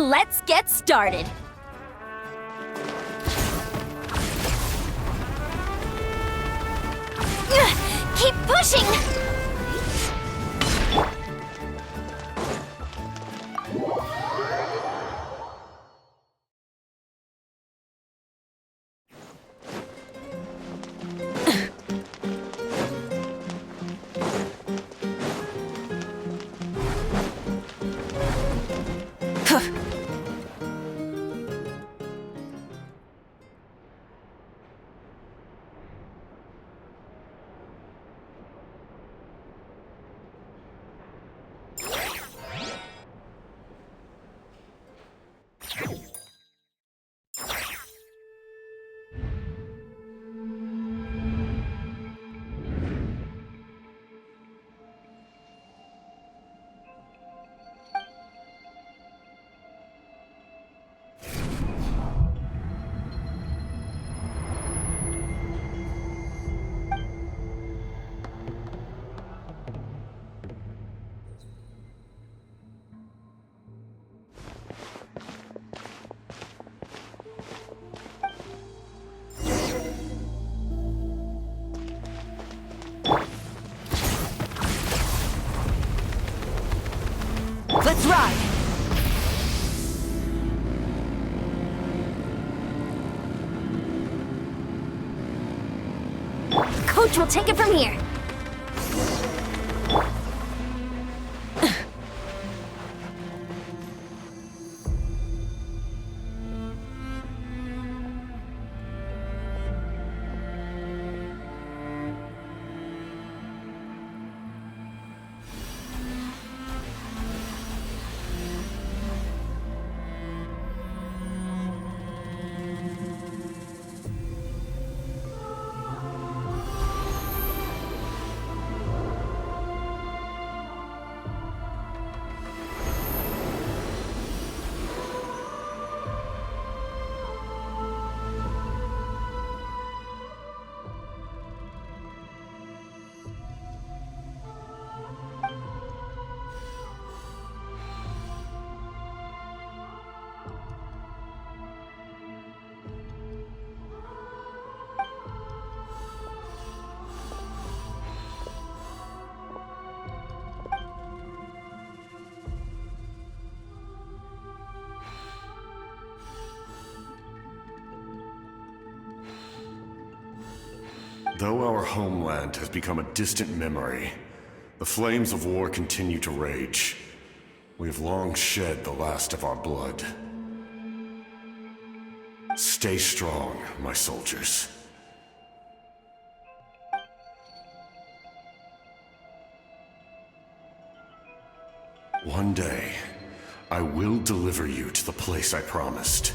Let's get started. Keep pushing! Let's ride! Coach will take it from here. Though our homeland has become a distant memory, the flames of war continue to rage. We have long shed the last of our blood. Stay strong, my soldiers. One day, I will deliver you to the place I promised.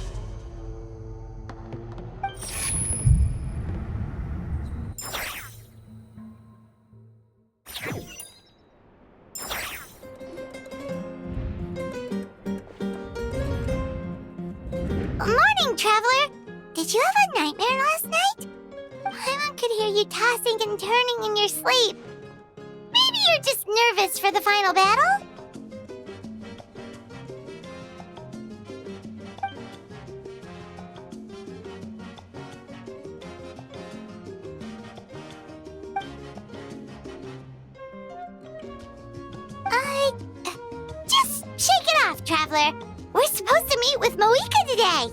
Morning, Traveler! Did you have a nightmare last night? Paimon could hear you tossing and turning in your sleep. Maybe you're just nervous for the final battle? Just shake it off, Traveler. We're supposed to meet with Moika today.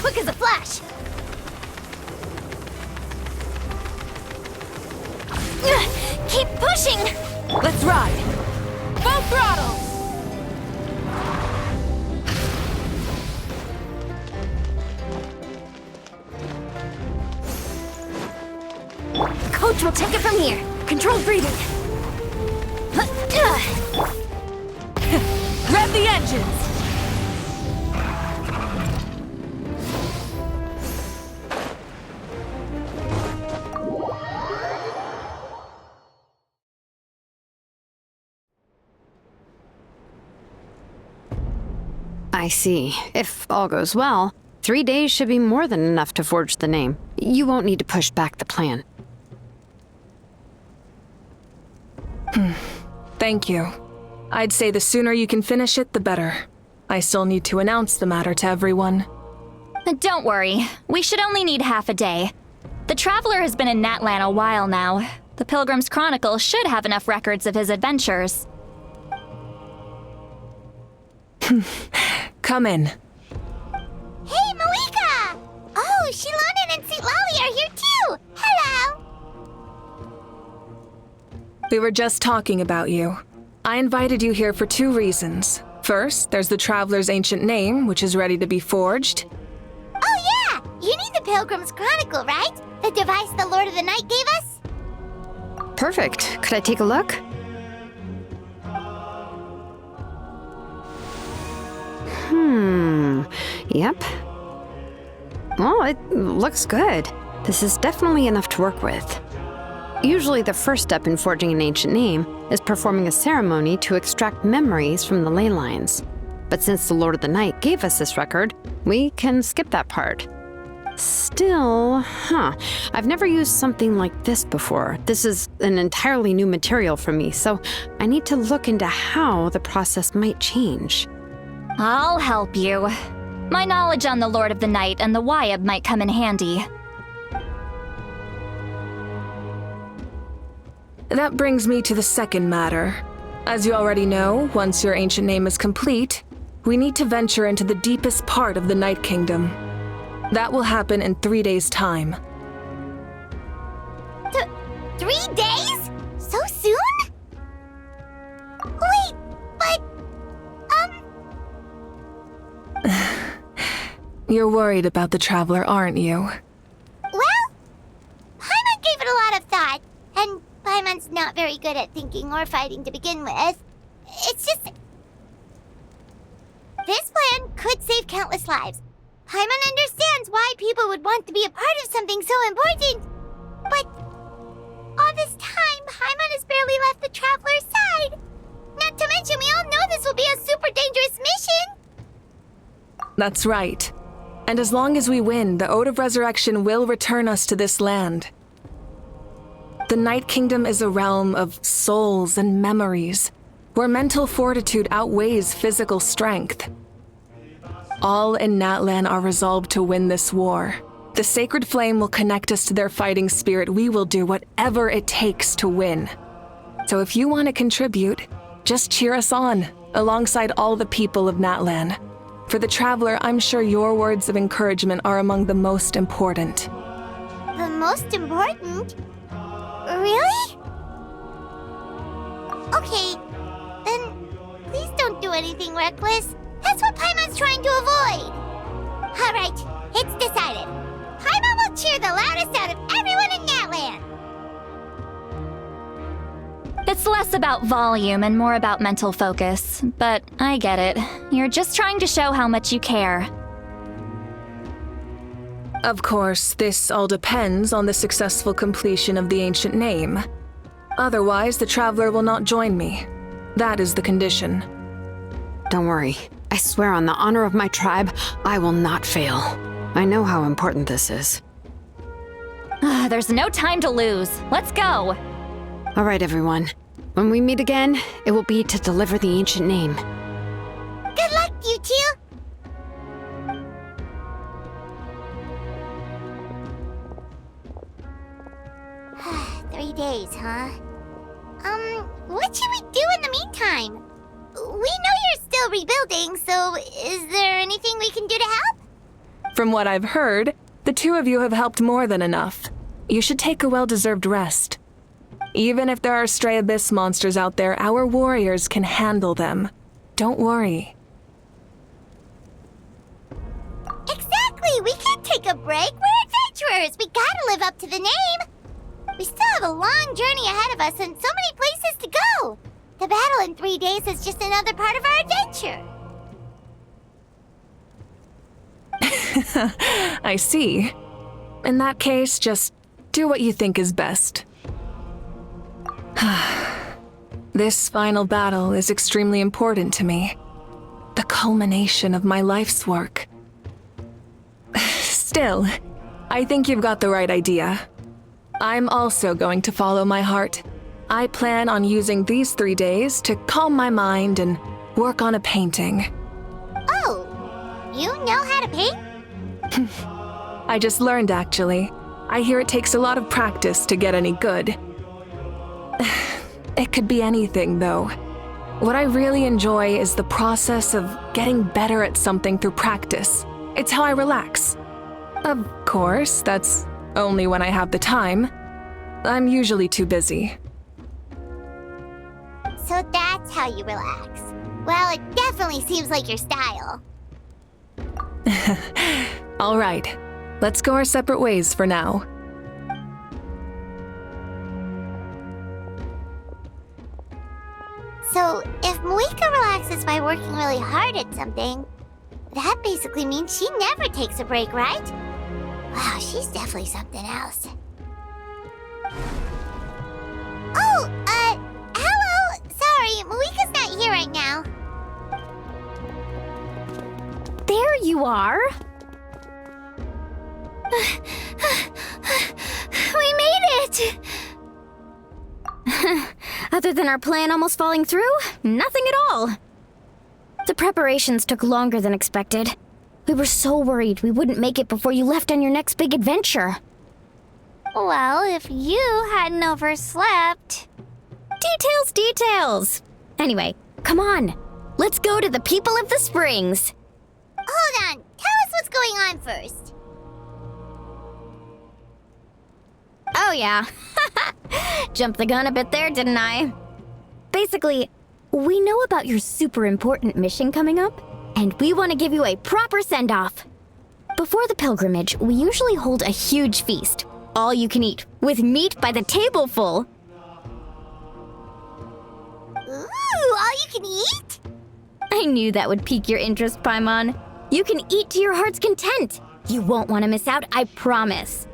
Quick as a flash! Keep pushing! Let's ride! Full throttle! Coach will take it from here. Controlled breathing. Grab the engines! I see. If all goes well, 3 days should be more than enough to forge the name. You won't need to push back the plan. Thank you. I'd say the sooner you can finish it, the better. I still need to announce the matter to everyone. Don't worry. We should only need half a day. The Traveler has been in Natlan a while now. The Pilgrim's Chronicle should have enough records of his adventures. Come in. Hey, Malika! Oh, Shilonen and St. Lolly are here too! Hello! We were just talking about you. I invited you here for 2 reasons. First, there's the Traveler's ancient name, which is ready to be forged. Oh yeah! You need the Pilgrim's Chronicle, right? The device the Lord of the Night gave us? Perfect. Could I take a look? Yep. Well, it looks good. This is definitely enough to work with. Usually the first step in forging an ancient name is performing a ceremony to extract memories from the ley lines. But since the Lord of the Night gave us this record, we can skip that part. Still, I've never used something like this before. This is an entirely new material for me, so I need to look into how the process might change. I'll help you. My knowledge on the Lord of the Night and the Wyab might come in handy. That brings me to the second matter. As you already know, once your ancient name is complete, we need to venture into the deepest part of the Night Kingdom. That will happen in 3 days' time. 3 days? So soon? Wait, but... You're worried about the Traveler, aren't you? Well, Paimon gave it a lot of thought, and Paimon's not very good at thinking or fighting to begin with. It's just... This plan could save countless lives. Paimon understands why people would want to be a part of something so important. But all this time, Paimon has barely left the Traveler's side. Not to mention, we all know this will be a super dangerous mission. That's right. And as long as we win, the Ode of Resurrection will return us to this land. The Night Kingdom is a realm of souls and memories, where mental fortitude outweighs physical strength. All in Natlan are resolved to win this war. The sacred flame will connect us to their fighting spirit. We will do whatever it takes to win. So if you want to contribute, just cheer us on, alongside all the people of Natlan. For the Traveler, I'm sure your words of encouragement are among the most important. The most important? Really? Okay, then please don't do anything reckless. That's what Paimon's trying to avoid. All right, it's decided. Paimon will cheer the loudest out of everyone in Natlan. It's less about volume and more about mental focus, but I get it. You're just trying to show how much you care. Of course, this all depends on the successful completion of the ancient name. Otherwise, the Traveler will not join me. That is the condition. Don't worry. I swear on the honor of my tribe, I will not fail. I know how important this is. There's no time to lose. Let's go. All right, everyone. When we meet again, it will be to deliver the ancient name. Good luck, you two. 3 days, huh? What should we do in the meantime? We know you're still rebuilding, so is there anything we can do to help? From what I've heard, the 2 of you have helped more than enough. You should take a well-deserved rest. Even if there are stray abyss monsters out there, our warriors can handle them. Don't worry. Exactly! We can't take a break. We're adventurers. We gotta live up to the name. We still have a long journey ahead of us and so many places to go. The battle in 3 days is just another part of our adventure. I see. In that case, just do what you think is best. This final battle is extremely important to me. The culmination of my life's work. Still, I think you've got the right idea. I'm also going to follow my heart. I plan on using these 3 days to calm my mind and work on a painting. Oh, you know how to paint? I just learned, actually. I hear it takes a lot of practice to get any good. It could be anything, though. What I really enjoy is the process of getting better at something through practice. It's how I relax. Of course, that's only when I have the time. I'm usually too busy. So that's how you relax. Well, it definitely seems like your style. All right, let's go our separate ways for now. So, if Moika relaxes by working really hard at something, that basically means she never takes a break, right? Wow, she's definitely something else. Oh, hello! Sorry, Moika's not here right now. There you are. We made it! Other than our plan almost falling through, nothing at all. The preparations took longer than expected. We were so worried we wouldn't make it before you left on your next big adventure. Well, if you hadn't overslept... Details! Anyway, come on. Let's go to the people of the Springs. Hold on, tell us what's going on first. Oh yeah. Jumped the gun a bit there, didn't I? Basically, we know about your super important mission coming up, and we want to give you a proper send-off. Before the pilgrimage, we usually hold a huge feast, all you can eat, with meat by the tableful. Ooh, all you can eat? I knew that would pique your interest, Paimon. You can eat to your heart's content. You won't want to miss out, I promise.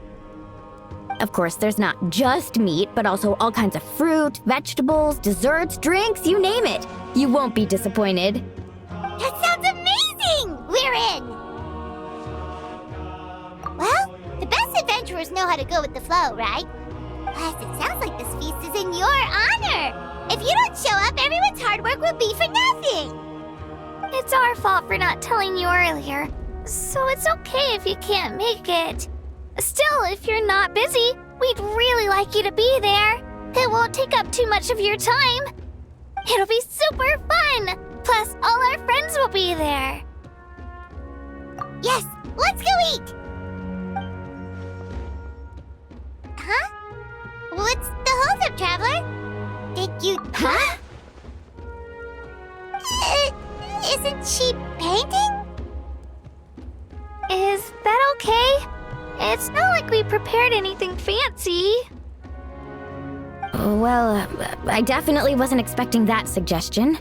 Of course, there's not just meat, but also all kinds of fruit, vegetables, desserts, drinks, you name it. You won't be disappointed. That sounds amazing! We're in! Well, the best adventurers know how to go with the flow, right? Plus, it sounds like this feast is in your honor. If you don't show up, everyone's hard work will be for nothing. It's our fault for not telling you earlier, so it's okay if you can't make it. Still, if you're not busy, we'd really like you to be there. It won't take up too much of your time. It'll be super fun! Plus, all our friends will be there. Yes, let's go eat! Huh? What's the holdup, Traveler? Did you... Huh? Isn't she painting? Is that okay? It's not like we prepared anything fancy. Well, I definitely wasn't expecting that suggestion.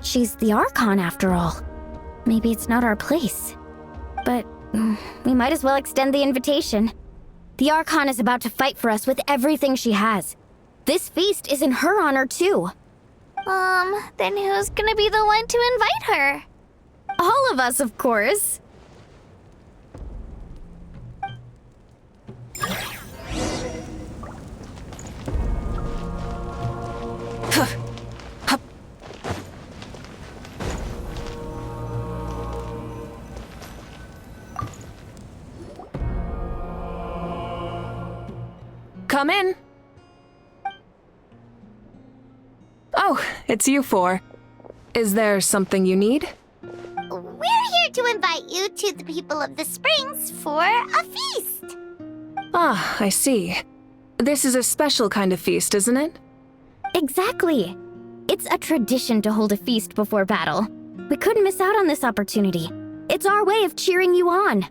She's the Archon, after all. Maybe it's not our place. But we might as well extend the invitation. The Archon is about to fight for us with everything she has. This feast is in her honor, too. Then who's gonna be the one to invite her? All of us, of course. Come in. Oh, it's you four. Is there something you need? We're here to invite you to the people of the Springs for a feast. Ah, I see. This is a special kind of feast, isn't it? Exactly. It's a tradition to hold a feast before battle. We couldn't miss out on this opportunity. It's our way of cheering you on.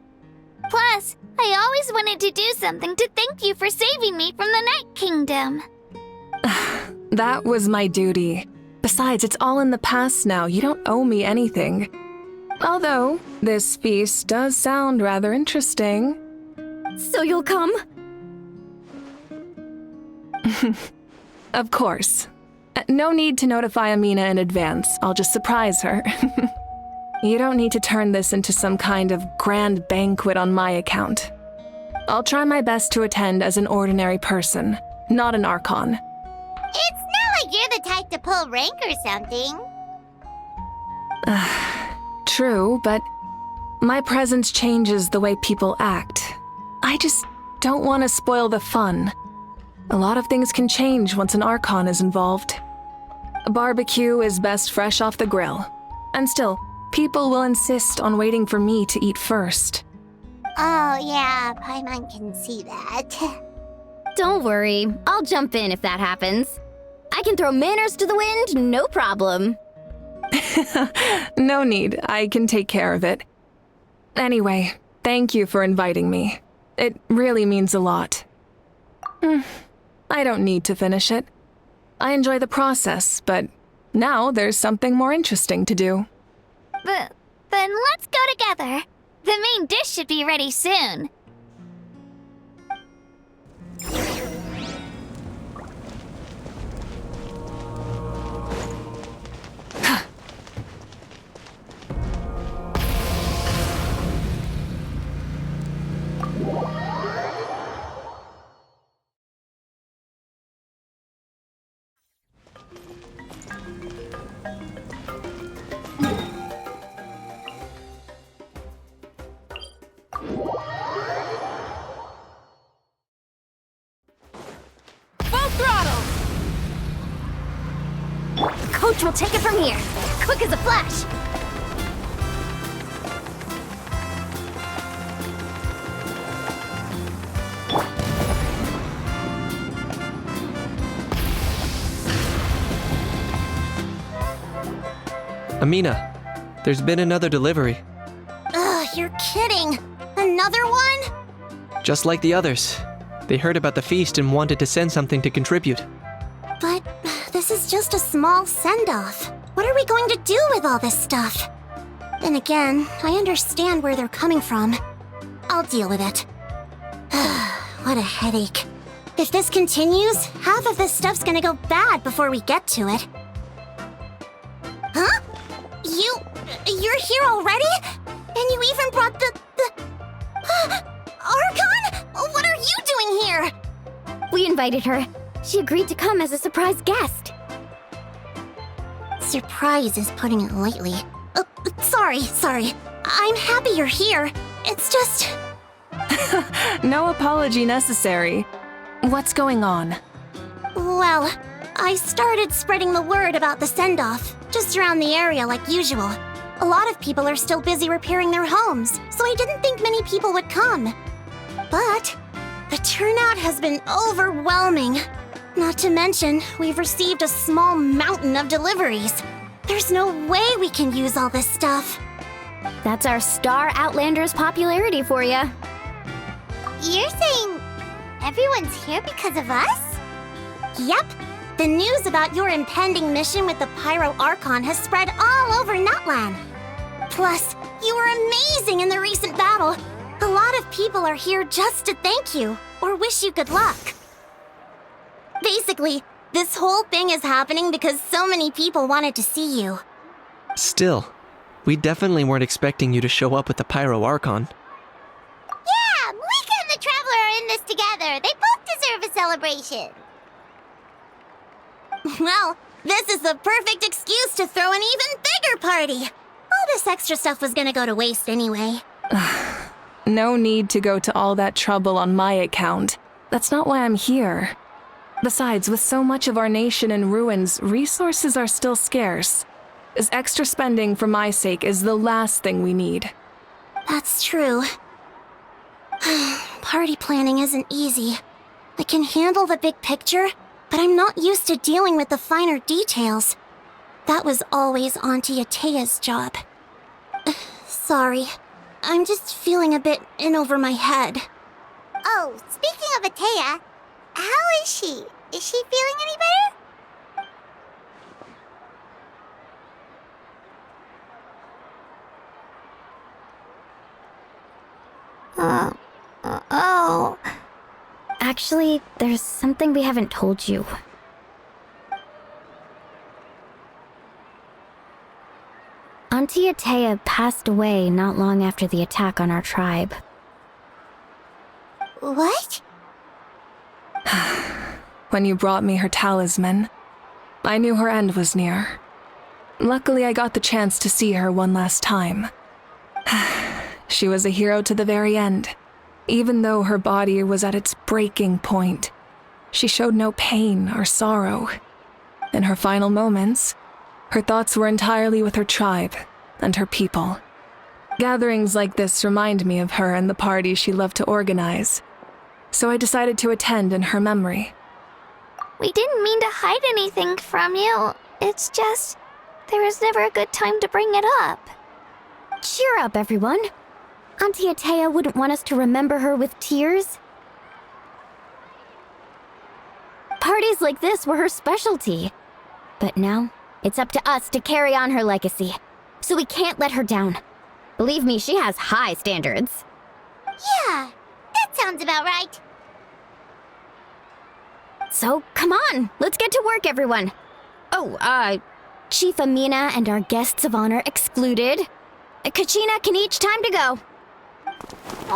Plus, I always wanted to do something to thank you for saving me from the Night Kingdom. That was my duty. Besides, it's all in the past now. You don't owe me anything. Although, this feast does sound rather interesting. So you'll come? Of course. No need to notify Amina in advance. I'll just surprise her. You don't need to turn this into some kind of grand banquet on my account. I'll try my best to attend as an ordinary person, not an Archon. It's not like you're the type to pull rank or something. True, but my presence changes the way people act. I just don't want to spoil the fun. A lot of things can change once an Archon is involved. A barbecue is best fresh off the grill. And still, people will insist on waiting for me to eat first. Oh, yeah, Paimon can see that. Don't worry, I'll jump in if that happens. I can throw manners to the wind, no problem. No need, I can take care of it. Anyway, thank you for inviting me. It really means a lot. I don't need to finish it. I enjoy the process, but now there's something more interesting to do. Then let's go together. The main dish should be ready soon. Coach will take it from here, quick as a flash. Amina, there's been another delivery. Ugh, you're kidding. Another one? Just like the others. They heard about the feast and wanted to send something to contribute. But this is just a small send-off. What are we going to do with all this stuff? Then again, I understand where they're coming from. I'll deal with it. What a headache. If this continues, half of this stuff's gonna go bad before we get to it. Huh? You're here already? And you even brought the... Archon? What are you doing here? We invited her. She agreed to come as a surprise guest. Surprise is putting it lightly. Sorry. I'm happy you're here. It's just... No apology necessary. What's going on? Well, I started spreading the word about the send-off, just around the area like usual. A lot of people are still busy repairing their homes, so I didn't think many people would come. But the turnout has been overwhelming. Not to mention, we've received a small mountain of deliveries. There's no way we can use all this stuff. That's our Star Outlander's popularity for you. You're saying everyone's here because of us? Yep. The news about your impending mission with the Pyro Archon has spread all over Natlan. Plus, you were amazing in the recent battle. A lot of people are here just to thank you or wish you good luck. Basically, this whole thing is happening because so many people wanted to see you. Still, we definitely weren't expecting you to show up with the Pyro Archon. Yeah, Mika and the Traveler are in this together. They both deserve a celebration. Well, this is the perfect excuse to throw an even bigger party. All this extra stuff was gonna go to waste anyway. No need to go to all that trouble on my account. That's not why I'm here. Besides, with so much of our nation in ruins, resources are still scarce. This extra spending for my sake is the last thing we need. That's true. Party planning isn't easy. I can handle the big picture, but I'm not used to dealing with the finer details. That was always Auntie Atea's job. Sorry. I'm just feeling a bit in over my head. Oh, speaking of Atea, how is she? Is she feeling any better? Oh. Actually, there's something we haven't told you. Aunt Auntie Atea passed away not long after the attack on our tribe. What? When you brought me her talisman, I knew her end was near. Luckily, I got the chance to see her one last time. She was a hero to the very end. Even though her body was at its breaking point, she showed no pain or sorrow. In her final moments, her thoughts were entirely with her tribe and her people. Gatherings like this remind me of her and the parties she loved to organize, so I decided to attend in her memory. We didn't mean to hide anything from you. It's just, there was never a good time to bring it up. Cheer up, everyone. Auntie Atea wouldn't want us to remember her with tears. Parties like this were her specialty. But now, it's up to us to carry on her legacy. So we can't let her down. Believe me, she has high standards. Yeah, that sounds about right. So, come on, let's get to work, everyone. Oh, Chief Amina and our guests of honor excluded. Kachina can each time to go.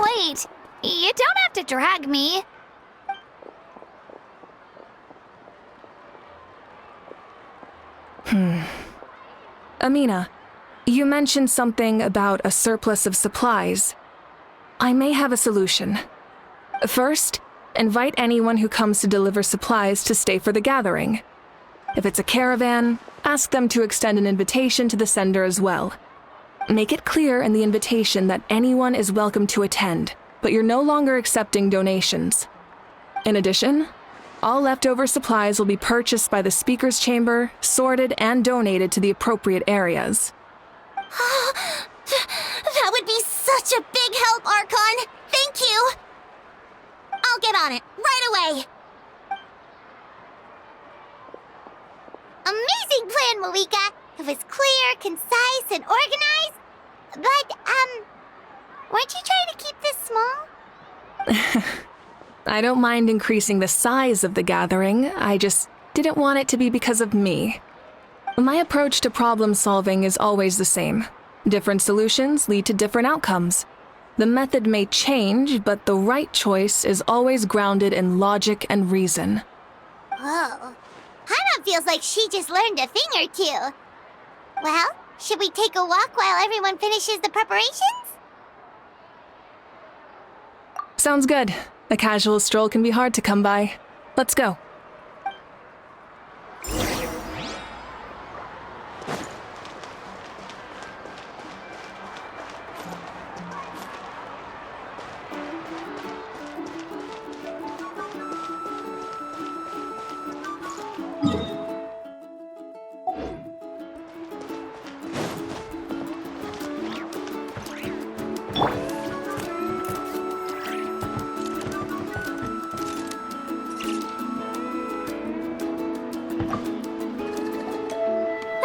Wait, you don't have to drag me. Amina, you mentioned something about a surplus of supplies. I may have a solution. First, invite anyone who comes to deliver supplies to stay for the gathering. If it's a caravan, ask them to extend an invitation to the sender as well. Make it clear in the invitation that anyone is welcome to attend, but you're no longer accepting donations. In addition, all leftover supplies will be purchased by the speaker's chamber, sorted, and donated to the appropriate areas. That would be such a big help, Archon. Thank you. I'll get on it right away. Amazing plan, Malika. It was clear, concise, and organized. But, weren't you trying to keep this small? I don't mind increasing the size of the gathering, I just didn't want it to be because of me. My approach to problem solving is always the same. Different solutions lead to different outcomes. The method may change, but the right choice is always grounded in logic and reason. Whoa. Hana feels like she just learned a thing or two. Well, should we take a walk while everyone finishes the preparations? Sounds good. A casual stroll can be hard to come by. Let's go.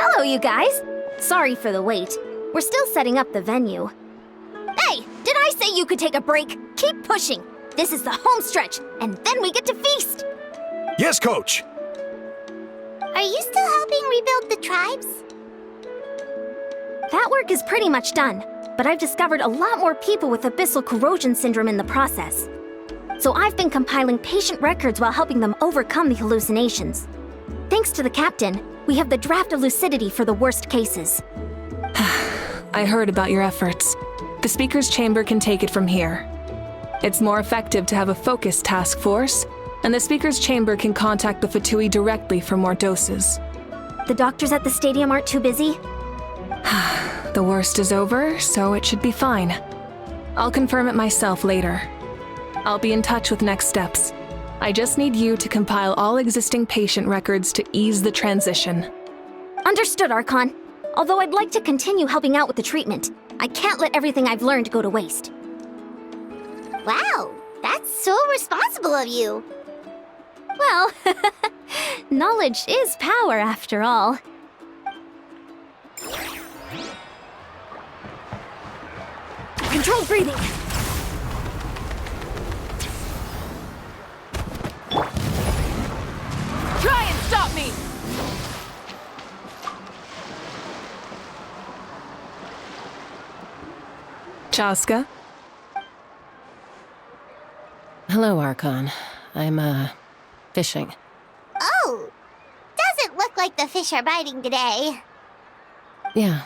Hello, you guys. Sorry for the wait. We're still setting up the venue. Hey, did I say you could take a break? Keep pushing. This is the home stretch, and then we get to feast. Yes, Coach. Are you still helping rebuild the tribes? That work is pretty much done, but I've discovered a lot more people with abyssal corrosion syndrome in the process. So I've been compiling patient records while helping them overcome the hallucinations. Thanks to the captain, we have the draft of lucidity for the worst cases. I heard about your efforts. The speaker's chamber can take it from here. It's more effective to have a focused task force, and the speaker's chamber can contact the Fatui directly for more doses. The doctors at the stadium aren't too busy? The worst is over, so it should be fine. I'll confirm it myself later. I'll be in touch with next steps. I just need you to compile all existing patient records to ease the transition. Understood, Archon. Although I'd like to continue helping out with the treatment, I can't let everything I've learned go to waste. Wow, that's so responsible of you. Well, knowledge is power after all. Controlled breathing. Try and stop me! Chaska. Hello, Archon. I'm, fishing. Oh, doesn't look like the fish are biting today. Yeah.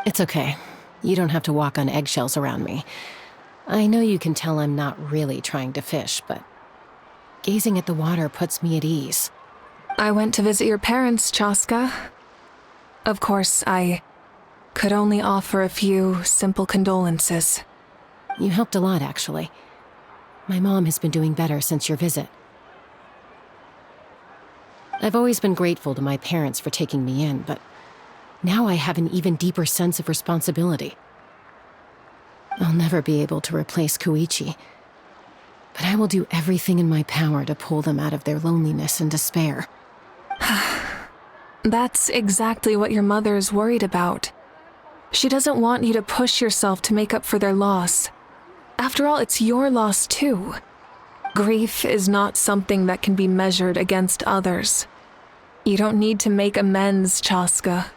It's okay. You don't have to walk on eggshells around me. I know you can tell I'm not really trying to fish, but gazing at the water puts me at ease. I went to visit your parents, Chaska. Of course, I could only offer a few simple condolences. You helped a lot, actually. My mom has been doing better since your visit. I've always been grateful to my parents for taking me in, but now I have an even deeper sense of responsibility. I'll never be able to replace Koichi, but I will do everything in my power to pull them out of their loneliness and despair. That's exactly what your mother is worried about. She doesn't want you to push yourself to make up for their loss. After all, it's your loss too. Grief is not something that can be measured against others. You don't need to make amends, Chaska.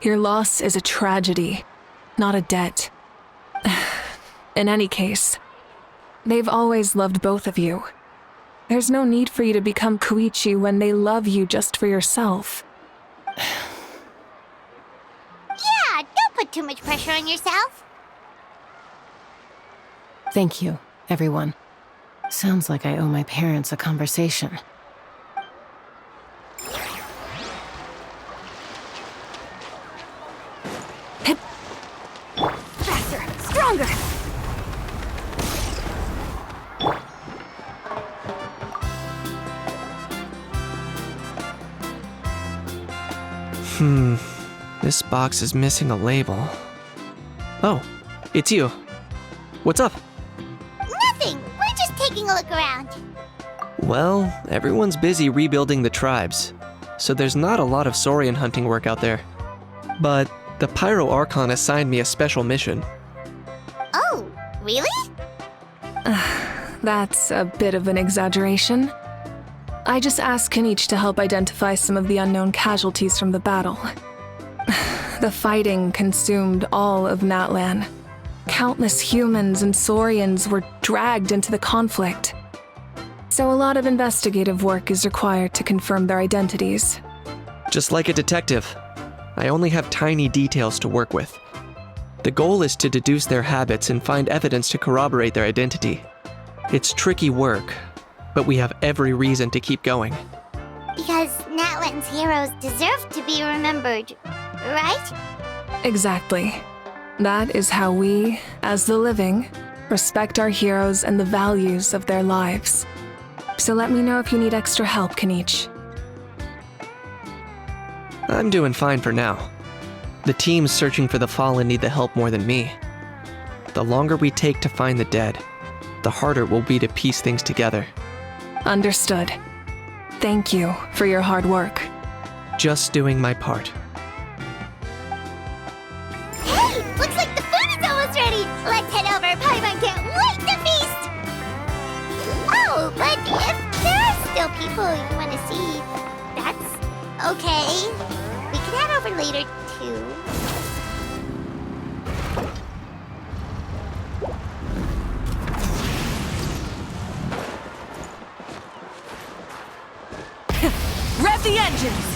Your loss is a tragedy, not a debt. In any case, they've always loved both of you. There's no need for you to become Koichi when they love you just for yourself. Yeah, don't put too much pressure on yourself. Thank you, everyone. Sounds like I owe my parents a conversation. Faster! Stronger! This box is missing a label. Oh, it's you. What's up? Nothing. We're just taking a look around. Well, everyone's busy rebuilding the tribes, so there's not a lot of saurian hunting work out there. But the Pyro Archon assigned me a special mission. Oh, really? That's a bit of an exaggeration. I just asked Kinich to help identify some of the unknown casualties from the battle. The fighting consumed all of Natlan. Countless humans and saurians were dragged into the conflict. So a lot of investigative work is required to confirm their identities. Just like a detective, I only have tiny details to work with. The goal is to deduce their habits and find evidence to corroborate their identity. It's tricky work, but we have every reason to keep going. Because Natlan's heroes deserve to be remembered, right? Exactly. That is how we, as the living, respect our heroes and the values of their lives. So let me know if you need extra help, Kinich. I'm doing fine for now. The teams searching for the fallen need the help more than me. The longer we take to find the dead, the harder it will be to piece things together. Understood. Thank you for your hard work. Just doing my part. Hey, looks like the food is almost ready. Let's head over. Paimon can't wait to feast. Oh, but if there are still people you want to see, that's okay. We can head over later, too. Rev the engines!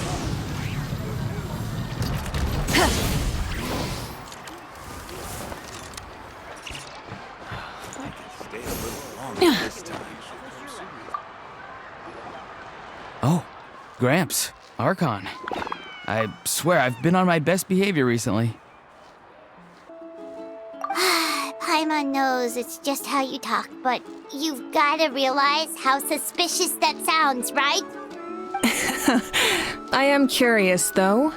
Oh, Gramps, Archon. I swear I've been on my best behavior recently. Paimon knows it's just how you talk, but you've gotta realize how suspicious that sounds, right? I am curious, though.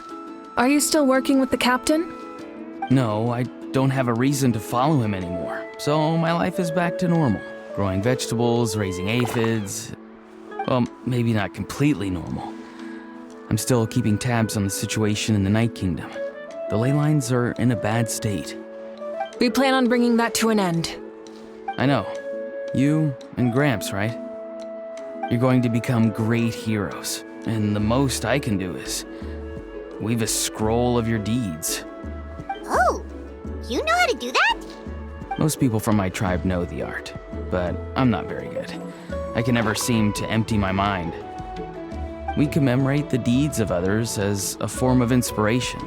Are you still working with the captain? No, I don't have a reason to follow him anymore, so my life is back to normal. Growing vegetables, raising aphids. Well, maybe not completely normal. I'm still keeping tabs on the situation in the Night Kingdom. The ley lines are in a bad state. We plan on bringing that to an end. I know. You and Gramps, right? You're going to become great heroes, and the most I can do is weave a scroll of your deeds. Oh, you know how to do that? Most people from my tribe know the art, but I'm not very good. I can never seem to empty my mind. We commemorate the deeds of others as a form of inspiration.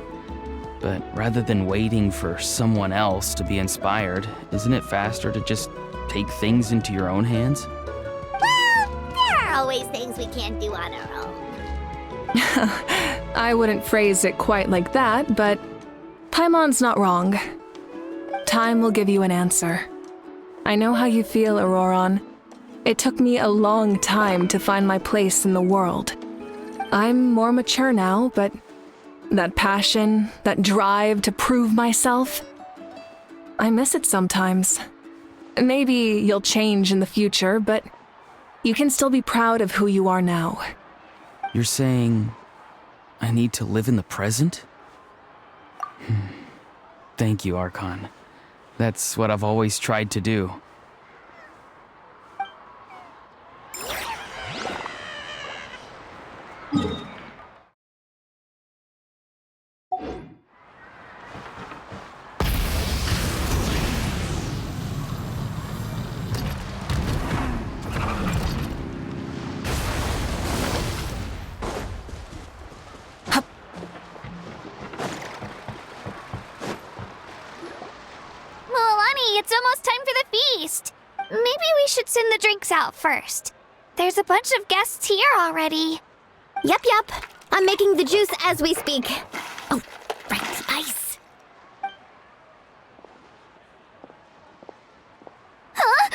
But rather than waiting for someone else to be inspired, isn't it faster to just take things into your own hands? Well, there are always things we can't do on our own. I wouldn't phrase it quite like that, but Paimon's not wrong. Time will give you an answer. I know how you feel, Auroron. It took me a long time to find my place in the world. I'm more mature now, but that passion, that drive to prove myself, I miss it sometimes. Maybe you'll change in the future, but you can still be proud of who you are now. You're saying I need to live in the present? Thank you, Archon. That's what I've always tried to do. Milani, it's almost time for the feast. Maybe we should send the drinks out first. There's a bunch of guests here already. Yep. I'm making the juice as we speak. Oh, right, the ice. Huh?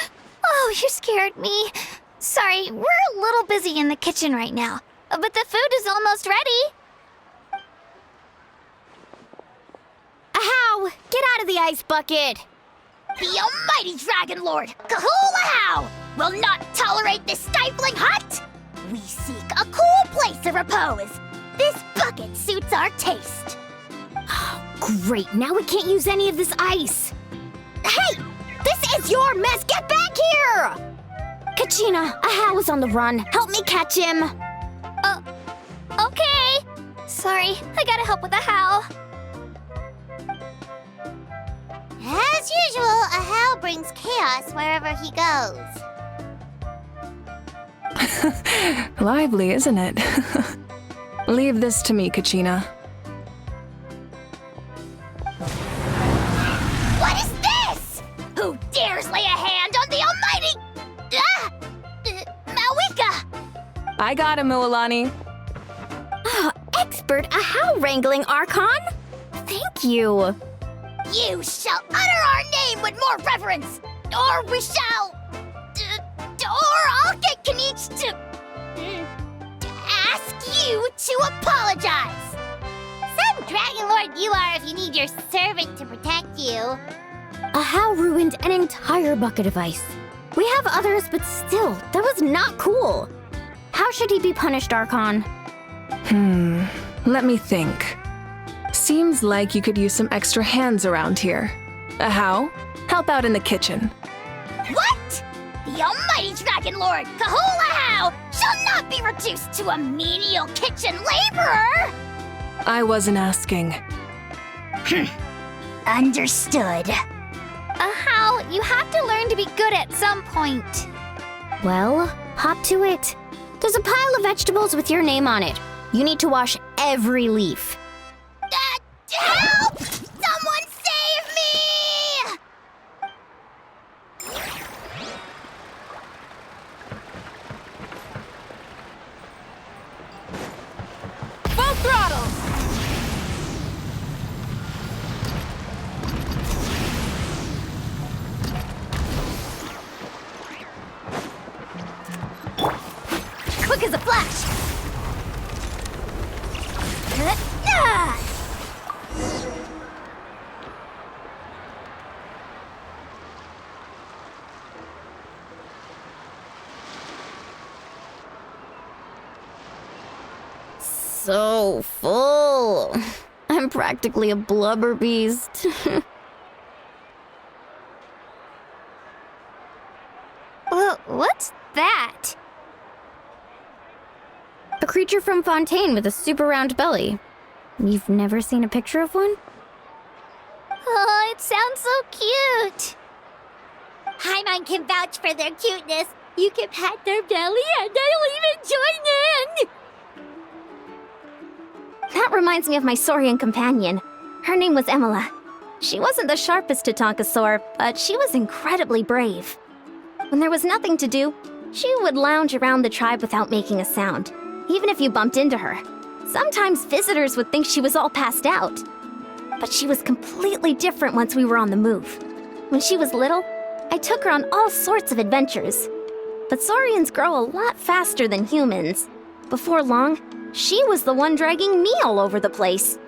Oh, you scared me. Sorry, we're a little busy in the kitchen right now, but the food is almost ready. Ahow! Get out of the ice bucket! The almighty Dragon Lord, Kahulahau, will not tolerate this stifling hut. We seek a cool place to repose. This bucket suits our taste. Great, now we can't use any of this ice. Hey! This is your mess! Get back here! Kachina, Ahow is on the run. Help me catch him. Okay. Sorry, I gotta help with the how. As usual, Ahow brings chaos wherever he goes. Lively, isn't it? Leave this to me, Kachina. What is this? Who dares lay a hand on the almighty... Mawika? I got him, Milani. Expert Ahow wrangling, Archon. Thank you. You shall utter our name with more reverence, or we shall... or I'll get Kanich to... ask you to apologize. Some Dragon Lord you are if you need your servant to protect you. Ahow ruined an entire bucket of ice. We have others, but still, that was not cool. How should he be punished, Archon? Let me think. Seems like you could use some extra hands around here. How? Help out in the kitchen. What? The almighty Dragon Lord, Kahulahau, shall not be reduced to a menial kitchen laborer! I wasn't asking. Understood. How? You have to learn to be good at some point. Well, hop to it. There's a pile of vegetables with your name on it. You need to wash every leaf. Help! Someone save me! Full throttle! Quick as a flash! So full. I'm practically a blubber beast. What's that? A creature from Fontaine with a super round belly. You've never seen a picture of one? Oh, it sounds so cute. Paimon can vouch for their cuteness. You can pat their belly and they'll even join in. That reminds me of my saurian companion. Her name was Emila. She wasn't the sharpest Tatankasaur, but she was incredibly brave. When there was nothing to do, she would lounge around the tribe without making a sound, even if you bumped into her. Sometimes visitors would think she was all passed out. But she was completely different once we were on the move. When she was little, I took her on all sorts of adventures. But saurians grow a lot faster than humans. Before long, she was the one dragging me all over the place.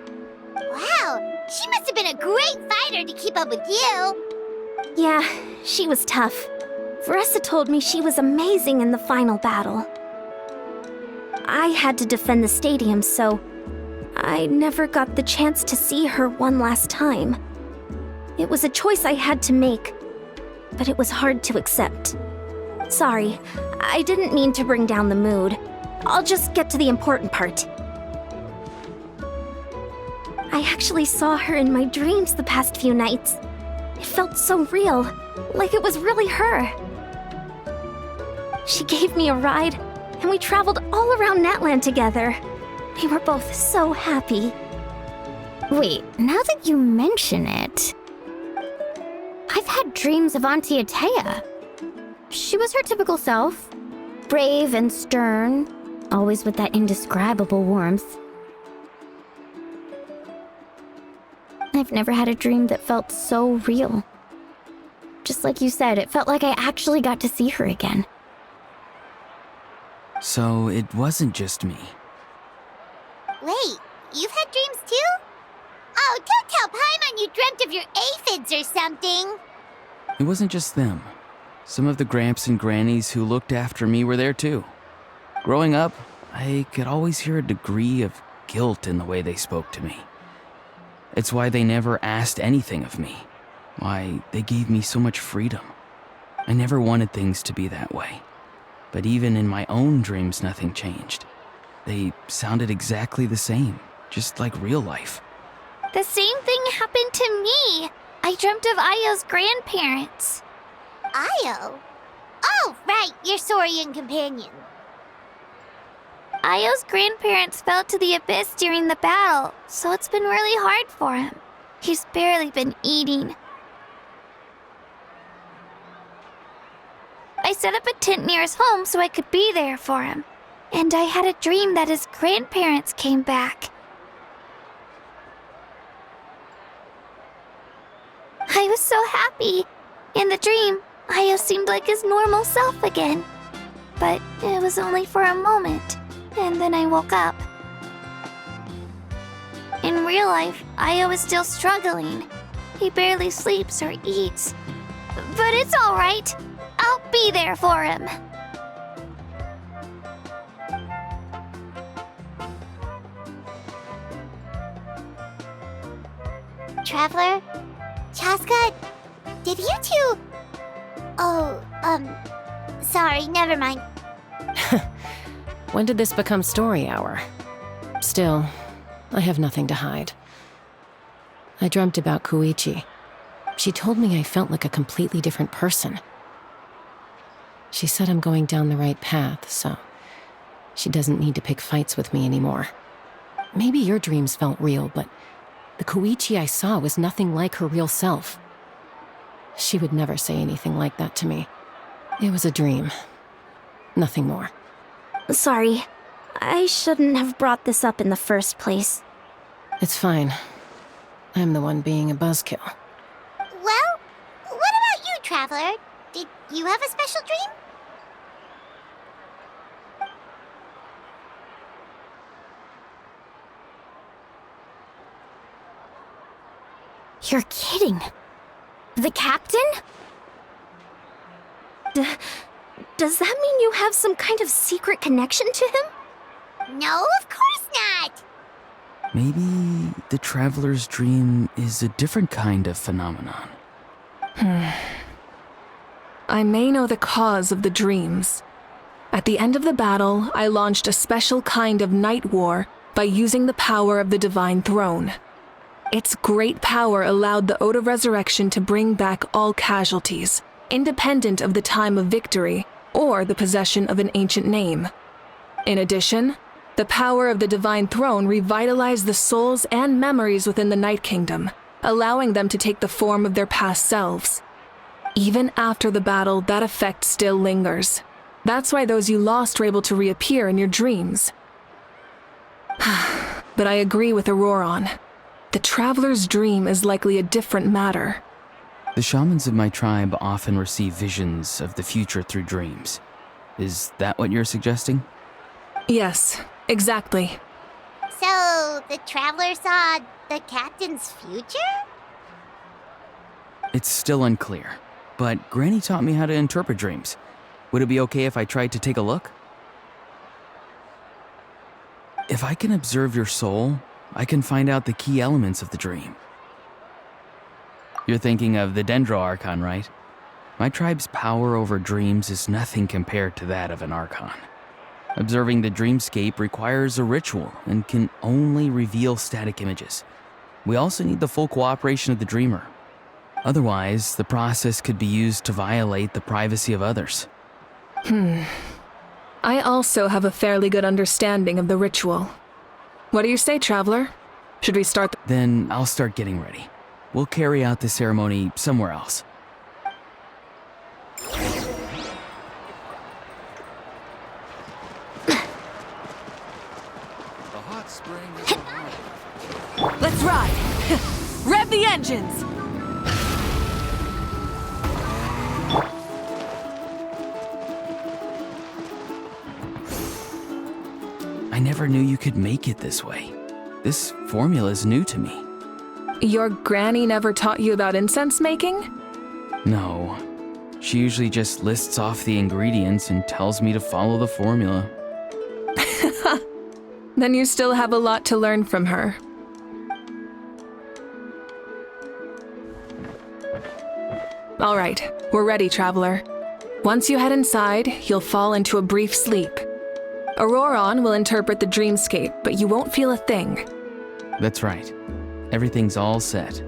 Wow, she must have been a great fighter to keep up with you. Yeah, she was tough. Veressa told me she was amazing in the final battle. I had to defend the stadium, so I never got the chance to see her one last time. It was a choice I had to make, but it was hard to accept. Sorry, I didn't mean to bring down the mood. I'll just get to the important part. I actually saw her in my dreams the past few nights. It felt so real, like it was really her. She gave me a ride, and we traveled all around Natlan together. We were both so happy. Wait, now that you mention it, I've had dreams of Auntie Atea. She was her typical self, brave and stern, always with that indescribable warmth. I've never had a dream that felt so real. Just like you said, it felt like I actually got to see her again. So it wasn't just me. Wait, you've had dreams too? Oh, don't tell Paimon you dreamt of your aphids or something. It wasn't just them. Some of the Gramps and Grannies who looked after me were there too. Growing up, I could always hear a degree of guilt in the way they spoke to me. It's why they never asked anything of me. Why they gave me so much freedom. I never wanted things to be that way. But even in my own dreams, nothing changed. They sounded exactly the same, just like real life. The same thing happened to me. I dreamt of Ayo's grandparents. Ayo? Oh, right, your saurian companion. Ayo's grandparents fell to the abyss during the battle, so it's been really hard for him. He's barely been eating. I set up a tent near his home so I could be there for him. And I had a dream that his grandparents came back. I was so happy. In the dream, Ayo seemed like his normal self again. But it was only for a moment, and then I woke up. In real life, Ayo is still struggling. He barely sleeps or eats. But it's all right. I'll be there for him. Traveler? Chaska? Did you two... Oh, sorry, never mind. When did this become story hour? Still, I have nothing to hide. I dreamt about Koichi. She told me I felt like a completely different person. She said I'm going down the right path, so she doesn't need to pick fights with me anymore. Maybe your dreams felt real, but the Koichi I saw was nothing like her real self. She would never say anything like that to me. It was a dream. Nothing more. Sorry, I shouldn't have brought this up in the first place. It's fine. I'm the one being a buzzkill. Well, what about you, Traveler? Did you have a special dream? You're kidding. The captain? Does that mean you have some kind of secret connection to him? No, of course not. Maybe the Traveler's dream is a different kind of phenomenon. I may know the cause of the dreams. At the end of the battle, I launched a special kind of night war by using the power of the Divine Throne. Its great power allowed the Ode of Resurrection to bring back all casualties, independent of the time of victory or the possession of an ancient name. In addition, the power of the Divine Throne revitalized the souls and memories within the Night Kingdom, allowing them to take the form of their past selves. Even after the battle, that effect still lingers. That's why those you lost were able to reappear in your dreams. But I agree with Auroron. The Traveler's dream is likely a different matter. The shamans of my tribe often receive visions of the future through dreams. Is that what you're suggesting? Yes, exactly. So, the Traveler saw the captain's future? It's still unclear, but Granny taught me how to interpret dreams. Would it be okay if I tried to take a look? If I can observe your soul, I can find out the key elements of the dream. You're thinking of the Dendro Archon, right? My tribe's power over dreams is nothing compared to that of an Archon. Observing the dreamscape requires a ritual and can only reveal static images. We also need the full cooperation of the dreamer. Otherwise, the process could be used to violate the privacy of others. I also have a fairly good understanding of the ritual. What do you say, Traveler? Should we start Then I'll start getting ready. We'll carry out the ceremony somewhere else. Let's ride! Rev the engines! I never knew you could make it this way. This formula is new to me. Your granny never taught you about incense making? No. She usually just lists off the ingredients and tells me to follow the formula. Then you still have a lot to learn from her. All right, we're ready, Traveler. Once you head inside, you'll fall into a brief sleep. Auroron will interpret the dreamscape, but you won't feel a thing. That's right. Everything's all set.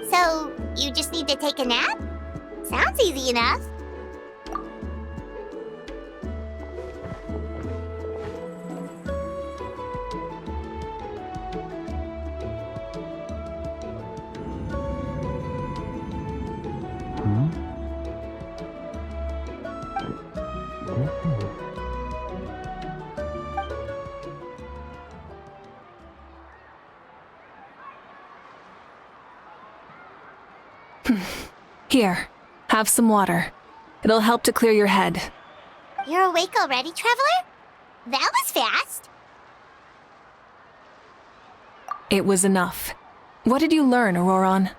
So, you just need to take a nap? Sounds easy enough. Here, have some water. It'll help to clear your head. You're awake already, Traveler? That was fast. It was enough. What did you learn, Auroron?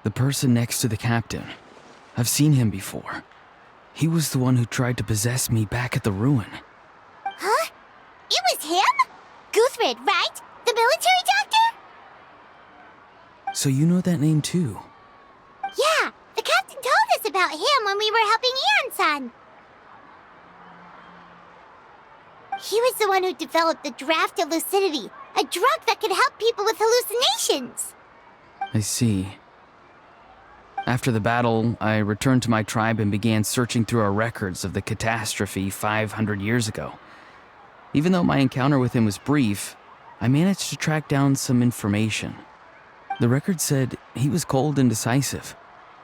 The person next to the captain. I've seen him before. He was the one who tried to possess me back at the ruin. Huh? It was him? Guthrid, right? The military doctor? So you know that name too? Yeah, the captain told us about him when we were helping Ian-san. He was the one who developed the draft of lucidity, a drug that could help people with hallucinations. I see. After the battle, I returned to my tribe and began searching through our records of the catastrophe 500 years ago. Even though my encounter with him was brief, I managed to track down some information. The record said he was cold and decisive.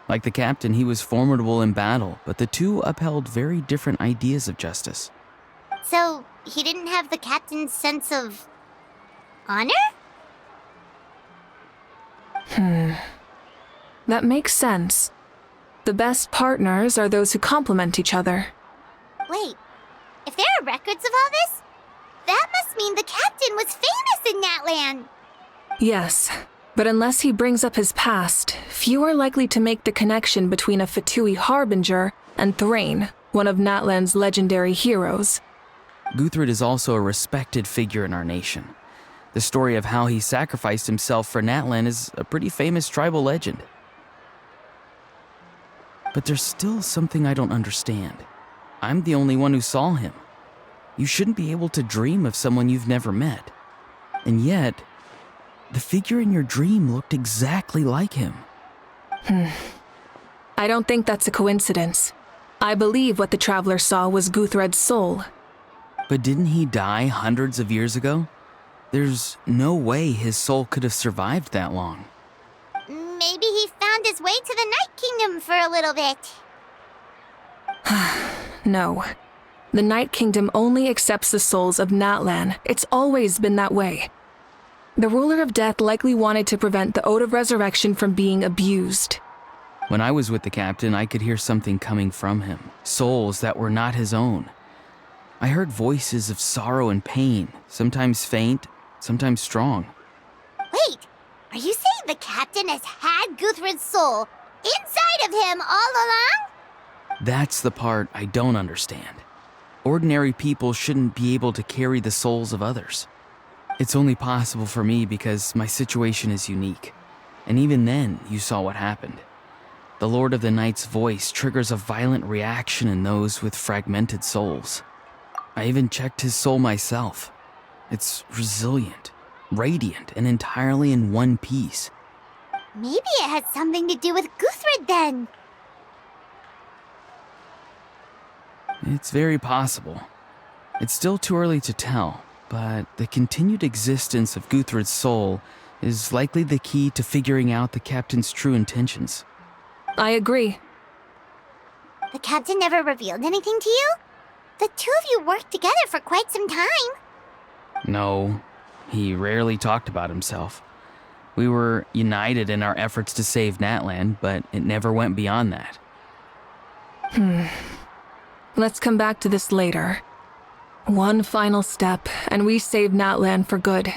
Like the captain, he was formidable in battle, but the two upheld very different ideas of justice. So, he didn't have the captain's sense of honor? That makes sense. The best partners are those who complement each other. Wait, if there are records of all this, that must mean the captain was famous in Natlan. Yes, but unless he brings up his past, few are likely to make the connection between a Fatui harbinger and Thrain, one of Natlan's legendary heroes. Guthrid is also a respected figure in our nation. The story of how he sacrificed himself for Natlan is a pretty famous tribal legend. But there's still something I don't understand. I'm the only one who saw him. You shouldn't be able to dream of someone you've never met. And yet, the figure in your dream looked exactly like him. I don't think that's a coincidence. I believe what the traveler saw was Guthred's soul. But didn't he die hundreds of years ago? There's no way his soul could have survived that long. Maybe he found his way to the Night Kingdom for a little bit. No. The Night Kingdom only accepts the souls of Natlan. It's always been that way. The ruler of death likely wanted to prevent the Ode of Resurrection from being abused. When I was with the captain, I could hear something coming from him, souls that were not his own. I heard voices of sorrow and pain, sometimes faint, sometimes strong. Wait, are you saying the captain has had Guthred's soul inside of him all along? That's the part I don't understand. Ordinary people shouldn't be able to carry the souls of others. It's only possible for me because my situation is unique. And even then, you saw what happened. The Lord of the Night's voice triggers a violent reaction in those with fragmented souls. I even checked his soul myself. It's resilient, radiant, and entirely in one piece. Maybe it had something to do with Guthred then. It's very possible. It's still too early to tell, but the continued existence of Guthred's soul is likely the key to figuring out the captain's true intentions. I agree. The captain never revealed anything to you? The two of you worked together for quite some time. No, he rarely talked about himself. We were united in our efforts to save Natlan, but it never went beyond that. Let's come back to this later. One final step, and we save Natlan for good.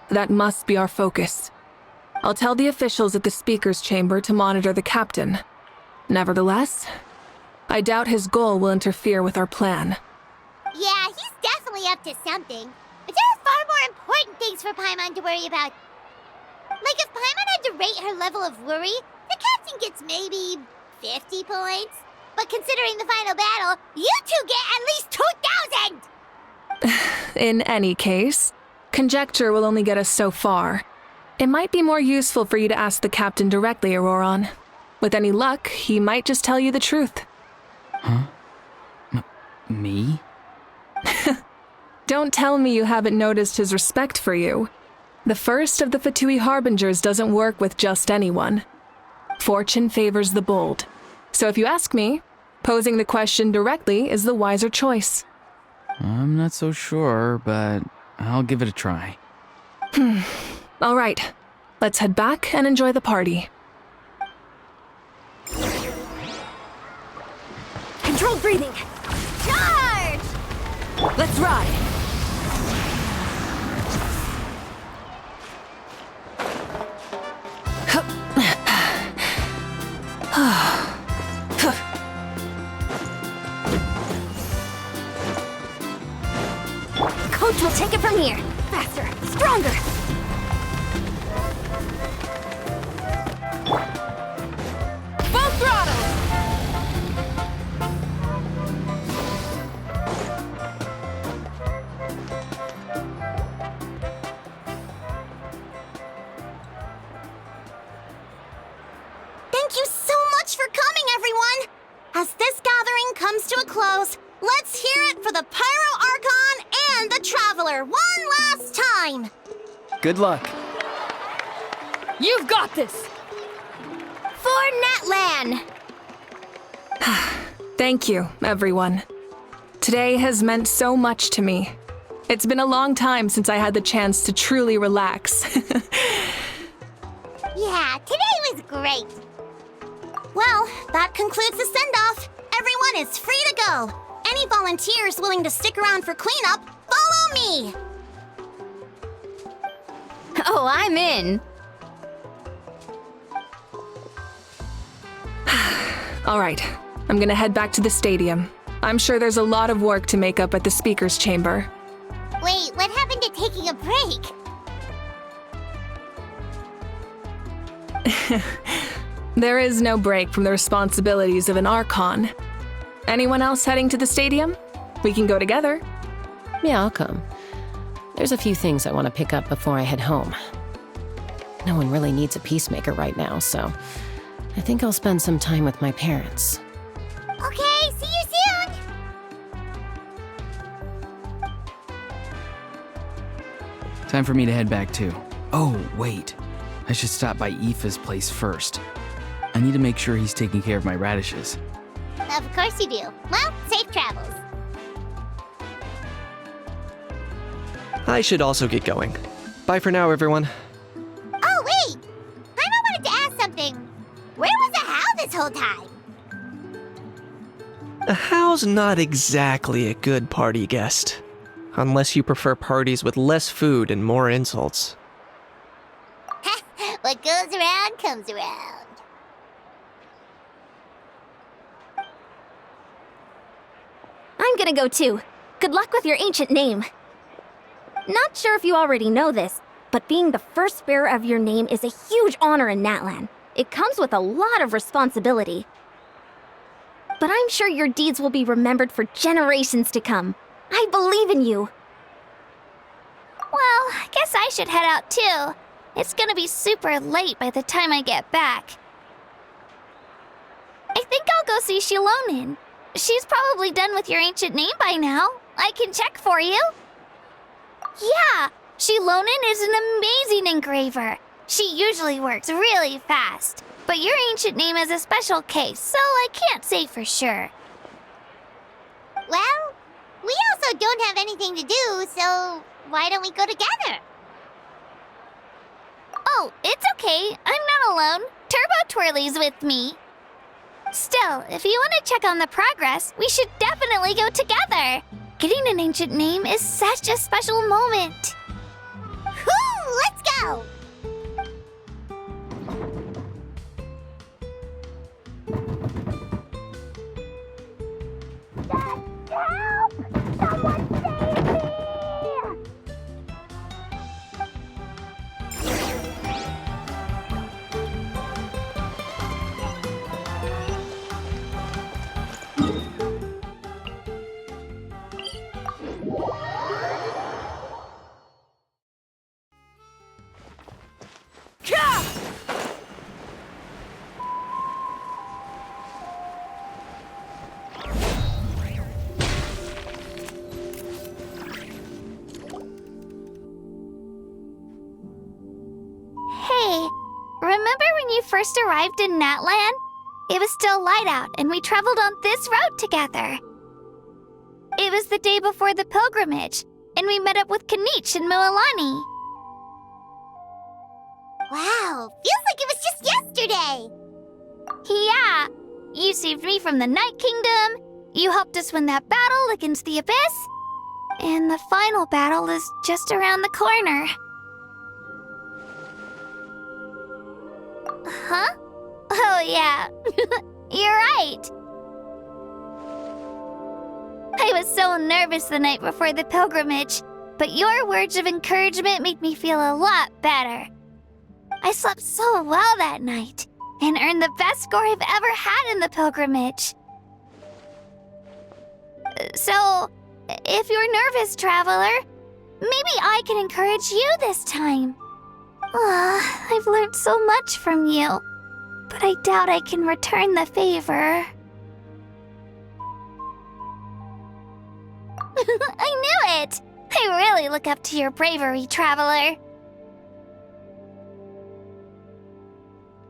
That must be our focus. I'll tell the officials at the speaker's chamber to monitor the captain. Nevertheless, I doubt his goal will interfere with our plan. Yeah, he's definitely up to something. But there are far more important things for Paimon to worry about. Like if Paimon had to rate her level of worry, the captain gets maybe 50 points. But considering the final battle, you two get at least 2,000! In any case, conjecture will only get us so far. It might be more useful for you to ask the captain directly, Auroron. With any luck, he might just tell you the truth. Huh? Me? Don't tell me you haven't noticed his respect for you. The first of the Fatui Harbingers doesn't work with just anyone. Fortune favors the bold. So if you ask me, posing the question directly is the wiser choice. I'm not so sure, but I'll give it a try. All right, let's head back and enjoy the party. Controlled breathing. Charge! Let's ride! Coach will take it from here. Faster, stronger. Full throttle! Thank you so much for coming, everyone! As this gathering comes to a close, let's hear it for the Pyro Archon and the Traveler one last time! Good luck. You've got this! For Natlan! Thank you, everyone. Today has meant so much to me. It's been a long time since I had the chance to truly relax. Yeah, today was great. Well, that concludes the send-off. Everyone is free to go. Any volunteers willing to stick around for cleanup, follow me! Oh, I'm in. All right, I'm gonna head back to the stadium. I'm sure there's a lot of work to make up at the speaker's chamber. Wait, what happened to taking a break? There is no break from the responsibilities of an Archon. Anyone else heading to the stadium? We can go together. Yeah, I'll come. There's a few things I want to pick up before I head home. No one really needs a peacemaker right now, so I think I'll spend some time with my parents. Okay, see you soon! Time for me to head back too. Oh, wait. I should stop by Aoife's place first. I need to make sure he's taking care of my radishes. Of course you do. Well, safe travels. I should also get going. Bye for now, everyone. Oh, wait! I wanted to ask something. Where was the How this whole time? A how's not exactly a good party guest. Unless you prefer parties with less food and more insults. What goes around comes around. I'm gonna go too. Good luck with your ancient name. Not sure if you already know this, but being the first bearer of your name is a huge honor in Natlan. It comes with a lot of responsibility. But I'm sure your deeds will be remembered for generations to come. I believe in you. Well, I guess I should head out too. It's gonna be super late by the time I get back. I think I'll go see Shilonin. She's probably done with your ancient name by now. I can check for you. Yeah, Shilonin is an amazing engraver. She usually works really fast. But your ancient name is a special case, so I can't say for sure. Well, we also don't have anything to do, so why don't we go together? Oh, it's okay. I'm not alone. Turbo Twirly's with me. Still, if you want to check on the progress, we should definitely go together. Getting an ancient name is such a special moment. Whoo! Let's go! Help! Someone save me! Remember when you first arrived in Natlan? It was still light out, and we traveled on this road together. It was the day before the pilgrimage, and we met up with Kanich and Moalani. Wow, feels like it was just yesterday! Yeah, you saved me from the Night Kingdom, you helped us win that battle against the Abyss, and the final battle is just around the corner. Huh? Oh, yeah. You're right. I was so nervous the night before the pilgrimage, but your words of encouragement made me feel a lot better. I slept so well that night and earned the best score I've ever had in the pilgrimage. So, if you're nervous, traveler, maybe I can encourage you this time. I've learned so much from you, but I doubt I can return the favor. I knew it! I really look up to your bravery, traveler.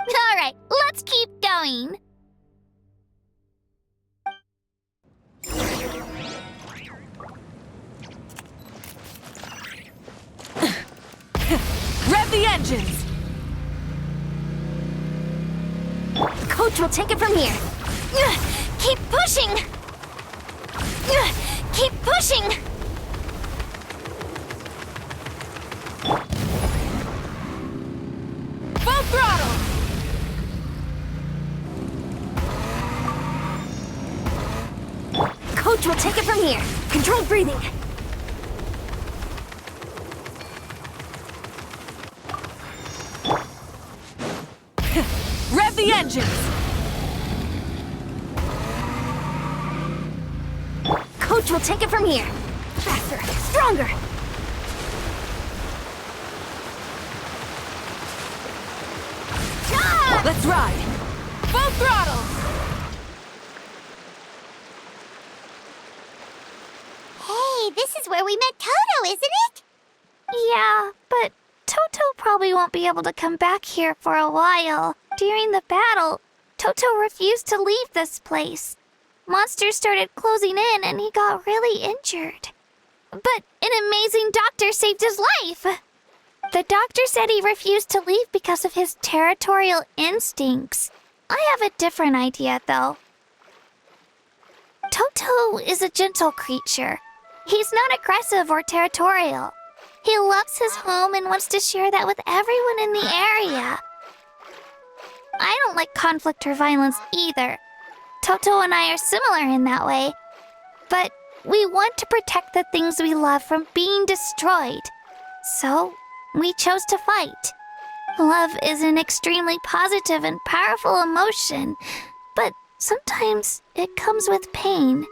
Alright, let's keep going. Rev the engines! Coach will take it from here. Keep pushing! Keep pushing! Full throttle! Coach will take it from here. Controlled breathing. Rev the engines! Coach will take it from here. Faster! Stronger! Let's ride! Full throttle! Hey, this is where we met Toto, isn't it? Yeah, but Toto probably won't be able to come back here for a while. During the battle, Toto refused to leave this place. Monsters started closing in and he got really injured. But an amazing doctor saved his life. The doctor said he refused to leave because of his territorial instincts. I have a different idea, though. Toto is a gentle creature. He's not aggressive or territorial. He loves his home and wants to share that with everyone in the area. I don't like conflict or violence either. Toto and I are similar in that way. But we want to protect the things we love from being destroyed. So, we chose to fight. Love is an extremely positive and powerful emotion, but sometimes it comes with pain.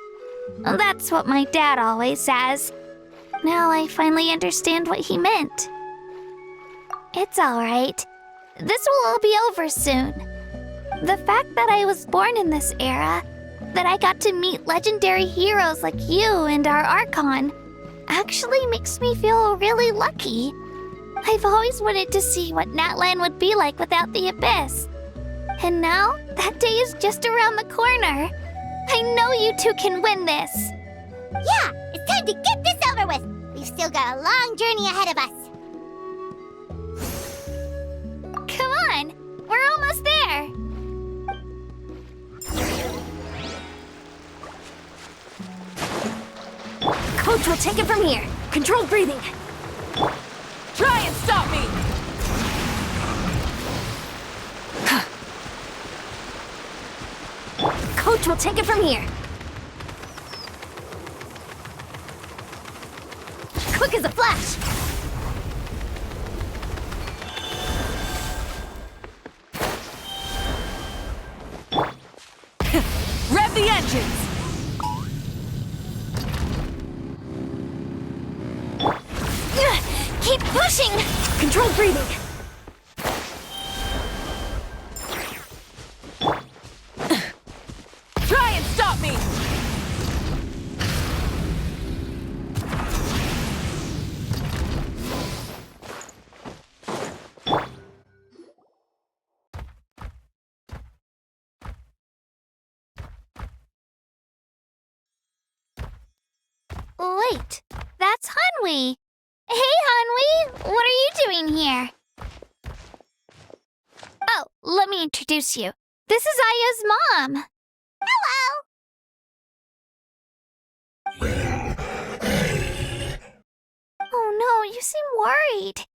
That's what my dad always says. Now I finally understand what he meant. It's alright. This will all be over soon. The fact that I was born in this era, that I got to meet legendary heroes like you and our Archon, actually makes me feel really lucky. I've always wanted to see what Natlan would be like without the Abyss. And now, that day is just around the corner. I know you two can win this. Yeah, it's time to get this over with. We've still got a long journey ahead of us. Come on, we're almost there. Coach will take it from here. Controlled breathing. Try and stop me! Coach will take it from here. Quick as a flash. Rev the engines! Keep pushing! Controlled breathing. Try and stop me! Wait, that's Hanwi. Hey, Hanwi, what are you doing here? Oh, let me introduce you. This is Aya's mom. Hello! Oh no, you seem worried.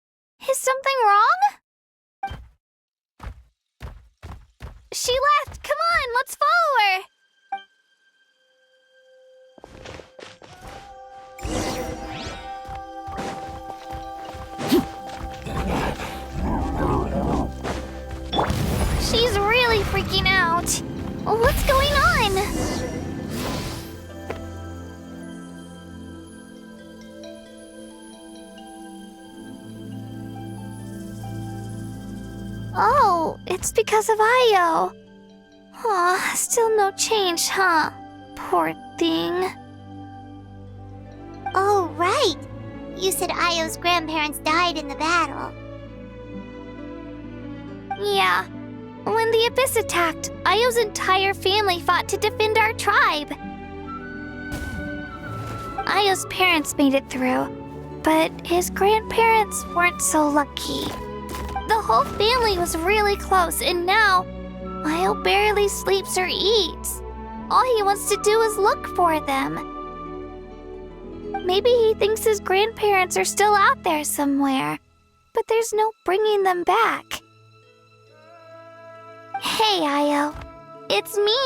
Is something wrong? She left. Come on, let's follow her. She's really freaking out. What's going on? Oh, it's because of Io. Aw, still no change, huh? Poor thing. Oh, right. You said Io's grandparents died in the battle. Yeah. When the Abyss attacked, Io's entire family fought to defend our tribe. Io's parents made it through, but his grandparents weren't so lucky. The whole family was really close, and now Io barely sleeps or eats. All he wants to do is look for them. Maybe he thinks his grandparents are still out there somewhere, but there's no bringing them back. Hey, Io. It's me.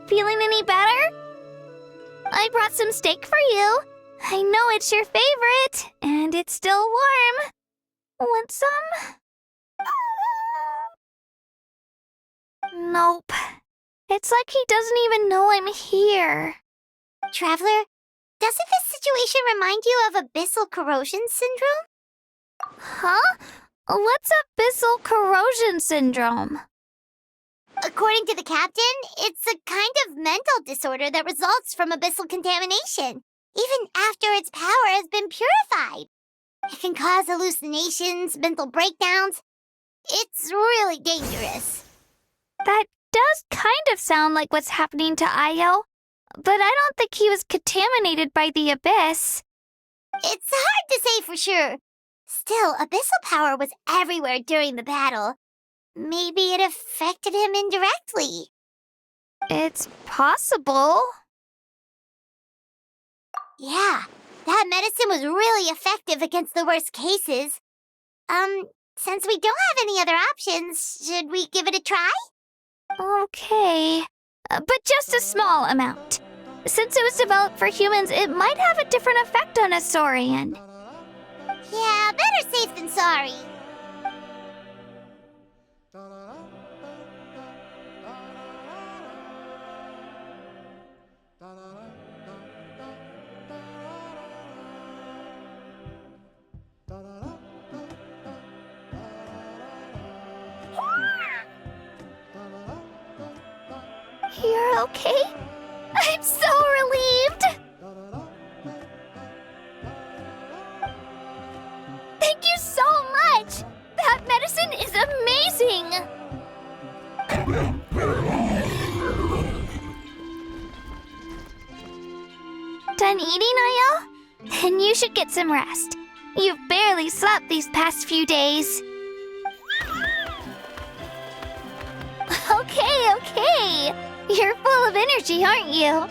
Feeling any better? I brought some steak for you. I know it's your favorite, and it's still warm. Want some? Nope. It's like he doesn't even know I'm here. Traveler, doesn't this situation remind you of abyssal corrosion syndrome? Huh? What's abyssal corrosion syndrome? According to the captain, it's a kind of mental disorder that results from abyssal contamination, even after its power has been purified. It can cause hallucinations, mental breakdowns. It's really dangerous. That does kind of sound like what's happening to Io, but I don't think he was contaminated by the abyss. It's hard to say for sure. Still, abyssal power was everywhere during the battle. Maybe it affected him indirectly. It's possible. Yeah, that medicine was really effective against the worst cases. Since we don't have any other options, should we give it a try? Okay, but just a small amount. Since it was developed for humans, it might have a different effect on a saurian. Yeah, better safe than sorry. You're okay? I'm so relieved! Thank you so much! That medicine is amazing! Done eating, Io? Then you should get some rest. You've barely slept these past few days. Okay. You're full of energy, aren't you?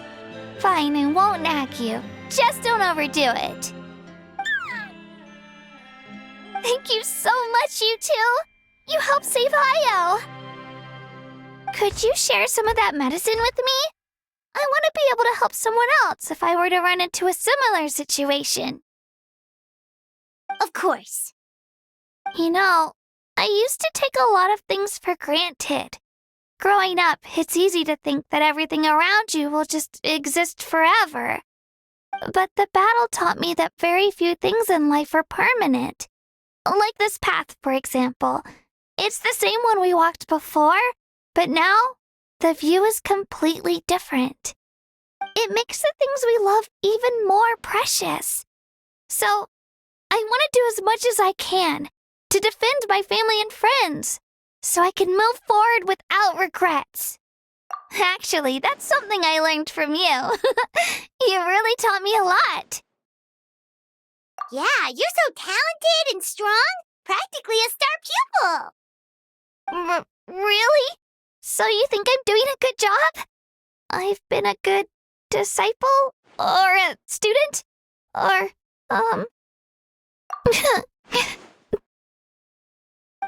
Fine, I won't nag you. Just don't overdo it. Thank you so much, you two. You helped save Io. Could you share some of that medicine with me? I want to be able to help someone else if I were to run into a similar situation. Of course. You know, I used to take a lot of things for granted. Growing up, it's easy to think that everything around you will just exist forever. But the battle taught me that very few things in life are permanent. Like this path, for example. It's the same one we walked before, but now the view is completely different. It makes the things we love even more precious. So, I want to do as much as I can to defend my family and friends, so I can move forward without regrets. Actually, that's something I learned from you. You really taught me a lot. Yeah, you're so talented and strong. Practically a star pupil. Really? So you think I'm doing a good job? I've been a good disciple? Or a student? Or,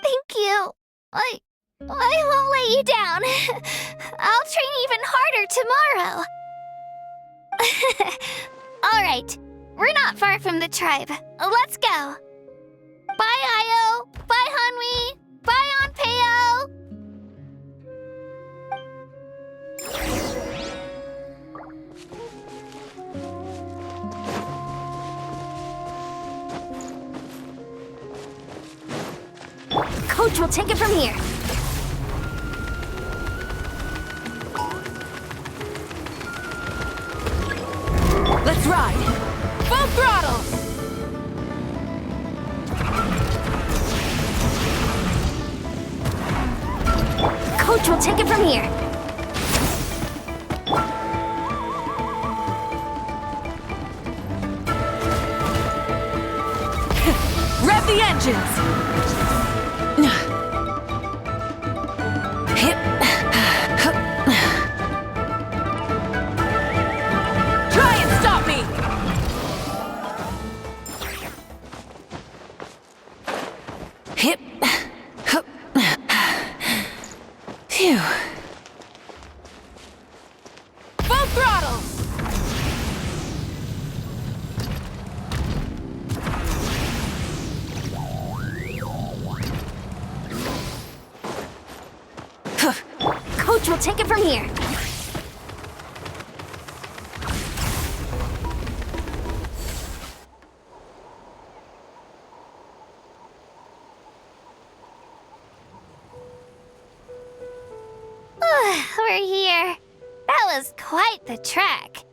Thank you. I won't let you down. I'll train even harder tomorrow. All right, we're not far from the tribe. Let's go. Bye, Io. Bye, Hanwi. Bye, Onpeo. Coach will take it from here. Let's ride! Full throttle! Coach will take it from here. Rev the engines! Hit. Try and stop me! Hip. Hup. Phew. Full throttle! Coach will take it from here. here. That was quite the trek.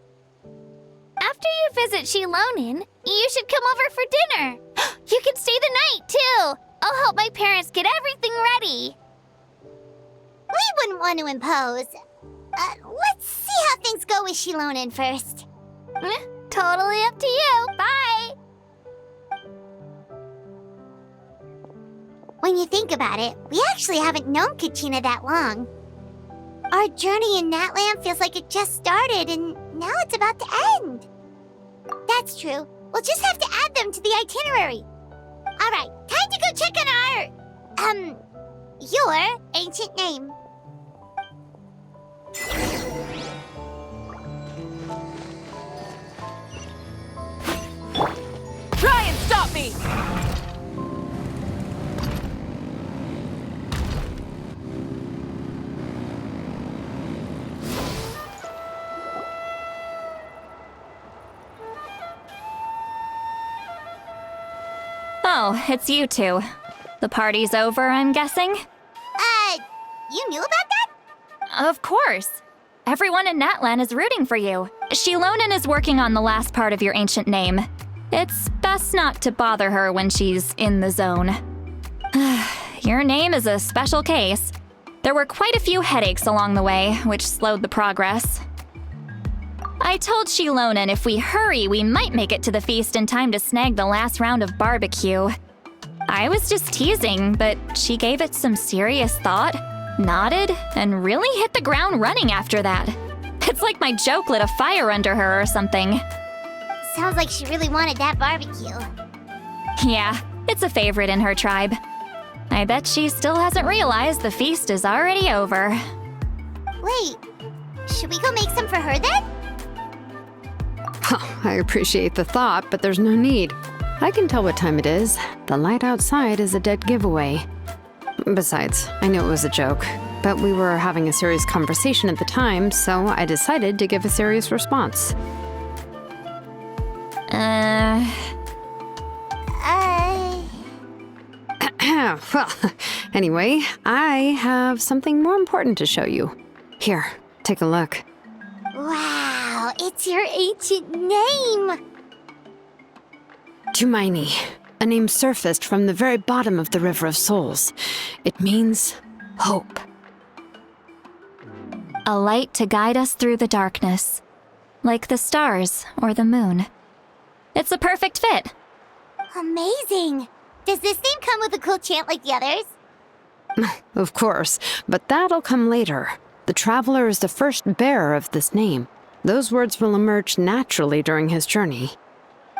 After you visit Shilonin, you should come over for dinner. You can stay the night, too. I'll help my parents get everything ready. We wouldn't want to impose. Let's see how things go with Shilonin first. Totally up to you. Bye. When you think about it, we actually haven't known Kachina that long. Our journey in Natlan feels like it just started, and now it's about to end. That's true. We'll just have to add them to the itinerary. All right, time to go check on your ancient name. Try and stop me! Oh, it's you two. The party's over, I'm guessing? You knew about that? Of course. Everyone in Natlan is rooting for you. Shilonin is working on the last part of your ancient name. It's best not to bother her when she's in the zone. Your name is a special case. There were quite a few headaches along the way, which slowed the progress. I told Shilonin if we hurry, we might make it to the feast in time to snag the last round of barbecue. I was just teasing, but she gave it some serious thought, nodded, and really hit the ground running after that. It's like my joke lit a fire under her or something. Sounds like she really wanted that barbecue. Yeah, it's a favorite in her tribe. I bet she still hasn't realized the feast is already over. Wait, should we go make some for her then? I appreciate the thought, but there's no need. I can tell what time it is. The light outside is a dead giveaway. Besides, I knew it was a joke, but we were having a serious conversation at the time, so I decided to give a serious response. Well, anyway, I have something more important to show you. Here, take a look. Wow, it's your ancient name! Tumaini, a name surfaced from the very bottom of the River of Souls. It means hope. A light to guide us through the darkness, like the stars or the moon. It's a perfect fit. Amazing! Does this name come with a cool chant like the others? Of course, but that'll come later. The Traveler is the first bearer of this name. Those words will emerge naturally during his journey.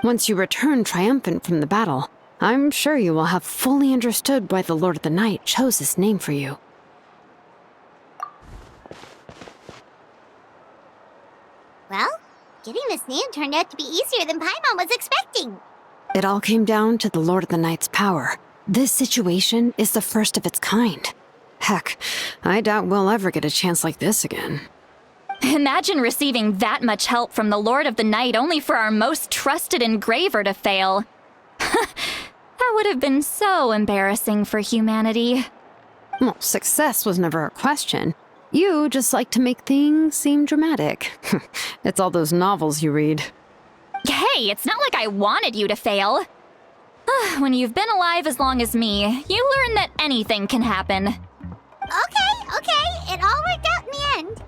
Once you return triumphant from the battle, I'm sure you will have fully understood why the Lord of the Night chose this name for you. Well, getting this name turned out to be easier than Paimon was expecting. It all came down to the Lord of the Night's power. This situation is the first of its kind. Heck, I doubt we'll ever get a chance like this again. Imagine receiving that much help from the Lord of the Night only for our most trusted engraver to fail. That would have been so embarrassing for humanity. Well, success was never a question. You just like to make things seem dramatic. It's all those novels you read. Hey, it's not like I wanted you to fail. When you've been alive as long as me, you learn that anything can happen. Okay, it all worked out in the end.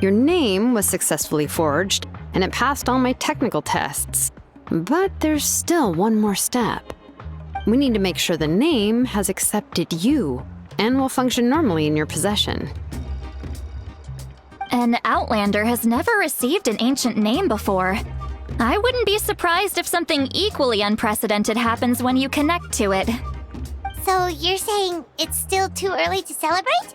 Your name was successfully forged, and it passed all my technical tests. But there's still one more step. We need to make sure the name has accepted you, and will function normally in your possession. An Outlander has never received an ancient name before. I wouldn't be surprised if something equally unprecedented happens when you connect to it. So you're saying it's still too early to celebrate?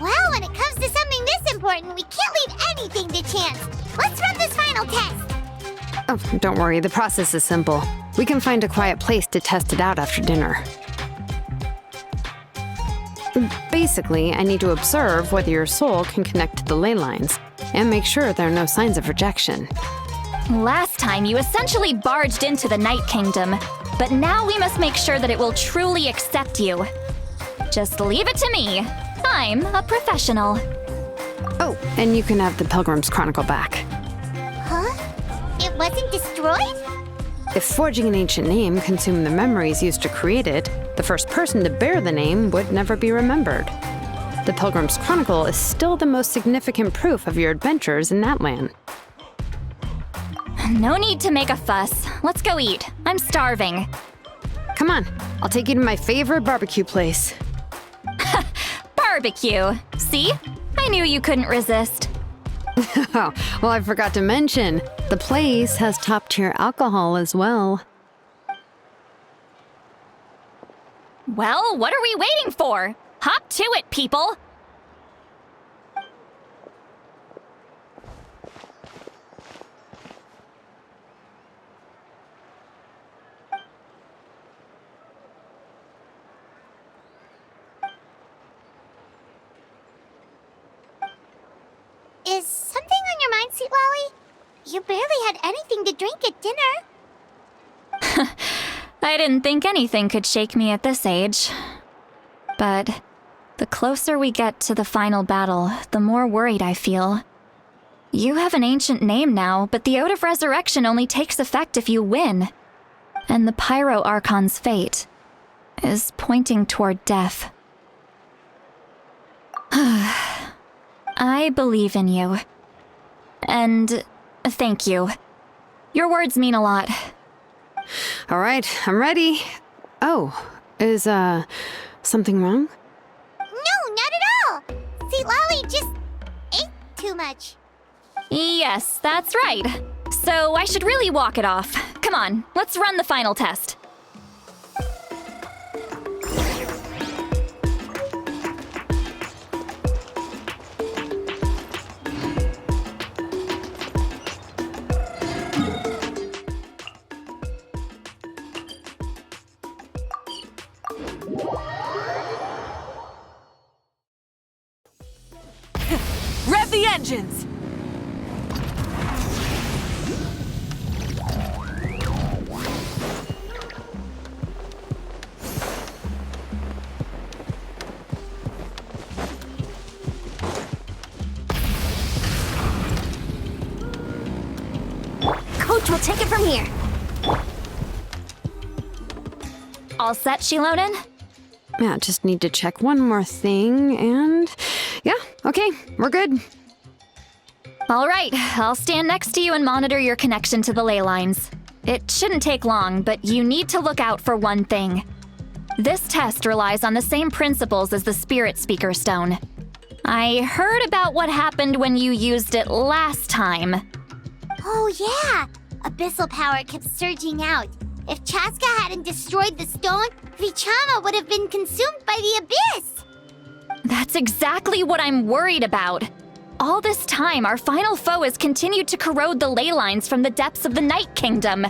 Well, when it comes to something this important, we can't leave anything to chance. Let's run this final test. Oh, don't worry, the process is simple. We can find a quiet place to test it out after dinner. Basically, I need to observe whether your soul can connect to the ley lines, and make sure there are no signs of rejection. Last time, you essentially barged into the Night Kingdom, but now we must make sure that it will truly accept you. Just leave it to me. I'm a professional. Oh, and you can have the Pilgrim's Chronicle back. Huh? It wasn't destroyed? If forging an ancient name consumed the memories used to create it, the first person to bear the name would never be remembered. The Pilgrim's Chronicle is still the most significant proof of your adventures in Natlan. No need to make a fuss. Let's go eat. I'm starving. Come on, I'll take you to my favorite barbecue place. Barbecue. See? I knew you couldn't resist. Oh, well, I forgot to mention, the place has top-tier alcohol as well. Well, what are we waiting for? Hop to it, people! Is something on your mind, Sweet Lolly? You barely had anything to drink at dinner. I didn't think anything could shake me at this age. But the closer we get to the final battle, the more worried I feel. You have an ancient name now, but the Ode of Resurrection only takes effect if you win. And the Pyro Archon's fate is pointing toward death. I believe in you. And thank you. Your words mean a lot. All right, I'm ready. Oh, is, something wrong? No, not at all. Sweet Lolly just ate too much. Yes, that's right. So I should really walk it off. Come on, let's run the final test. Rev the engines! Coach will take it from here. All set, Shilonen? Yeah, just need to check one more thing, and yeah, okay, we're good. All right, I'll stand next to you and monitor your connection to the ley lines. It shouldn't take long, but you need to look out for one thing. This test relies on the same principles as the Spirit Speaker Stone. I heard about what happened when you used it last time. Oh yeah, abyssal power kept surging out. If Chaska hadn't destroyed the stone, Vichama would have been consumed by the abyss. That's exactly what I'm worried about. All this time, our final foe has continued to corrode the ley lines from the depths of the Night Kingdom.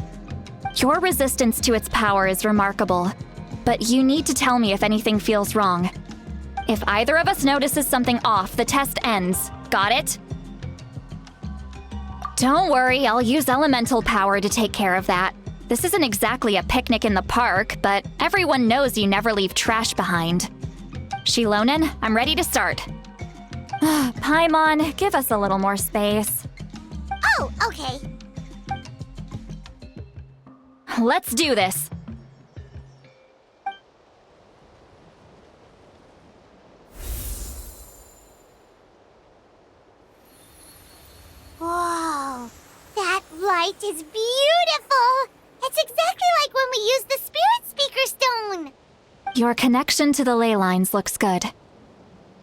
Your resistance to its power is remarkable, but you need to tell me if anything feels wrong. If either of us notices something off, the test ends. Got it? Don't worry, I'll use elemental power to take care of that. This isn't exactly a picnic in the park, but everyone knows you never leave trash behind. Shilonen, I'm ready to start. Paimon, give us a little more space. Oh, okay. Let's do this. Whoa, that light is beautiful. It's exactly like when we used the Spirit Speaker Stone. Your connection to the ley lines looks good.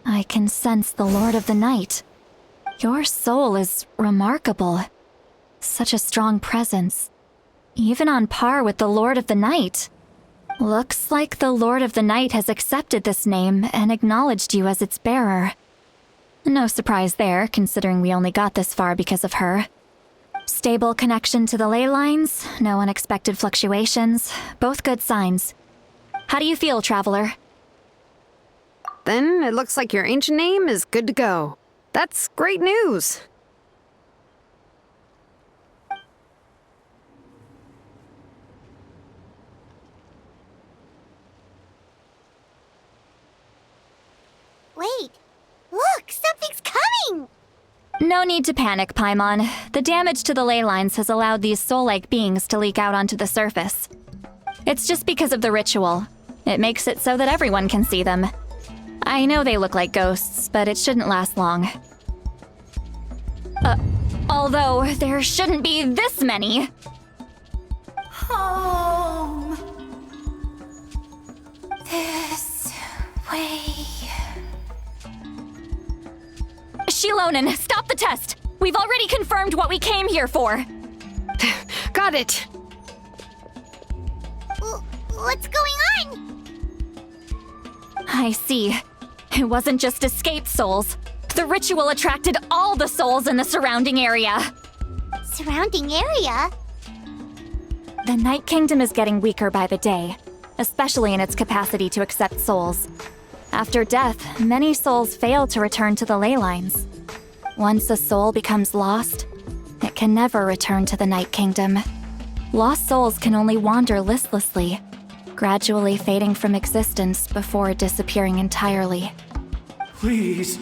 I can sense the Lord of the Night. Your soul is remarkable. Such a strong presence. Even on par with the Lord of the Night. Looks like the Lord of the Night has accepted this name and acknowledged you as its bearer. No surprise there, considering we only got this far because of her. Stable connection to the ley lines, no unexpected fluctuations, both good signs. How do you feel, Traveler? Then it looks like your ancient name is good to go. That's great news. Wait, look, something's coming! No need to panic, Paimon. The damage to the ley lines has allowed these soul-like beings to leak out onto the surface. It's just because of the ritual. It makes it so that everyone can see them. I know they look like ghosts, but it shouldn't last long. Although there shouldn't be this many. Home. This way. Shilonen, stop the test! We've already confirmed what we came here for! Got it! What's going on? I see. It wasn't just escaped souls. The ritual attracted all the souls in the surrounding area. Surrounding area? The Night Kingdom is getting weaker by the day, especially in its capacity to accept souls. After death, many souls fail to return to the ley lines. Once a soul becomes lost, it can never return to the Night Kingdom. Lost souls can only wander listlessly, gradually fading from existence before disappearing entirely. Please,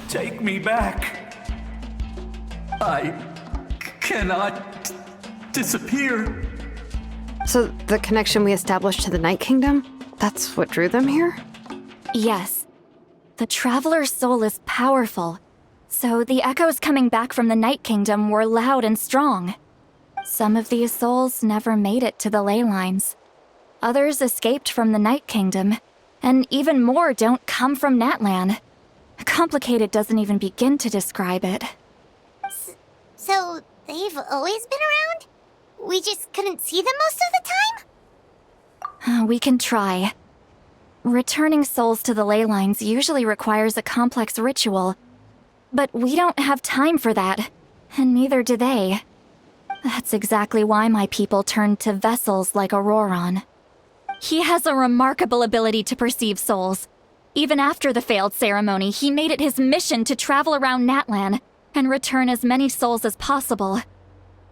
take me back. I cannot disappear. So the connection we established to the Night Kingdom, that's what drew them here? Yes. The Traveler's soul is powerful, so the echoes coming back from the Night Kingdom were loud and strong. Some of these souls never made it to the ley lines. Others escaped from the Night Kingdom, and even more don't come from Natlan. Complicated doesn't even begin to describe it. So they've always been around? We just couldn't see them most of the time? We can try. Returning souls to the ley lines usually requires a complex ritual, but we don't have time for that, and neither do they. That's exactly why my people turned to vessels like Auroron. He has a remarkable ability to perceive souls. Even after the failed ceremony, he made it his mission to travel around Natlan and return as many souls as possible.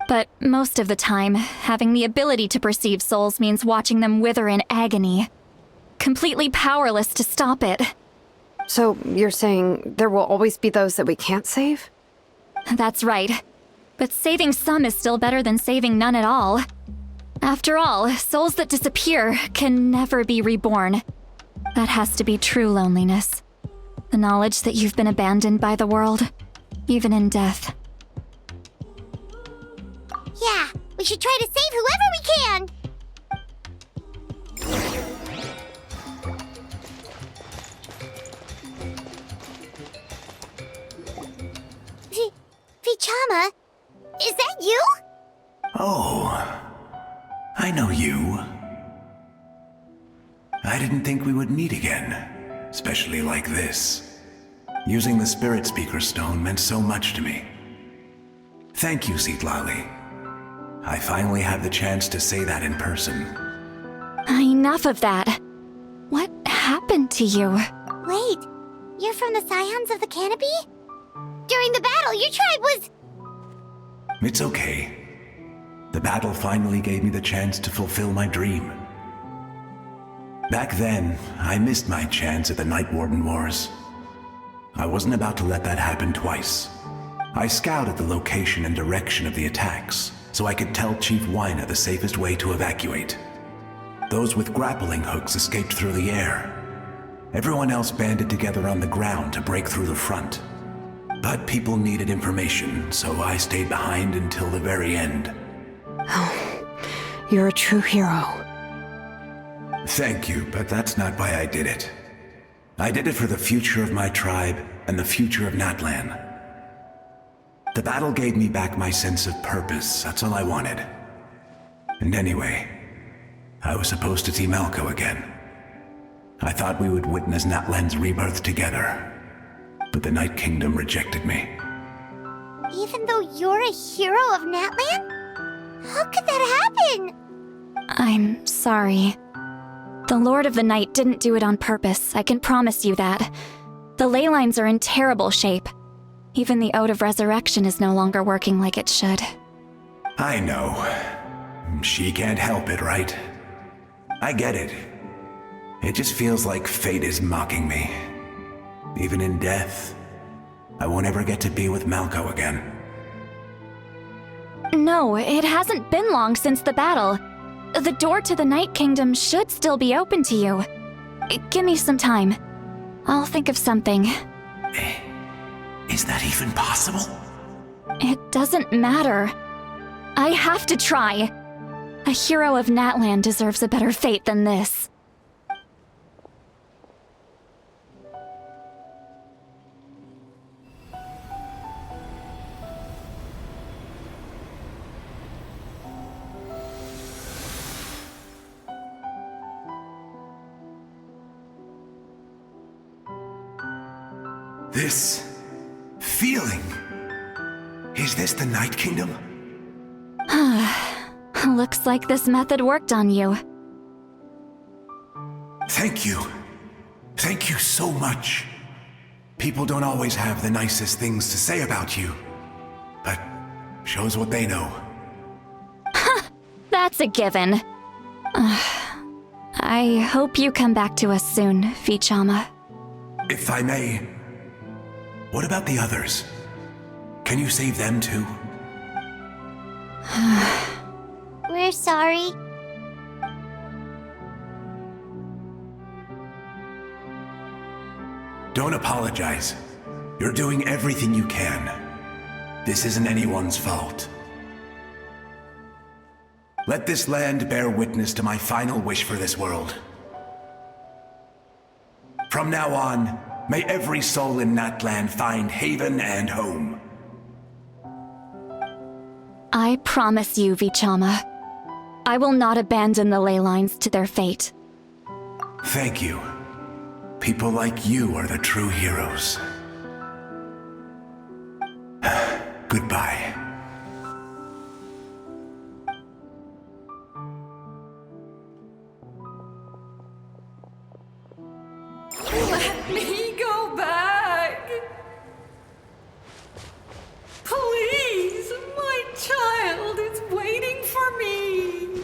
But most of the time, having the ability to perceive souls means watching them wither in agony. Completely powerless to stop it. So you're saying there will always be those that we can't save? That's right. But saving some is still better than saving none at all. After all, souls that disappear can never be reborn. That has to be true loneliness. The knowledge that you've been abandoned by the world, even in death. Yeah, we should try to save whoever we can! Vichama, is that you? Oh, I know you. I didn't think we would meet again, especially like this. Using the Spirit Speaker Stone meant so much to me. Thank you, Citlali. I finally have the chance to say that in person. Enough of that. What happened to you? Wait, you're from the Scions of the Canopy? During the battle, your tribe was... It's okay. The battle finally gave me the chance to fulfill my dream. Back then, I missed my chance at the Night Warden Wars. I wasn't about to let that happen twice. I scouted the location and direction of the attacks, so I could tell Chief Wyna the safest way to evacuate. Those with grappling hooks escaped through the air. Everyone else banded together on the ground to break through the front. But people needed information, so I stayed behind until the very end. Oh, you're a true hero. Thank you, but that's not why I did it. I did it for the future of my tribe and the future of Natlan. The battle gave me back my sense of purpose, that's all I wanted. And anyway, I was supposed to see Malco again. I thought we would witness Natlan's rebirth together. But the Night Kingdom rejected me. Even though you're a hero of Natlan? How could that happen? I'm sorry. The Lord of the Night didn't do it on purpose, I can promise you that. The ley lines are in terrible shape. Even the Ode of Resurrection is no longer working like it should. I know. She can't help it, right? I get it. It just feels like fate is mocking me. Even in death. I won't ever get to be with Malco again. No, it hasn't been long since the battle. The door to the Night Kingdom should still be open to you. Give me some time. I'll think of something. Is that even possible? It doesn't matter. I have to try. A hero of Natlan deserves a better fate than this. This feeling. Is this the Night Kingdom? Looks like this method worked on you. Thank you. Thank you so much. People don't always have the nicest things to say about you, but shows what they know. That's a given. I hope you come back to us soon, Vichama. If I may, what about the others? Can you save them too? We're sorry. Don't apologize. You're doing everything you can. This isn't anyone's fault. Let this land bear witness to my final wish for this world. From now on, may every soul in Natlan find haven and home. I promise you, Vichama. I will not abandon the ley lines to their fate. Thank you. People like you are the true heroes. Goodbye. Let me go back. Please, my child is waiting for me.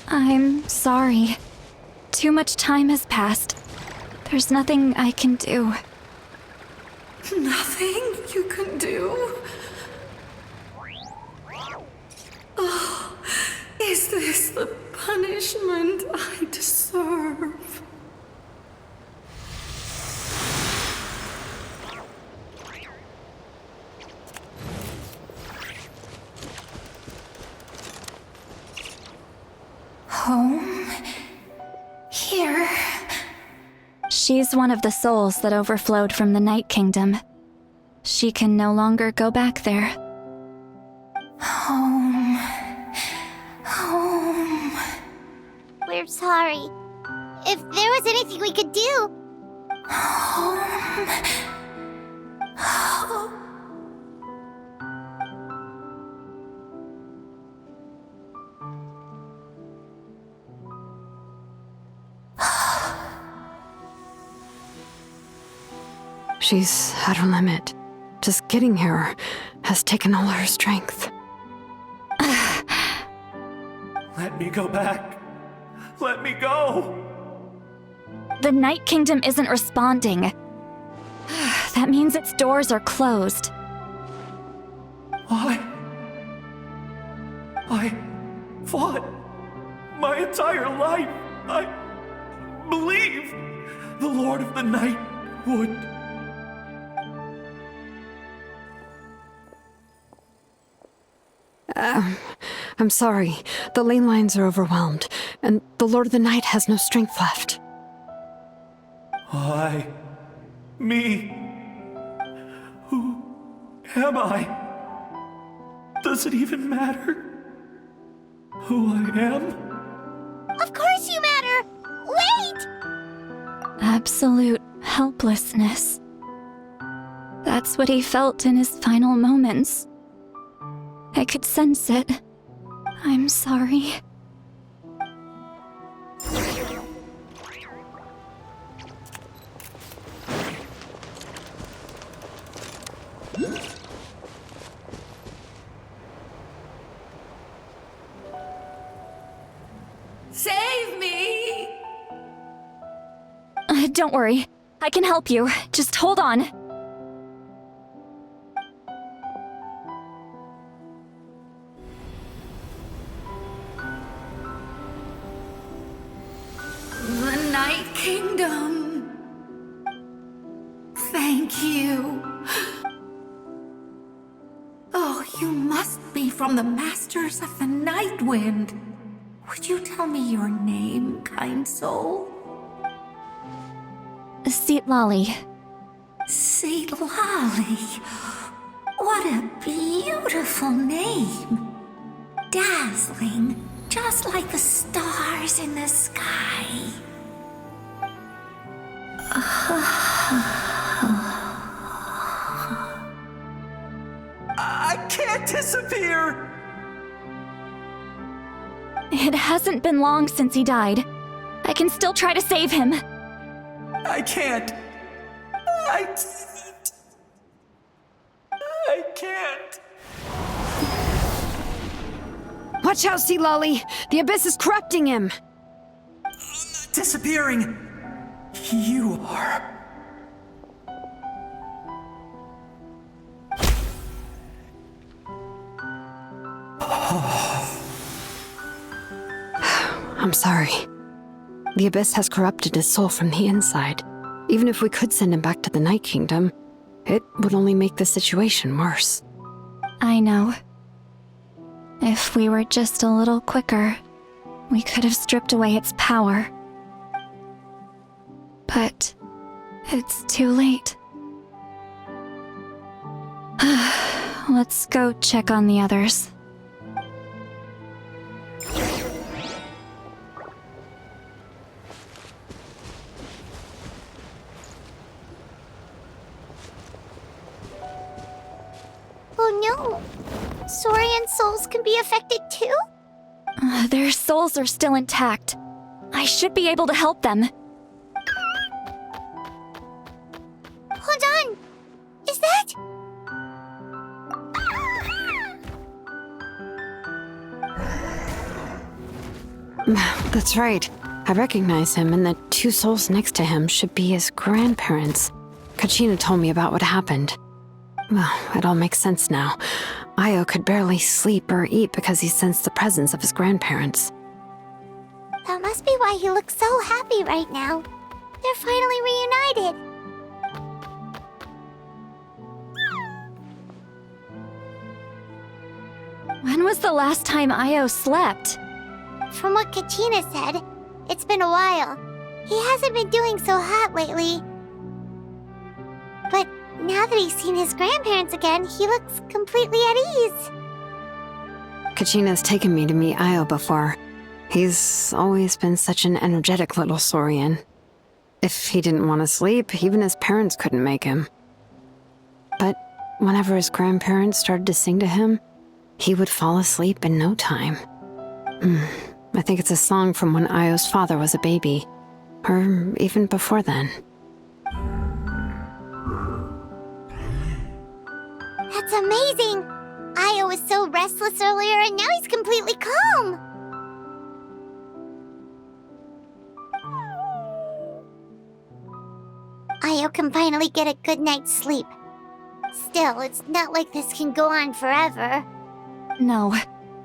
I'm sorry. Too much time has passed. There's nothing I can do. Nothing you can do? Oh, is this the punishment I deserve? Home? Here? She's one of the souls that overflowed from the Night Kingdom. She can no longer go back there. Home. Home. We're sorry. If there was anything we could do. Home. Home. She's at her limit. Just getting here has taken all her strength. Let me go back. Let me go. The Night Kingdom isn't responding. That means its doors are closed. I fought my entire life. I believed the Lord of the Night would. I'm sorry. The lane lines are overwhelmed, and the Lord of the Night has no strength left. Me. Who am I? Does it even matter who I am? Of course you matter! Wait! Absolute helplessness. That's what he felt in his final moments. I could sense it. I'm sorry. Save me! Don't worry. I can help you. Just hold on. The Night Kingdom. Thank you. Oh, you must be from the Masters of the Night Wind. Would you tell me your name, kind soul? Seatlolly. Seatlolly. What a beautiful name. Dazzling, just like the stars in the sky. I can't disappear! It hasn't been long since he died. I can still try to save him. I can't. I can't. Watch out, Seatlolly! The Abyss is corrupting him! Disappearing. You are. I'm sorry. The Abyss has corrupted his soul from the inside. Even if we could send him back to the Night Kingdom, it would only make the situation worse. I know. If we were just a little quicker, we could have stripped away its power. But it's too late. Let's go check on the others. Oh no! Saurian souls can be affected too? Their souls are still intact. I should be able to help them. Hold on! Is that... That's right. I recognize him, and the two souls next to him should be his grandparents. Kachina told me about what happened. Well, it all makes sense now. Io could barely sleep or eat because he sensed the presence of his grandparents. That must be why he looks so happy right now. They're finally reunited. When was the last time Io slept? From what Kachina said, it's been a while. He hasn't been doing so hot lately. But now that he's seen his grandparents again, he looks completely at ease. Kachina's taken me to meet Io before. He's always been such an energetic little Saurian. If he didn't want to sleep, even his parents couldn't make him. But whenever his grandparents started to sing to him, he would fall asleep in no time. I think it's a song from when Io's father was a baby, or even before then. That's amazing! Io was so restless earlier and now he's completely calm! Io can finally get a good night's sleep. Still, it's not like this can go on forever. No,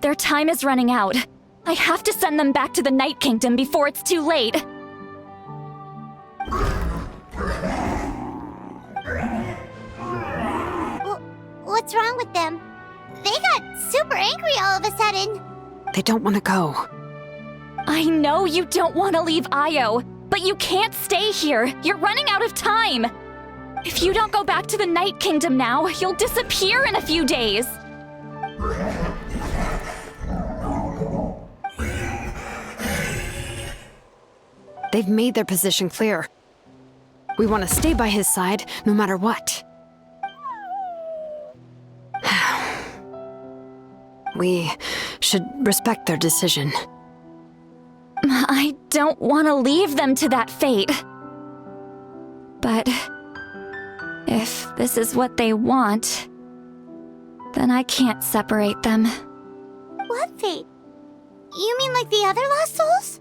their time is running out. I have to send them back to the Night Kingdom before it's too late. What's wrong with them? They got super angry all of a sudden. They don't want to go. I know you don't want to leave Io, but you can't stay here. You're running out of time. If you don't go back to the Night Kingdom now, you'll disappear in a few days. They've made their position clear. We want to stay by his side, no matter what. We should respect their decision. I don't want to leave them to that fate. But if this is what they want, then I can't separate them. What fate? You mean like the other lost souls?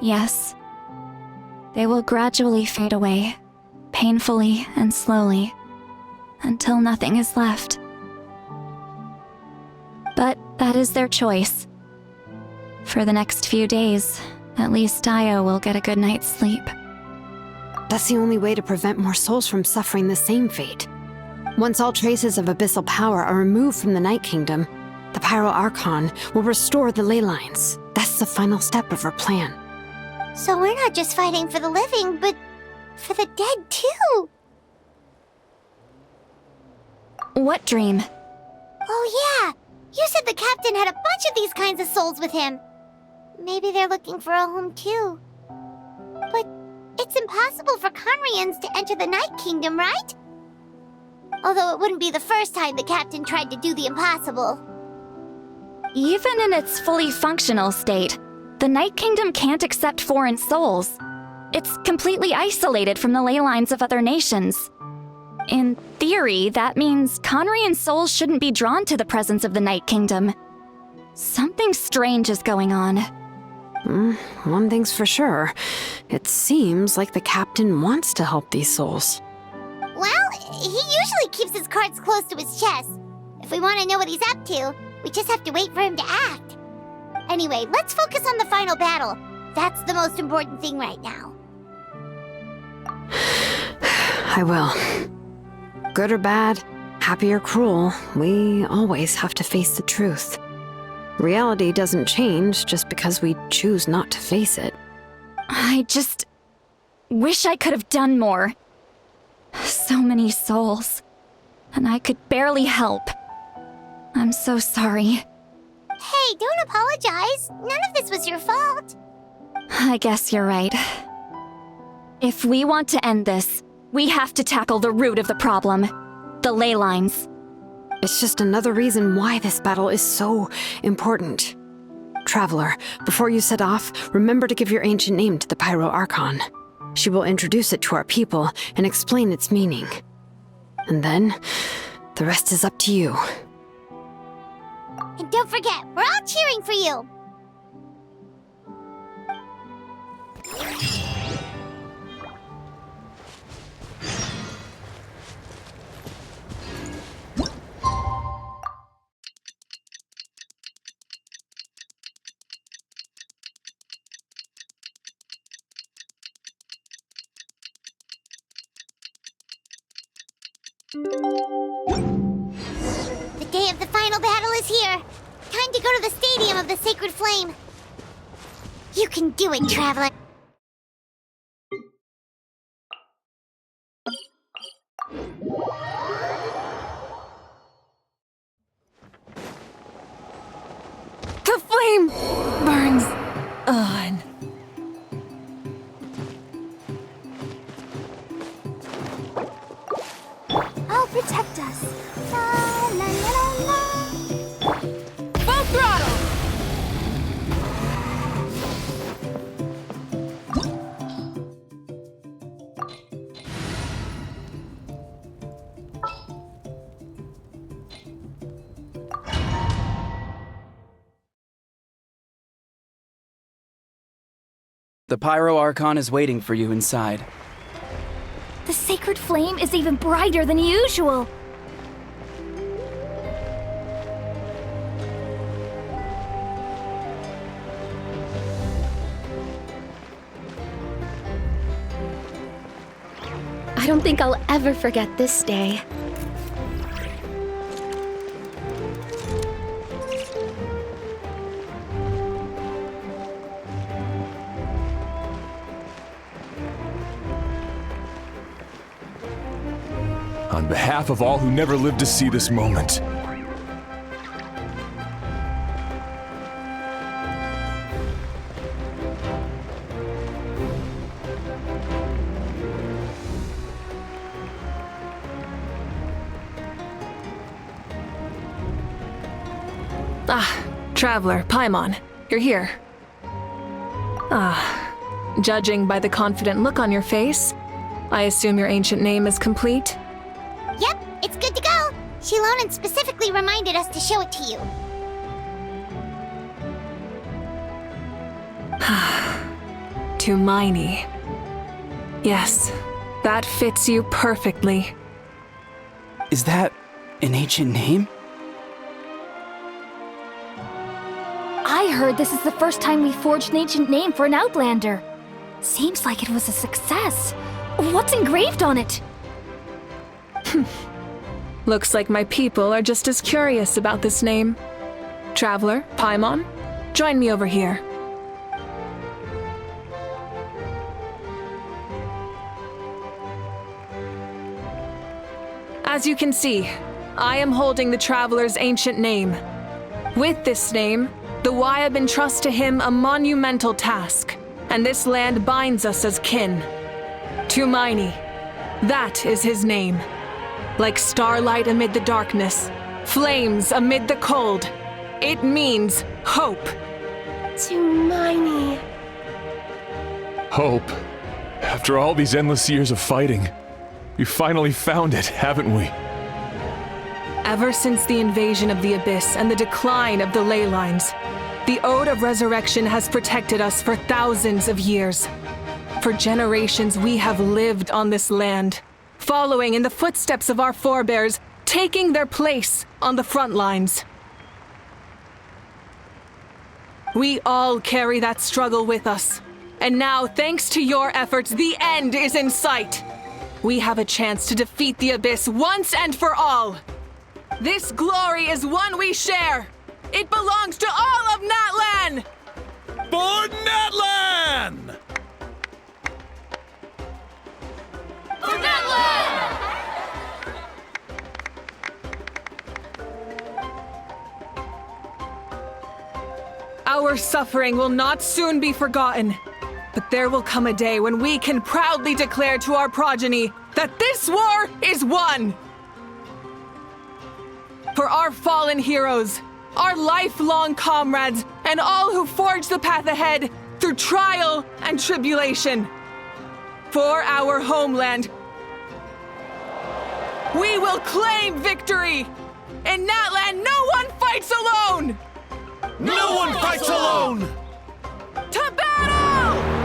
Yes. They will gradually fade away, painfully and slowly, until nothing is left. But that is their choice. For the next few days, at least Dio will get a good night's sleep. That's the only way to prevent more souls from suffering the same fate. Once all traces of abyssal power are removed from the Night Kingdom, the Pyro Archon will restore the ley lines. That's the final step of our plan. So we're not just fighting for the living, but for the dead too. What dream? Oh yeah, you said the captain had a bunch of these kinds of souls with him. Maybe they're looking for a home too. But it's impossible for Conrians to enter the Night Kingdom, right? Although it wouldn't be the first time the captain tried to do the impossible. Even in its fully functional state, the Night Kingdom can't accept foreign souls. It's completely isolated from the ley lines of other nations. In theory, that means Conrian souls shouldn't be drawn to the presence of the Night Kingdom. Something strange is going on. One thing's for sure. It seems like the captain wants to help these souls. Well, he usually keeps his cards close to his chest. If we want to know what he's up to, we just have to wait for him to act. Anyway, let's focus on the final battle. That's the most important thing right now. I will. Good or bad, happy or cruel, we always have to face the truth. Reality doesn't change just because we choose not to face it. I just wish I could have done more. So many souls, and I could barely help. I'm so sorry. Hey, don't apologize. None of this was your fault. I guess you're right. If we want to end this, we have to tackle the root of the problem. The ley lines. It's just another reason why this battle is so important. Traveler, before you set off, remember to give your ancient name to the Pyro Archon. She will introduce it to our people and explain its meaning. And then, the rest is up to you. And don't forget, we're all cheering for you. The day of the final battle is here. Time to go to the Stadium of the Sacred Flame. You can do it, Traveler. The flame burns on. I'll protect us. La la la la. Full throttle! The Pyro Archon is waiting for you inside. The sacred flame is even brighter than usual. I don't think I'll ever forget this day. On behalf of all who never lived to see this moment, Traveler, Paimon, you're here. Judging by the confident look on your face, I assume your ancient name is complete? Yep, it's good to go. Shilonen specifically reminded us to show it to you. Tumaini. Yes, that fits you perfectly. Is that an ancient name? I heard this is the first time we forged an ancient name for an Outlander. Seems like it was a success. What's engraved on it? Looks like my people are just as curious about this name. Traveler, Paimon, join me over here. As you can see, I am holding the Traveler's ancient name. With this name, the Wyab entrust to him a monumental task, and this land binds us as kin. Tumaini, that is his name. Like starlight amid the darkness, flames amid the cold, it means hope. Tumaini. Hope. After all these endless years of fighting, we finally found it, haven't we? Ever since the invasion of the Abyss and the decline of the ley lines, the Ode of Resurrection has protected us for thousands of years. For generations, we have lived on this land, following in the footsteps of our forebears, taking their place on the front lines. We all carry that struggle with us. And now, thanks to your efforts, the end is in sight. We have a chance to defeat the Abyss once and for all. This glory is one we share. It belongs to all of Natlan! For Natlan! For Natlan! Our suffering will not soon be forgotten, but there will come a day when we can proudly declare to our progeny that this war is won! For our fallen heroes, our lifelong comrades, and all who forge the path ahead through trial and tribulation. For our homeland, we will claim victory! In Natlan, no one fights alone! No one fights alone! To battle!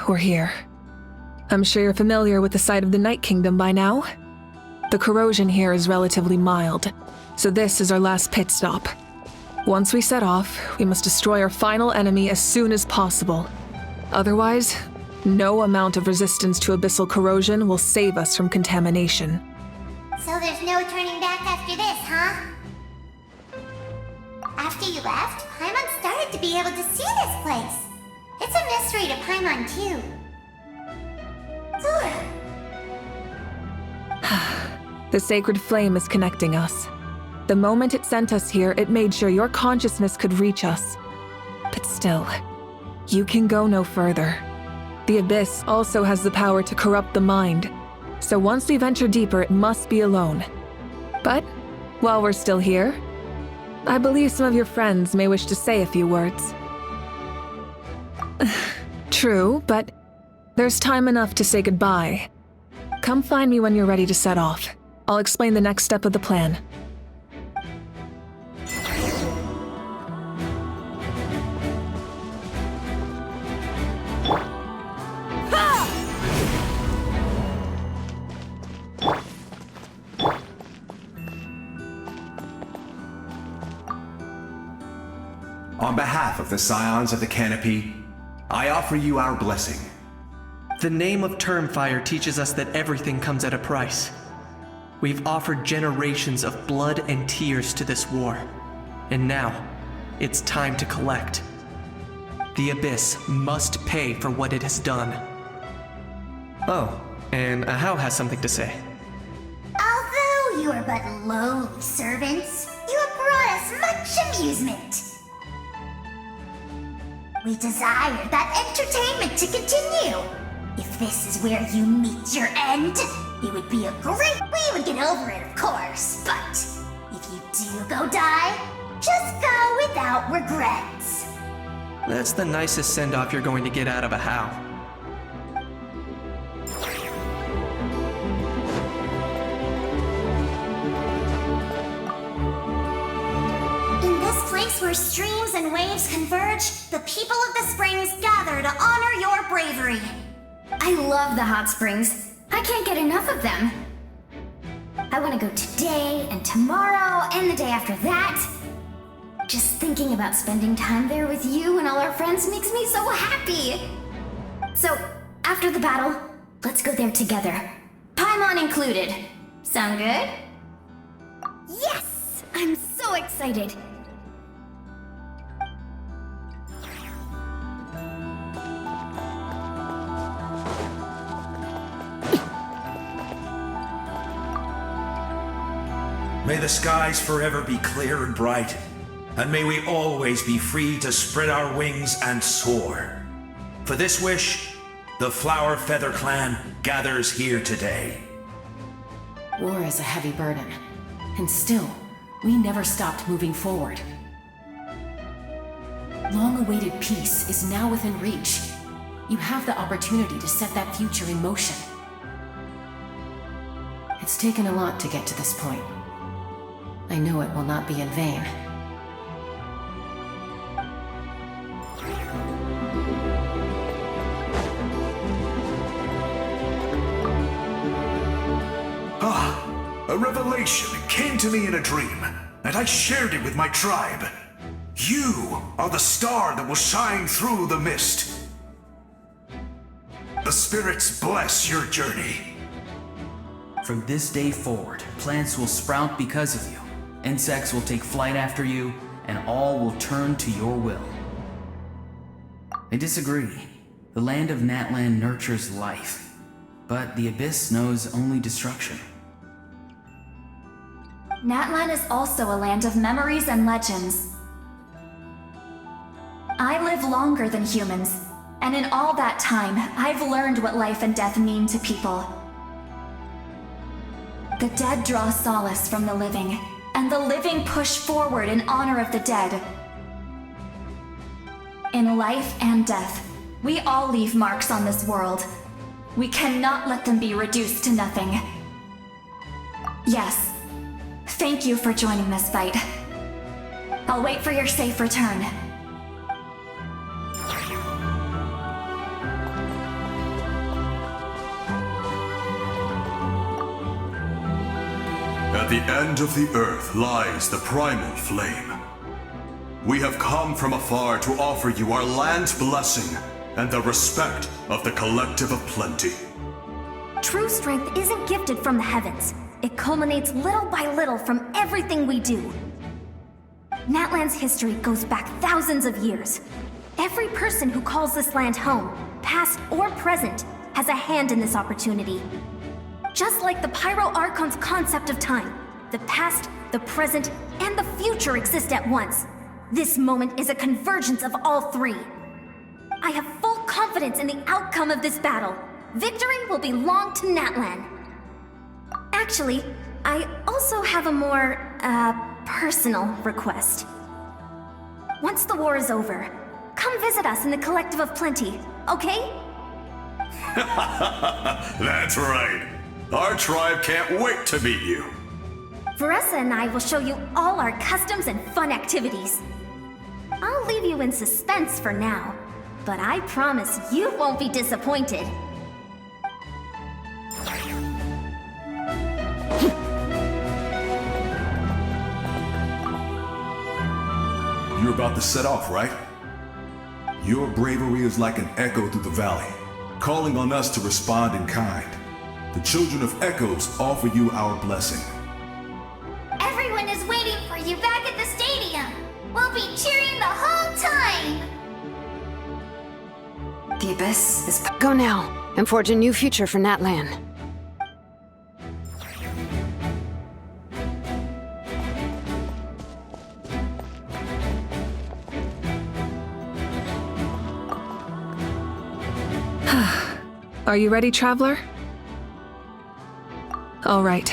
We're here. I'm sure you're familiar with the site of the Night Kingdom by now. The corrosion here is relatively mild, so this is our last pit stop. Once we set off, we must destroy our final enemy as soon as possible. Otherwise, no amount of resistance to abyssal corrosion will save us from contamination. So there's no turning back after this, huh? After you left, Paimon started to be able to see this place. It's a mystery to Paimon, too. The sacred flame is connecting us. The moment it sent us here, it made sure your consciousness could reach us. But still, you can go no further. The Abyss also has the power to corrupt the mind, so once we venture deeper, it must be alone. But, while we're still here, I believe some of your friends may wish to say a few words. True, but there's time enough to say goodbye. Come find me when you're ready to set off. I'll explain the next step of the plan. On behalf of the Scions of the Canopy, I offer you our blessing. The name of Termfire teaches us that everything comes at a price. We've offered generations of blood and tears to this war, and now it's time to collect. The Abyss must pay for what it has done. Oh, and Ahau has something to say. Although we were but lowly servants, you have brought us much amusement. We desire that entertainment to continue. If this is where you meet your end, it would be a great... We would get over it, of course, but if you do go die, just go without regrets. That's the nicest send-off you're going to get out of a How. In this place where streams and waves converge, the people of the springs gather to honor your bravery. I love the hot springs. I can't get enough of them. I want to go today and tomorrow and the day after that. Just thinking about spending time there with you and all our friends makes me so happy. So, after the battle, let's go there together. Paimon included. Sound good? Yes! I'm so excited. May the skies forever be clear and bright, and may we always be free to spread our wings and soar. For this wish, the Flower Feather Clan gathers here today. War is a heavy burden, and still, we never stopped moving forward. Long-awaited peace is now within reach. You have the opportunity to set that future in motion. It's taken a lot to get to this point. I know it will not be in vain. A revelation came to me in a dream, and I shared it with my tribe. You are the star that will shine through the mist. The spirits bless your journey. From this day forward, plants will sprout because of you. Insects will take flight after you, and all will turn to your will. I disagree. The land of Natlan nurtures life, but the Abyss knows only destruction. Natlan is also a land of memories and legends. I live longer than humans, and in all that time, I've learned what life and death mean to people. The dead draw solace from the living, and the living push forward in honor of the dead. In life and death, we all leave marks on this world. We cannot let them be reduced to nothing. Yes, thank you for joining this fight. I'll wait for your safe return. At the end of the earth lies the primal flame. We have come from afar to offer you our land's blessing and the respect of the collective of plenty. True strength isn't gifted from the heavens. It culminates little by little from everything we do. Natlan's history goes back thousands of years. Every person who calls this land home, past or present, has a hand in this opportunity. Just like the Pyro Archon's concept of time, the past, the present, and the future exist at once. This moment is a convergence of all three. I have full confidence in the outcome of this battle. Victory will belong to Natlan. Actually, I also have a more, personal request. Once the war is over, come visit us in the Collective of Plenty, okay? That's right. Our tribe can't wait to meet you. Veressa and I will show you all our customs and fun activities. I'll leave you in suspense for now, but I promise you won't be disappointed. You're about to set off, right? Your bravery is like an echo through the valley, calling on us to respond in kind. The Children of Echoes offer you our blessing. Everyone is waiting for you back at the stadium. We'll be cheering the whole time. The Abyss is... Go now and forge a new future for Natlan. Are you ready, Traveler? All right.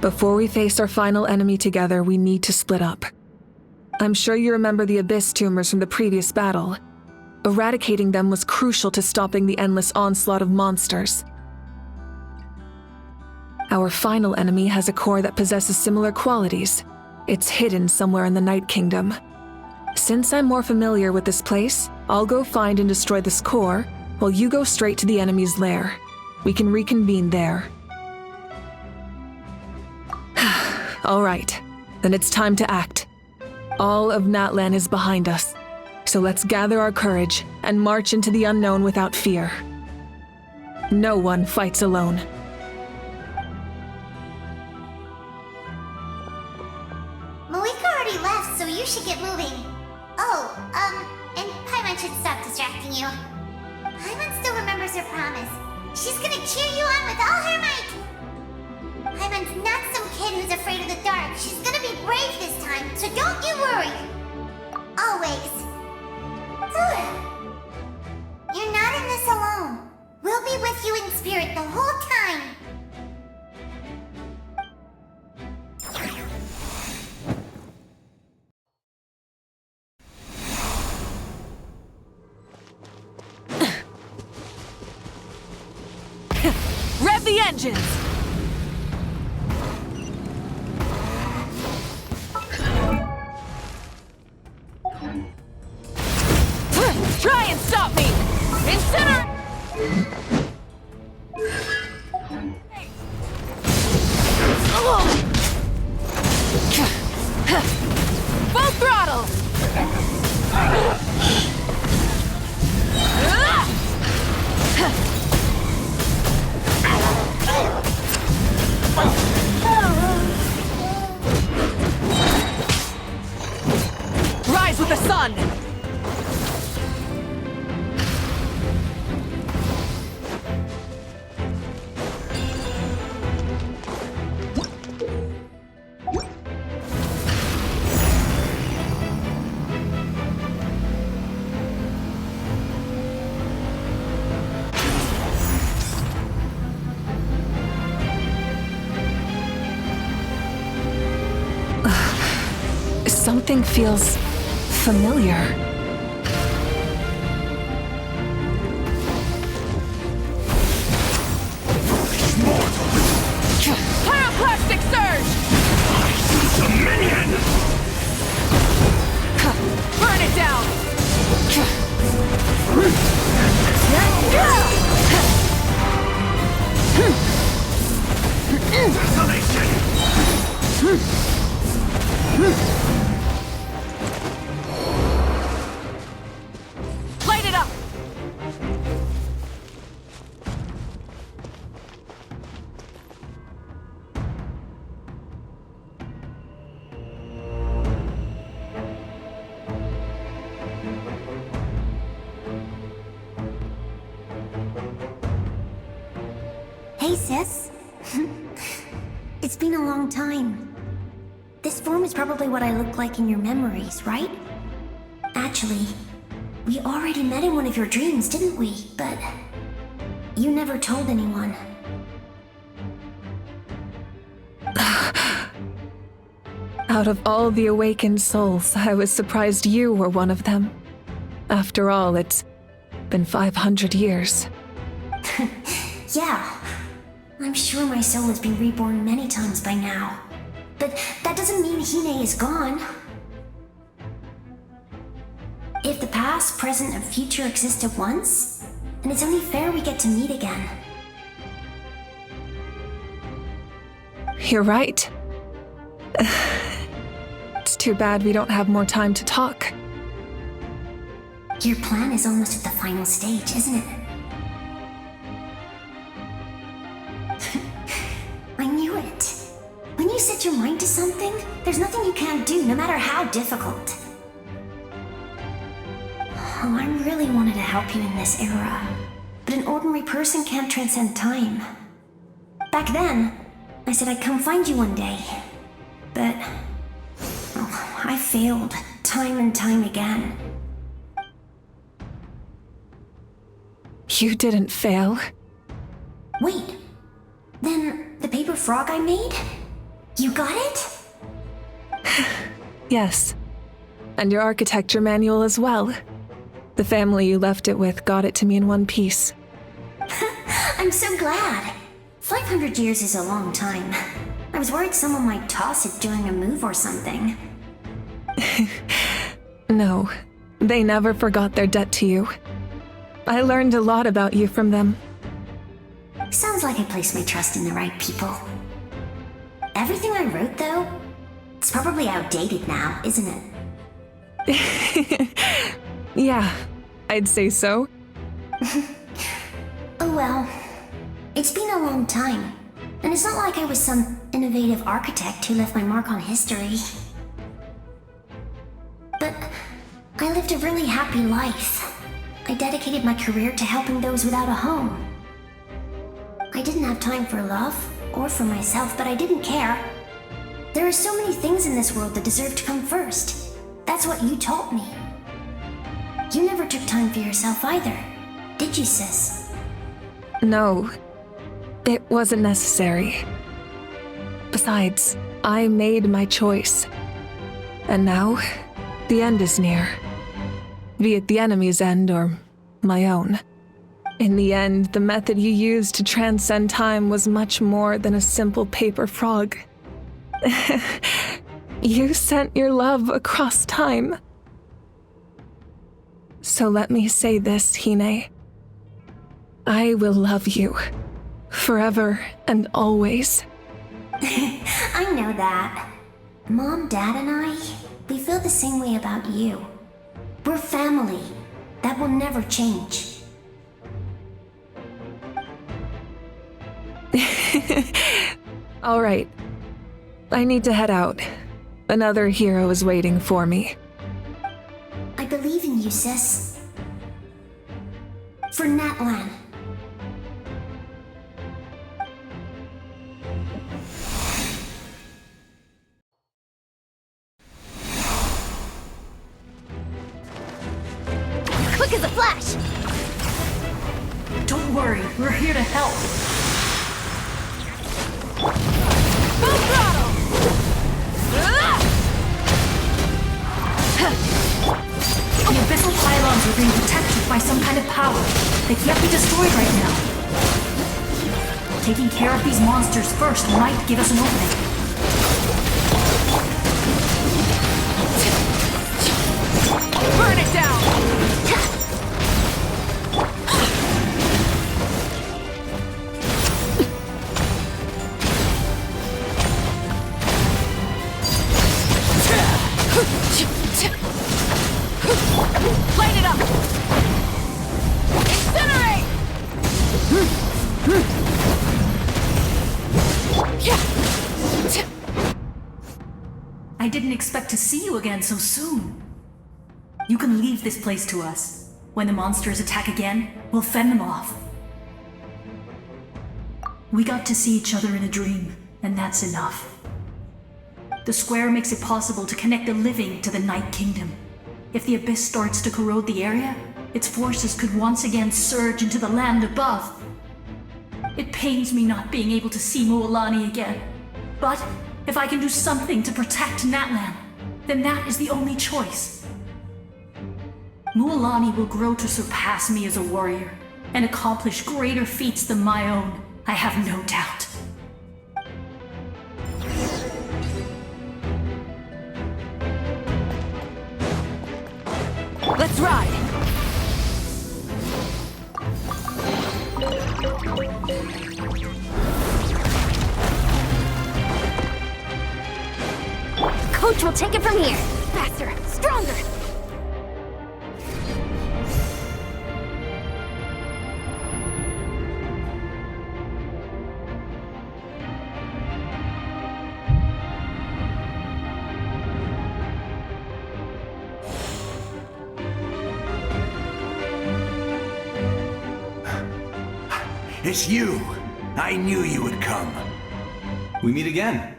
Before we face our final enemy together, we need to split up. I'm sure you remember the Abyss tumors from the previous battle. Eradicating them was crucial to stopping the endless onslaught of monsters. Our final enemy has a core that possesses similar qualities. It's hidden somewhere in the Night Kingdom. Since I'm more familiar with this place, I'll go find and destroy this core, while you go straight to the enemy's lair. We can reconvene there. All right, then it's time to act. All of Natlan is behind us, so let's gather our courage and march into the unknown without fear. No one fights alone. Malika already left, so you should get moving. Oh, and Paimon should stop distracting you. Paimon still remembers her promise. She's gonna cheer you on with all her might. Paimon's not some kid who's afraid of the dark. She's gonna be brave this time, so don't you worry. Always. You're not in this alone. We'll be with you in spirit the whole time. Rev the engines! Try and stop me! Full throttle! Rise with the sun! Something feels familiar. Pyroclastic surge! Dominion! Burn it down! Light it up! Hey, sis. It's been a long time. This form is probably what I look like in your memories, right? Actually, we already met in one of your dreams, didn't we? But you never told anyone. Out of all the awakened souls, I was surprised you were one of them. After all, it's been 500 years. Yeah. I'm sure my soul has been reborn many times by now. But that doesn't mean Hine is gone. If the past, present, and future exist at once, then it's only fair we get to meet again. You're right. It's too bad we don't have more time to talk. Your plan is almost at the final stage, isn't it? I knew it. When you set your mind to something, there's nothing you can't do, no matter how difficult. Oh, I really wanted to help you in this era, but an ordinary person can't transcend time. Back then, I said I'd come find you one day, but I failed time and time again. You didn't fail. Wait, then the paper frog I made? You got it? Yes. And your architecture manual as well. The family you left it with got it to me in one piece. I'm so glad. 500 years is a long time. I was worried someone might toss it during a move or something. No, they never forgot their debt to you. I learned a lot about you from them. Sounds like I placed my trust in the right people. Everything I wrote, though, it's probably outdated now, isn't it? Yeah, I'd say so. Oh well. It's been a long time, and it's not like I was some innovative architect who left my mark on history. But I lived a really happy life. I dedicated my career to helping those without a home. I didn't have time for love, or for myself, but I didn't care. There are so many things in this world that deserve to come first. That's what you taught me. You never took time for yourself either, did you, sis? No, it wasn't necessary. Besides, I made my choice. And now, the end is near. Be it the enemy's end or my own. In the end, the method you used to transcend time was much more than a simple paper frog. You sent your love across time. So let me say this, Hine. I will love you. Forever and always. I know that. Mom, Dad, and I, we feel the same way about you. We're family. That will never change. All right. I need to head out. Another hero is waiting for me. I believe in you, sis. For Natlan. Quick as a flash! Don't worry, we're here to help. Full throttle! The abyssal pylons are being protected by some kind of power. They can't be destroyed right now. Taking care of these monsters first might give us an opening. Burn it down! Light it up! Incinerate! I didn't expect to see you again so soon. You can leave this place to us. When the monsters attack again, we'll fend them off. We got to see each other in a dream, and that's enough. The square makes it possible to connect the living to the Night Kingdom. If the abyss starts to corrode the area, its forces could once again surge into the land above. It pains me not being able to see Mualani again. But if I can do something to protect Natlan, then that is the only choice. Mualani will grow to surpass me as a warrior and accomplish greater feats than my own, I have no doubt. Let's ride! Coach will take it from here! Faster! Stronger! It's you! I knew you would come. We meet again.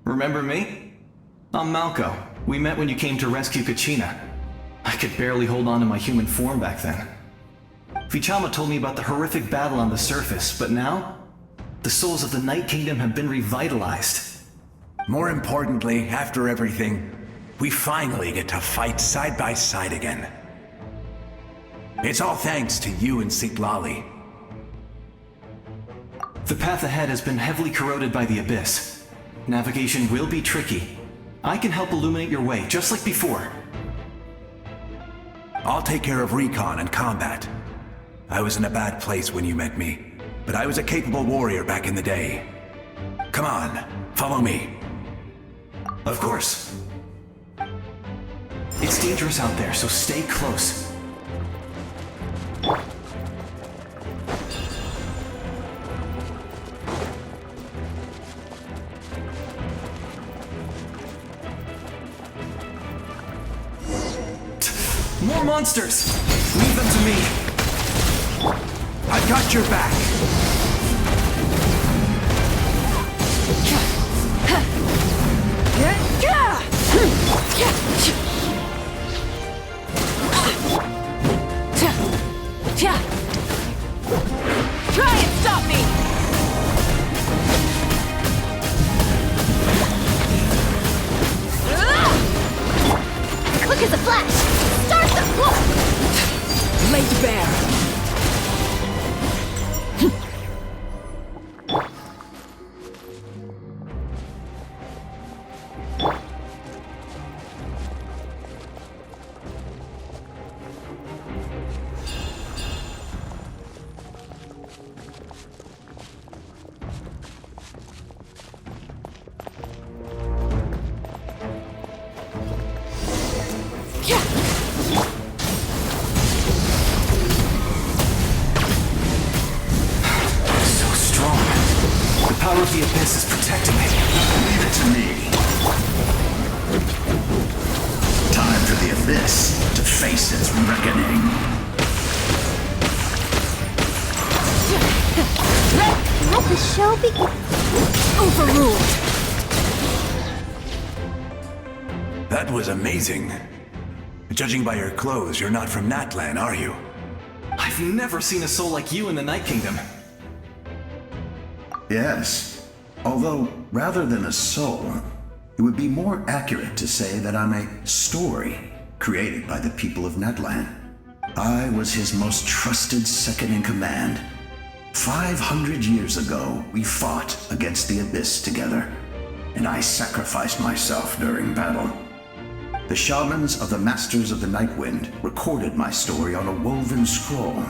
Remember me? I'm Malco. We met when you came to rescue Kachina. I could barely hold on to my human form back then. Vichama told me about the horrific battle on the surface, but now, The souls of the Night Kingdom have been revitalized. More importantly, after everything, we finally get to fight side by side again. It's all thanks to you and Citlali. The path ahead has been heavily corroded by the Abyss. Navigation will be tricky. I can help illuminate your way, just like before. I'll take care of recon and combat. I was in a bad place when you met me, but I was a capable warrior back in the day. Come on, follow me. Of course. It's dangerous out there, so stay close. More monsters! Leave them to me! I've got your back! Try and stop me! Quick as a flash! Start the war! Laid bare. power of the Abyss is protecting me. Leave it to me. Time for the Abyss to face its reckoning. Let the show begin. Overruled. That was amazing. Judging by your clothes, you're not from Natlan, are you? I've never seen a soul like you in the Night Kingdom. Yes. Although, rather than a soul, it would be more accurate to say that I'm a story created by the people of Natlan. I was his most trusted second-in-command. 500 years ago, we fought against the Abyss together, and I sacrificed myself during battle. The shamans of the Masters of the Nightwind recorded my story on a woven scroll.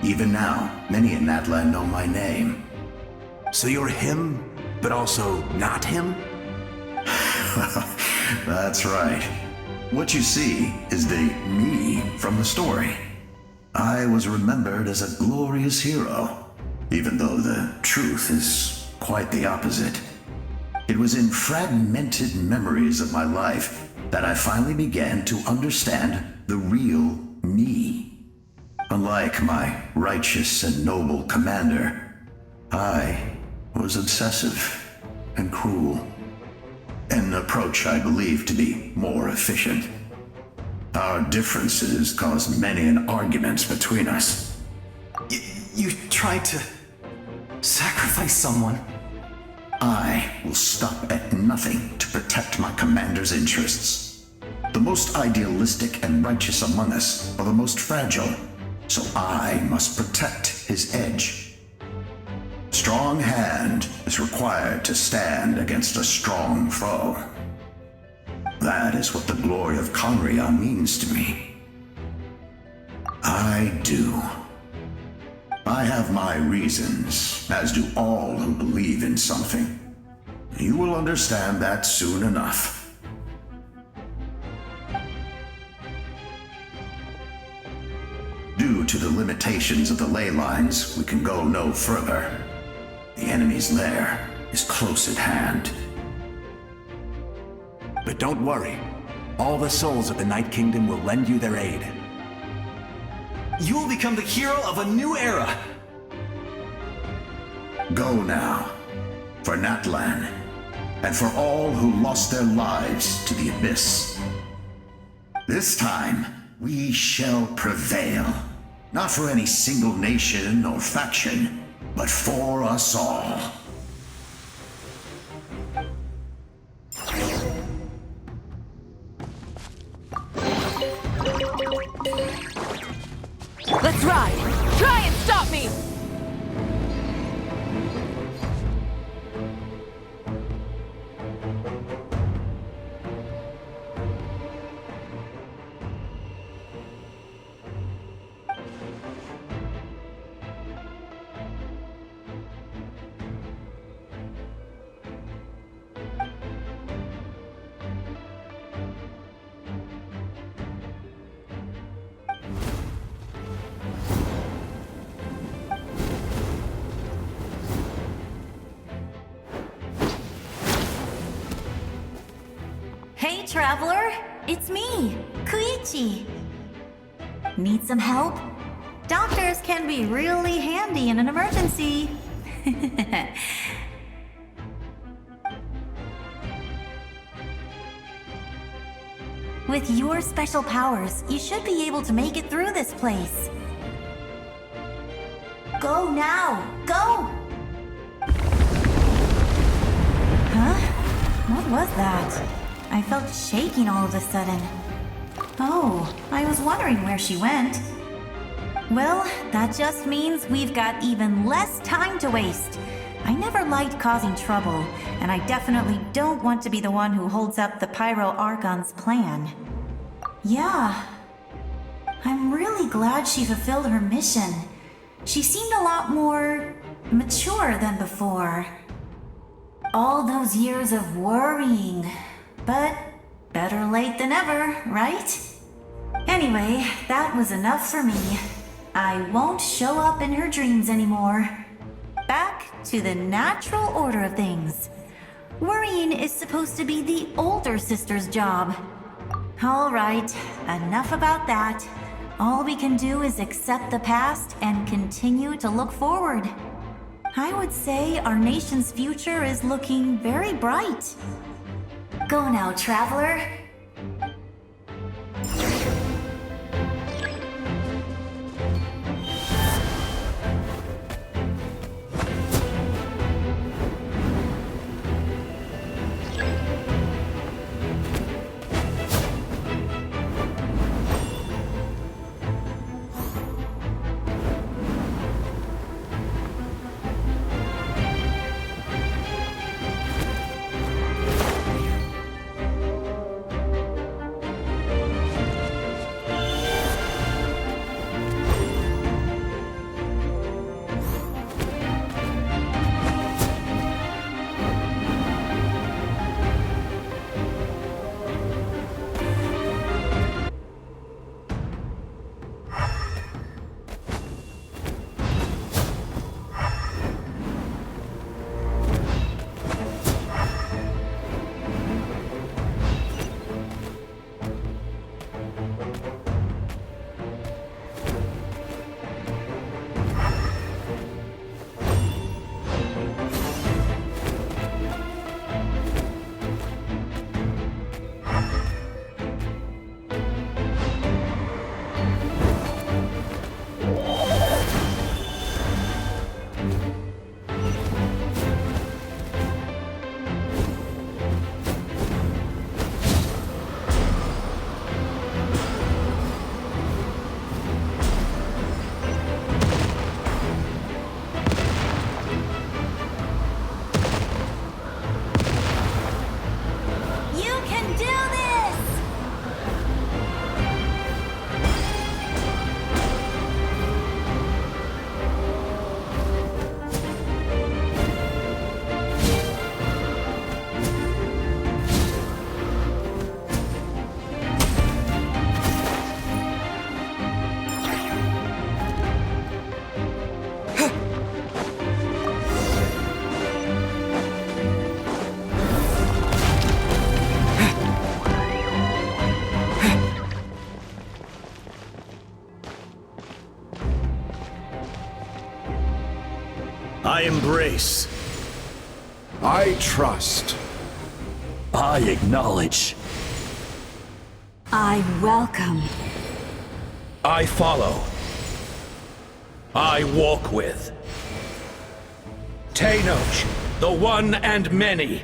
Even now, many in Natlan know my name. So you're him, but also not him? That's right. What you see is the me from the story. I was remembered as a glorious hero, even though the truth is quite the opposite. It was in fragmented memories of my life that I finally began to understand the real me. Unlike my righteous and noble commander, I was obsessive and cruel, an approach I believe to be more efficient. Our differences caused many an arguments between us. You tried to sacrifice someone. I will stop at nothing to protect my commander's interests. The most idealistic and righteous among us are the most fragile, so I must protect his edge. Strong hand is required to stand against a strong foe. That is what the glory of Conria means to me. I do. I have my reasons, as do all who believe in something. You will understand that soon enough. Due to the limitations of the ley lines, we can go no further. The enemy's lair is close at hand. But don't worry. All the souls of the Night Kingdom will lend you their aid. You will become the hero of a new era! Go now, for Natlan, and for all who lost their lives to the Abyss. This time, we shall prevail, not for any single nation or faction, but for us all. Let's ride! Try and stop me! Hey, traveler! It's me, Koichi. Need some help? Doctors can be really handy in an emergency. With your special powers, you should be able to make it through this place. Go now! Go! Huh? What was that? I felt shaking all of a sudden. Oh, I was wondering where she went. Well, that just means we've got even less time to waste. I never liked causing trouble, and I definitely don't want to be the one who holds up the Pyro Archon's plan. Yeah. I'm really glad she fulfilled her mission. She seemed a lot more mature than before. All those years of worrying. But better late than ever, right? Anyway, that was enough for me. I won't show up in her dreams anymore. Back to the natural order of things. Worrying is supposed to be the older sister's job. All right, enough about that. All we can do is accept the past and continue to look forward. I would say our nation's future is looking very bright. Go now, traveler. I embrace. I trust. I acknowledge. I welcome. I follow. I walk with. Tenoch, the one and many.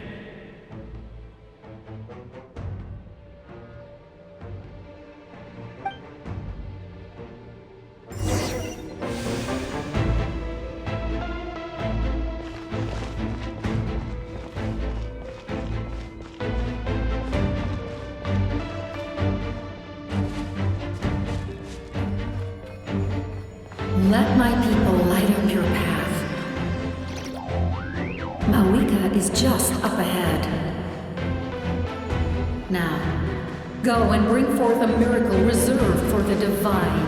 Let my people light up your path. Mawika is just up ahead. Now, go and bring forth a miracle reserved for the divine.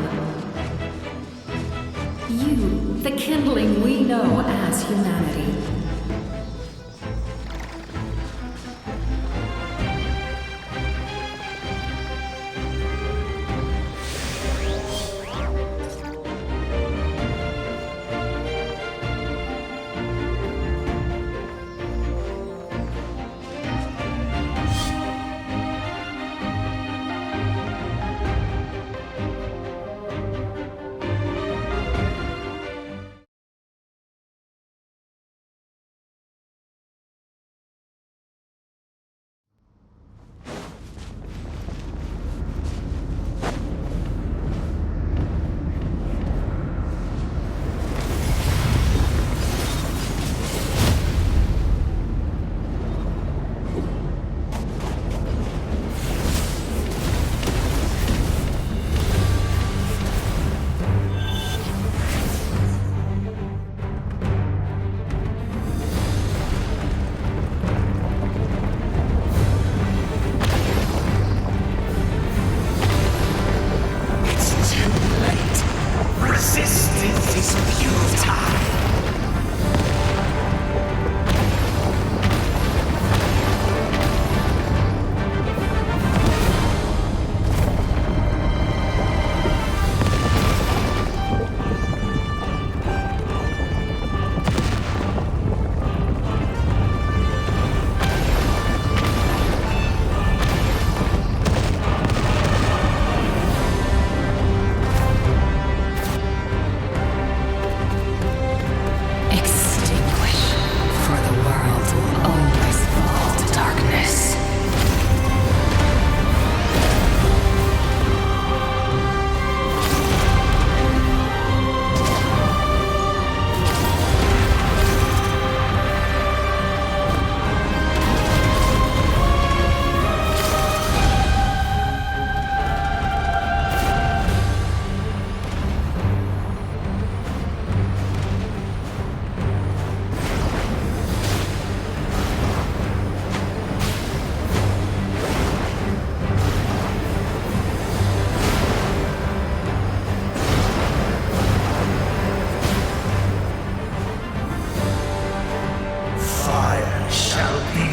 You, the kindling we know as humanity. Resistance is futile.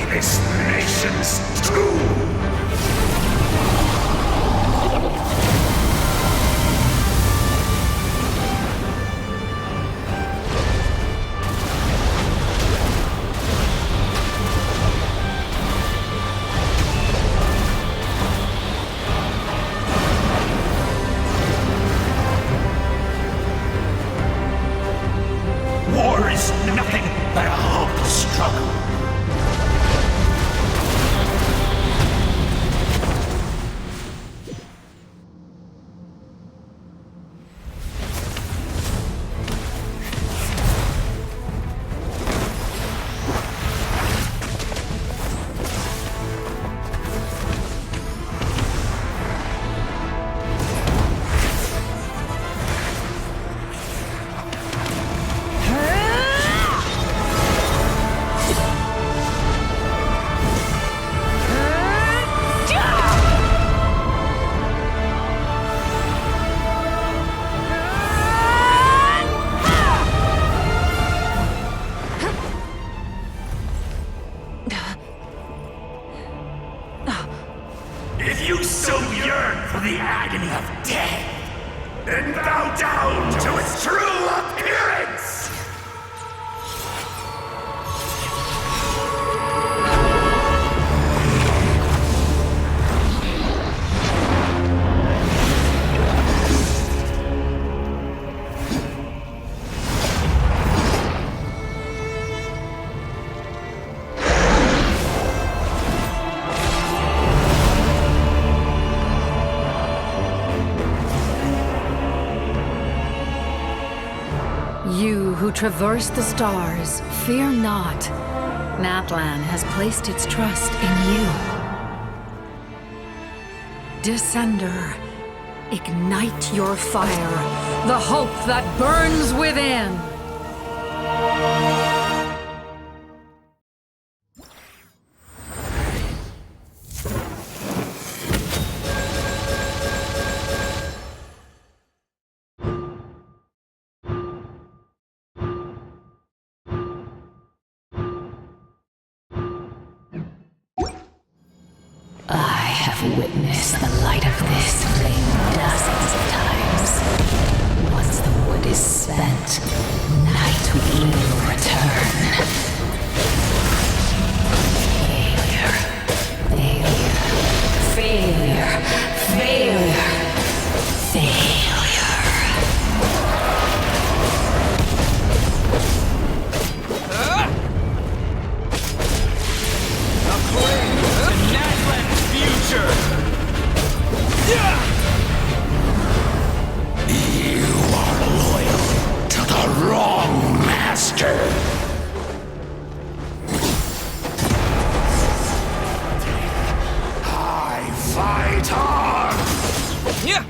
This nation's tomb! War is nothing but a hopeless struggle. If you so yearn for the agony of death, then bow down to its true appearance! traverse the stars, fear not. Natlan has placed its trust in you. Descender, ignite your fire, the hope that burns within! I have witnessed the light of this flame dozens of times. Once the wood is spent, night will return. Failure. Failure. Failure. Failure. Failure. According to Natlan's future! You are loyal to the wrong master! I fight on! Yeah!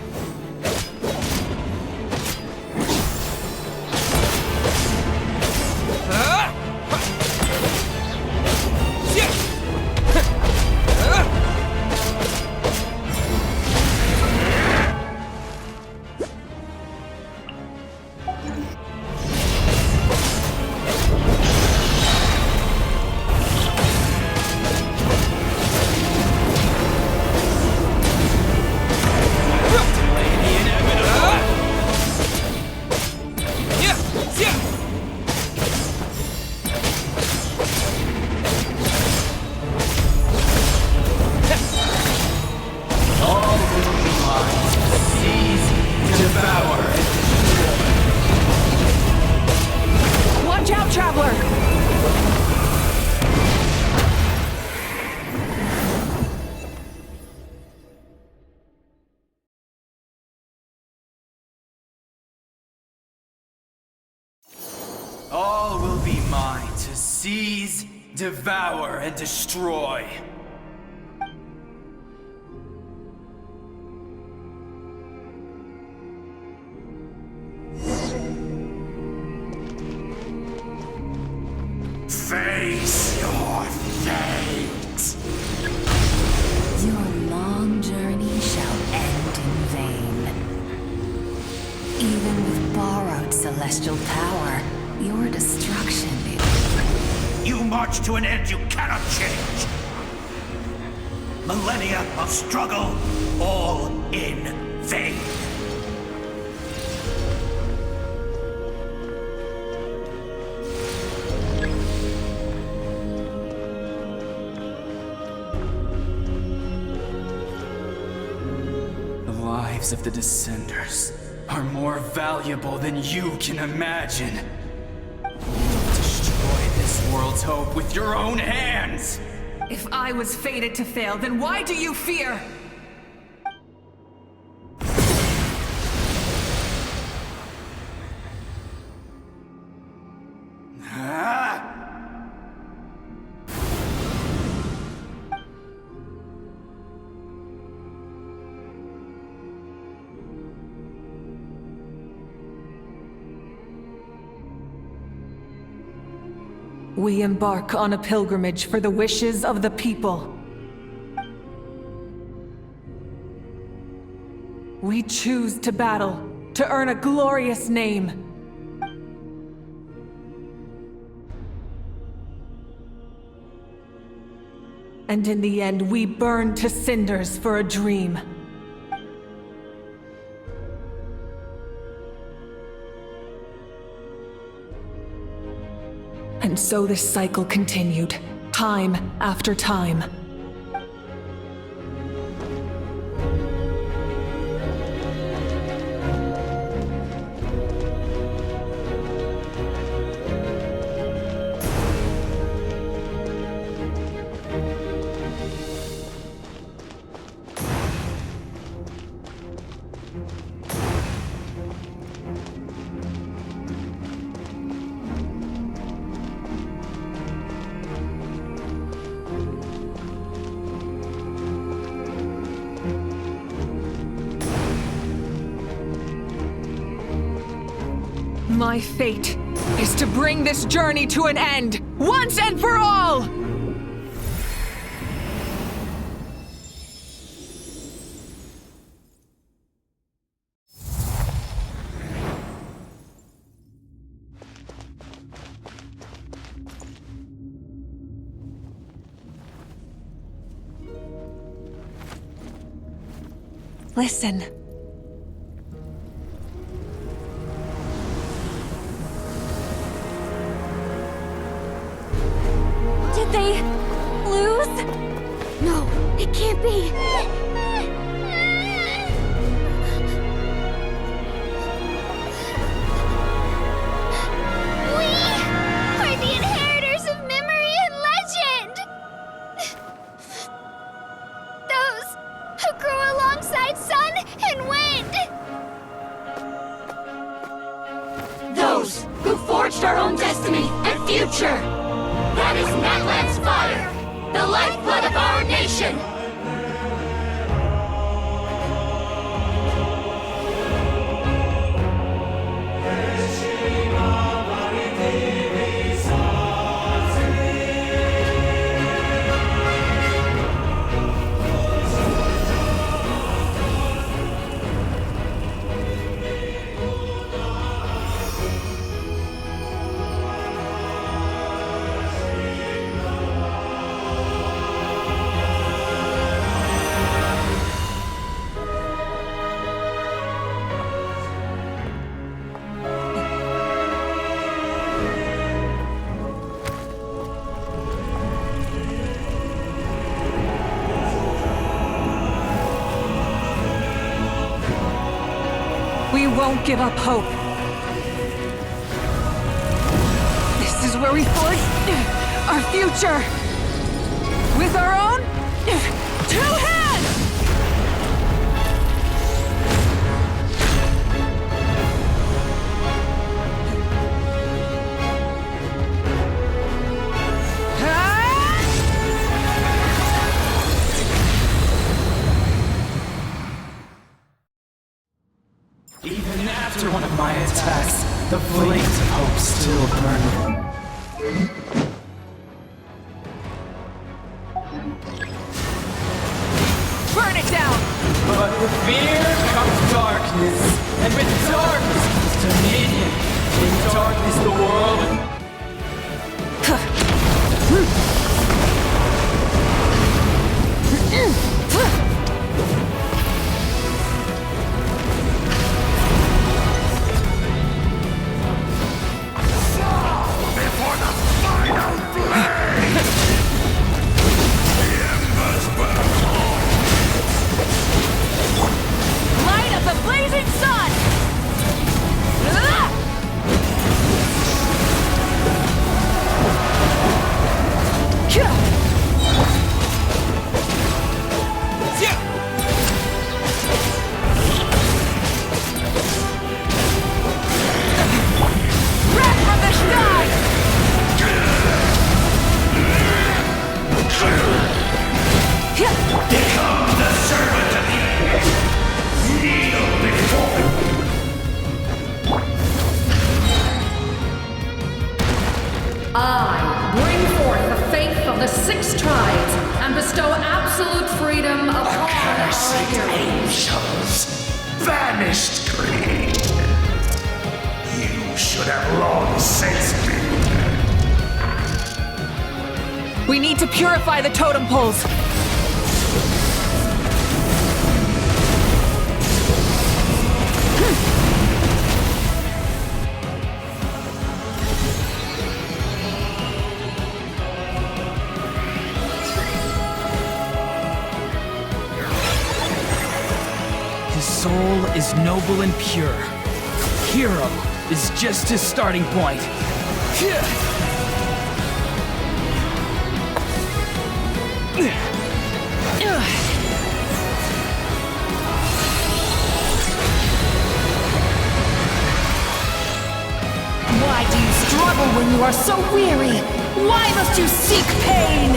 Watch out, Traveler! All will be mine to seize, devour, and destroy. Face your fate! Your long journey shall end in vain. Even with borrowed celestial power, your destruction is... You march to an end you cannot change! Millennia of struggle, all in vain! The lives of the Descenders are more valuable than you can imagine. Destroy this world's hope with your own hands! If I was fated to fail, then why do you fear? We embark on a pilgrimage for the wishes of the people. We choose to battle, to earn a glorious name. And in the end, we burn to cinders for a dream. And so this cycle continued, time after time. My fate is to bring this journey to an end, once and for all! Listen. Did they lose? No, it can't be. We are the inheritors of memory and legend! Those who grew alongside sun and wind! Those who forged our own destiny and future! That is Natlan's fire, the lifeblood of our nation! We won't give up hope. This is where we forge our future. With our own 2 hands! Even after one of my attacks, the flames of hope still burn. Burn it down! But with fear comes darkness, and with darkness comes dominion. In darkness the world... Light of the blazing sun! Wrath from the sky! Become the servant of the earth. Kneel before me. I bring forth the faith of the 6 tribes and bestow absolute freedom upon our Accursed heroes. angels, banished greed. You should have long since been dead. We need to purify the totem poles. His soul is noble and pure. Hero is just his starting point. Why do you struggle when you are so weary? Why must you seek pain?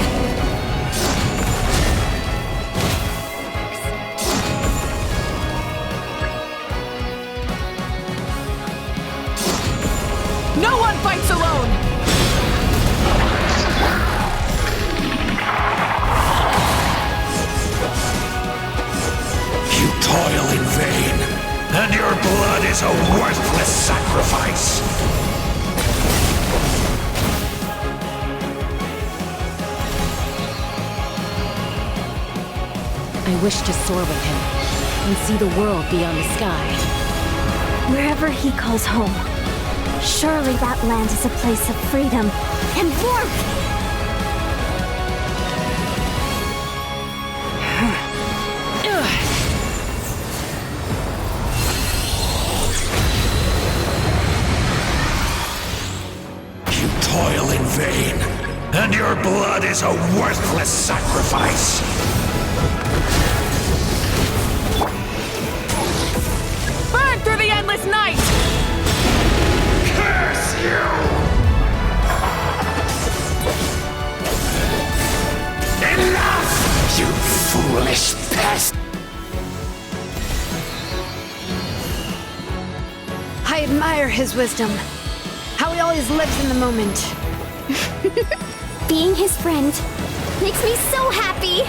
I wish to soar with him and see the world beyond the sky. Wherever he calls home, surely that land is a place of freedom and warmth. You toil in vain, and your blood is a worthless sacrifice. Burn through the endless night! Curse you! Enough, you foolish pest! I admire his wisdom. How he always lives in the moment. Being his friend makes me so happy!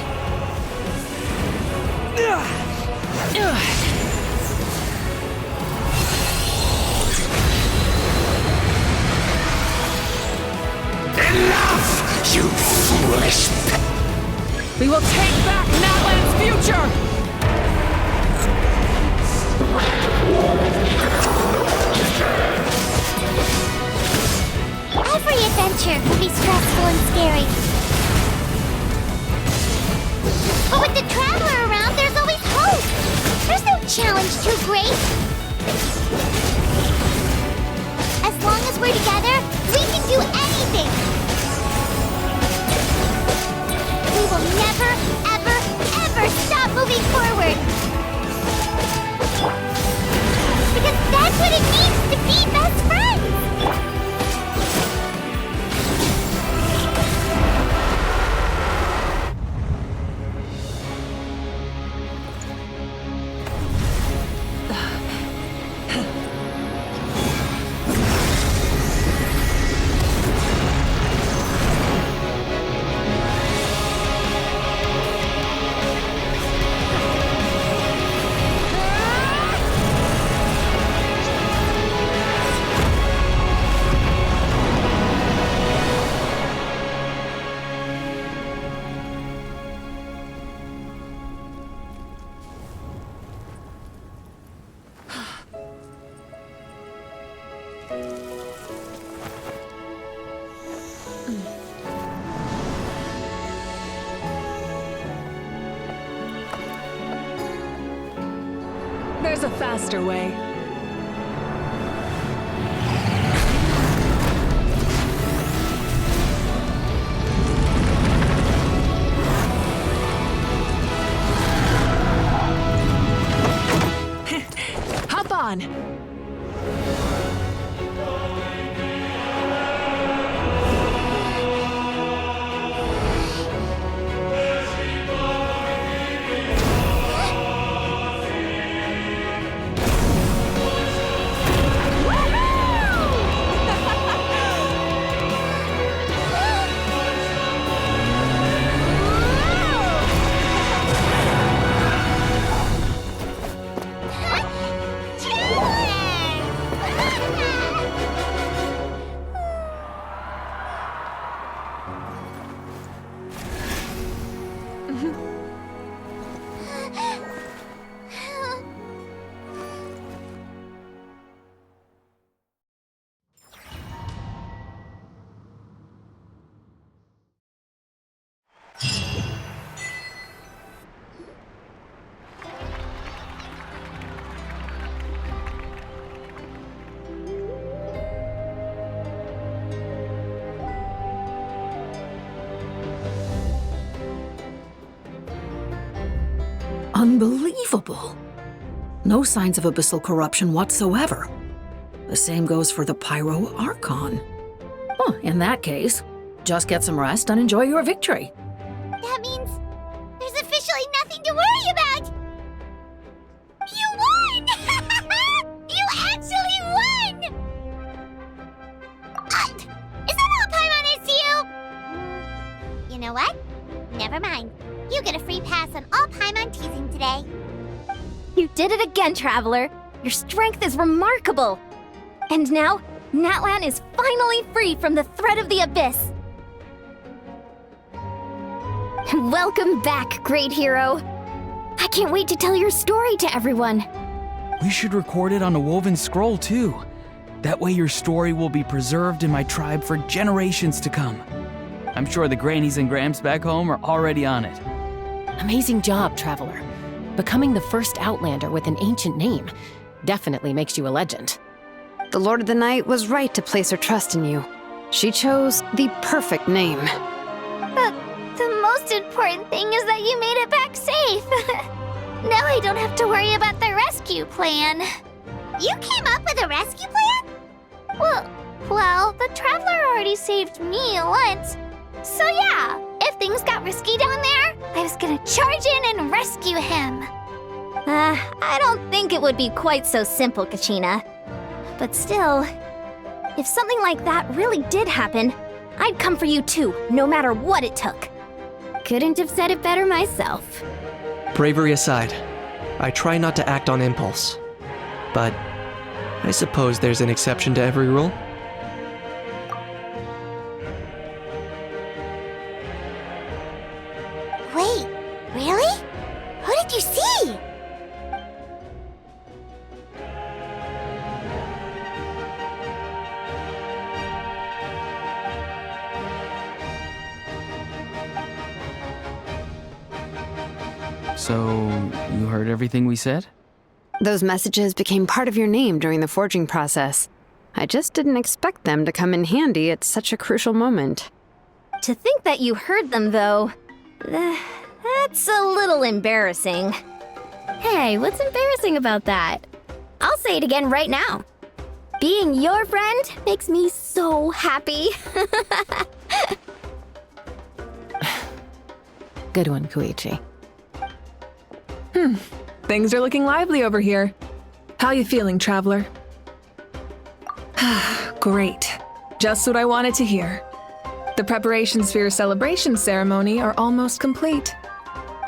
Enough, you foolish We will take back Natlan's future! Every adventure can be stressful and scary. But with the Traveler around, there's always hope! There's no challenge too great! As long as we're together, we can do anything! We will never, ever, ever stop moving forward! Because that's what it means to be best friends! There's a faster way. Hop on! Unbelievable. No signs of abyssal corruption whatsoever. The same goes for the Pyro Archon. Huh, in that case, just get some rest and enjoy your victory. That means there's officially nothing to worry about! You won! You actually won! Is that all Paimon is to you? You know what? Never mind. You get a free pass on all Paimon teasing today. You did it again, Traveler. Your strength is remarkable. And now, Natlan is finally free from the threat of the abyss. Welcome back, great hero. I can't wait to tell your story to everyone. We should record it on a woven scroll too. That way your story will be preserved in my tribe for generations to come. I'm sure the grannies and gramps back home are already on it. Amazing job, Traveler. Becoming the first Outlander with an ancient name definitely makes you a legend. The Lord of the Night was right to place her trust in you. She chose the perfect name. The most important thing is that you made it back safe. Now I don't have to worry about the rescue plan. You came up with a rescue plan? Well, the Traveler already saved me once. So yeah, if things got risky down there, I was gonna charge in and rescue him. I don't think it would be quite so simple, Kachina. But still, if something like that really did happen, I'd come for you too, no matter what it took. Couldn't have said it better myself. Bravery aside, I try not to act on impulse. But I suppose there's an exception to every rule. Wait, really? Who did you see? So, you heard everything we said? Those messages became part of your name during the forging process. I just didn't expect them to come in handy at such a crucial moment. To think that you heard them, though, that's a little embarrassing. Hey, what's embarrassing about that? I'll say it again right now. Being your friend makes me so happy. Good one, Koichi. Things are looking lively over here. How you feeling, Traveler? Great. Just what I wanted to hear. The preparations for your celebration ceremony are almost complete.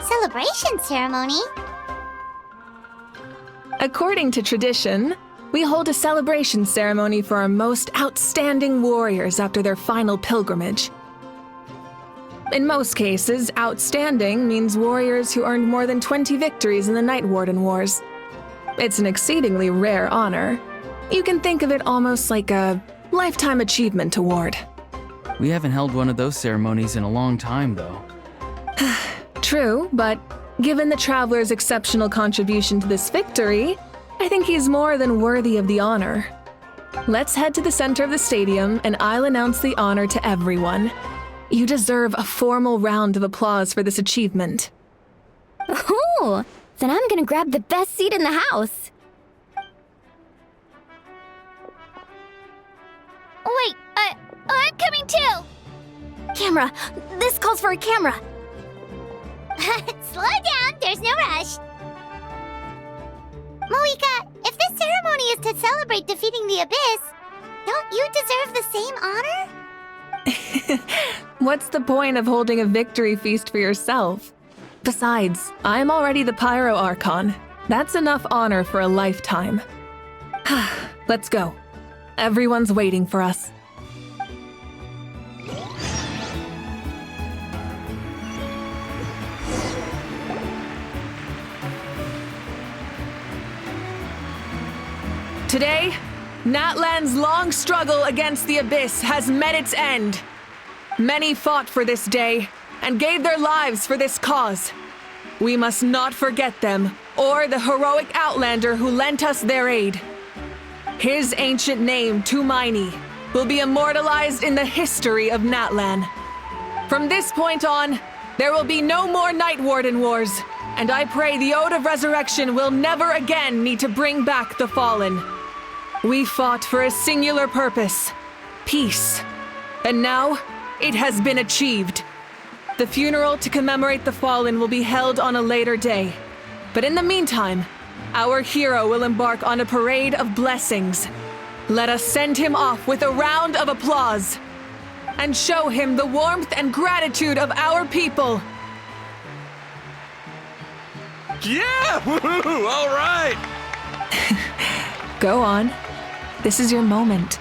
Celebration ceremony? According to tradition, we hold a celebration ceremony for our most outstanding warriors after their final pilgrimage. In most cases, outstanding means warriors who earned more than 20 victories in the Night Warden Wars. It's an exceedingly rare honor. You can think of it almost like a lifetime achievement award. We haven't held one of those ceremonies in a long time, though. True, but given the Traveler's exceptional contribution to this victory, I think he's more than worthy of the honor. Let's head to the center of the stadium and I'll announce the honor to everyone. You deserve a formal round of applause for this achievement. Ooh, then I'm gonna grab the best seat in the house. Wait, I'm coming too! Camera! This calls for a camera! Slow down, there's no rush. Moika, if this ceremony is to celebrate defeating the Abyss, don't you deserve the same honor? What's the point of holding a victory feast for yourself? Besides, I'm already the Pyro Archon. That's enough honor for a lifetime. Let's go. Everyone's waiting for us. Today, Natlan's long struggle against the Abyss has met its end. Many fought for this day and gave their lives for this cause. We must not forget them or the heroic Outlander who lent us their aid. His ancient name, Tumaini, will be immortalized in the history of Natlan. From this point on, there will be no more Night Warden Wars, and I pray the Ode of Resurrection will never again need to bring back the Fallen. We fought for a singular purpose, peace, and now it has been achieved. The funeral to commemorate the Fallen will be held on a later day, but in the meantime, our hero will embark on a parade of blessings. Let us send him off with a round of applause and show him the warmth and gratitude of our people. Yeah! Woohoo! All right! Go on. This is your moment.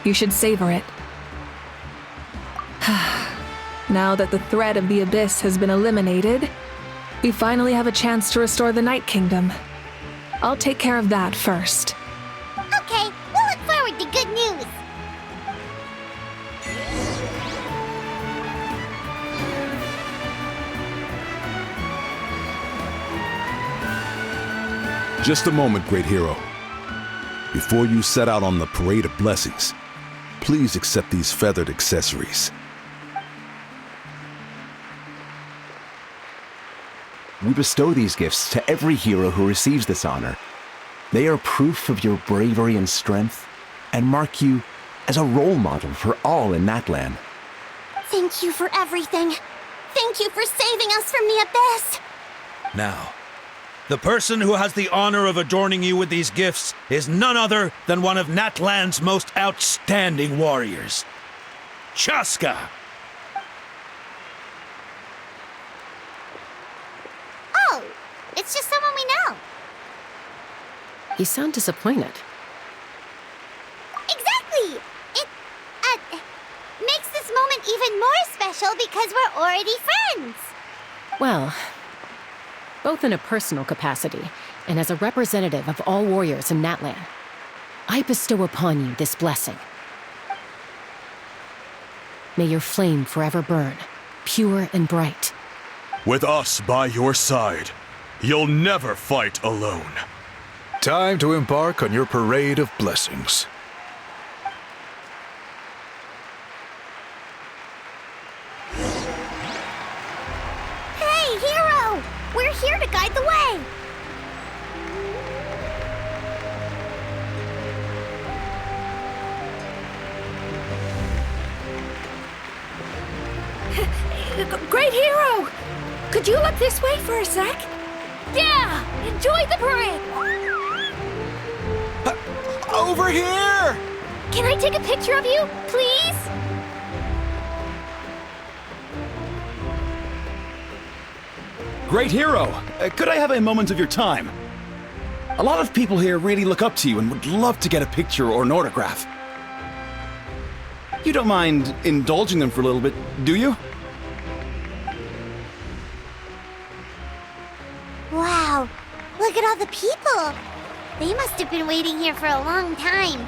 You should savor it. Now that the threat of the Abyss has been eliminated, We finally have a chance to restore the Night Kingdom. I'll take care of that first. Okay, we'll look forward to good news. Just a moment, great hero. Before you set out on the Parade of Blessings, please accept these feathered accessories. We bestow these gifts to every hero who receives this honor. They are proof of your bravery and strength, and mark you as a role model for all in Natlan. Thank you for everything. Thank you for saving us from the abyss. Now, the person who has the honor of adorning you with these gifts is none other than one of Natlan's most outstanding warriors, Chaska. Oh, it's just someone we know. You sound disappointed. Exactly! It, makes this moment even more special because we're already friends. Well, both in a personal capacity and as a representative of all warriors in Natlan, I bestow upon you this blessing. May your flame forever burn, pure and bright. With us by your side, you'll never fight alone. Time to embark on your parade of blessings. Hey, hero! We're here to guide the way! Great hero! Could you look this way for a sec? Yeah! Enjoy the parade! Over here! Can I take a picture of you, please? Great hero! Could I have a moment of your time? A lot of people here really look up to you and would love to get a picture or an autograph. You don't mind indulging them for a little bit, do you? Wow, look at all the people. They must have been waiting here for a long time.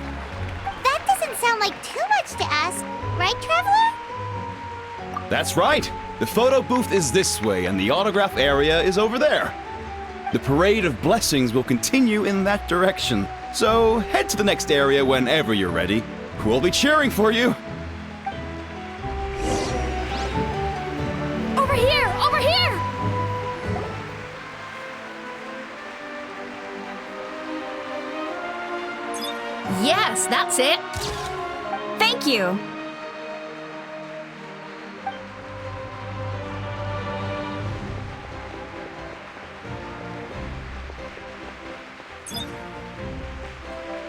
That doesn't sound like too much to ask, right, Traveler? That's right. The photo booth is this way and the autograph area is over there. The Parade of Blessings will continue in that direction. So head to the next area whenever you're ready. We'll be cheering for you. Over here! Over here! Yes, that's it. Thank you.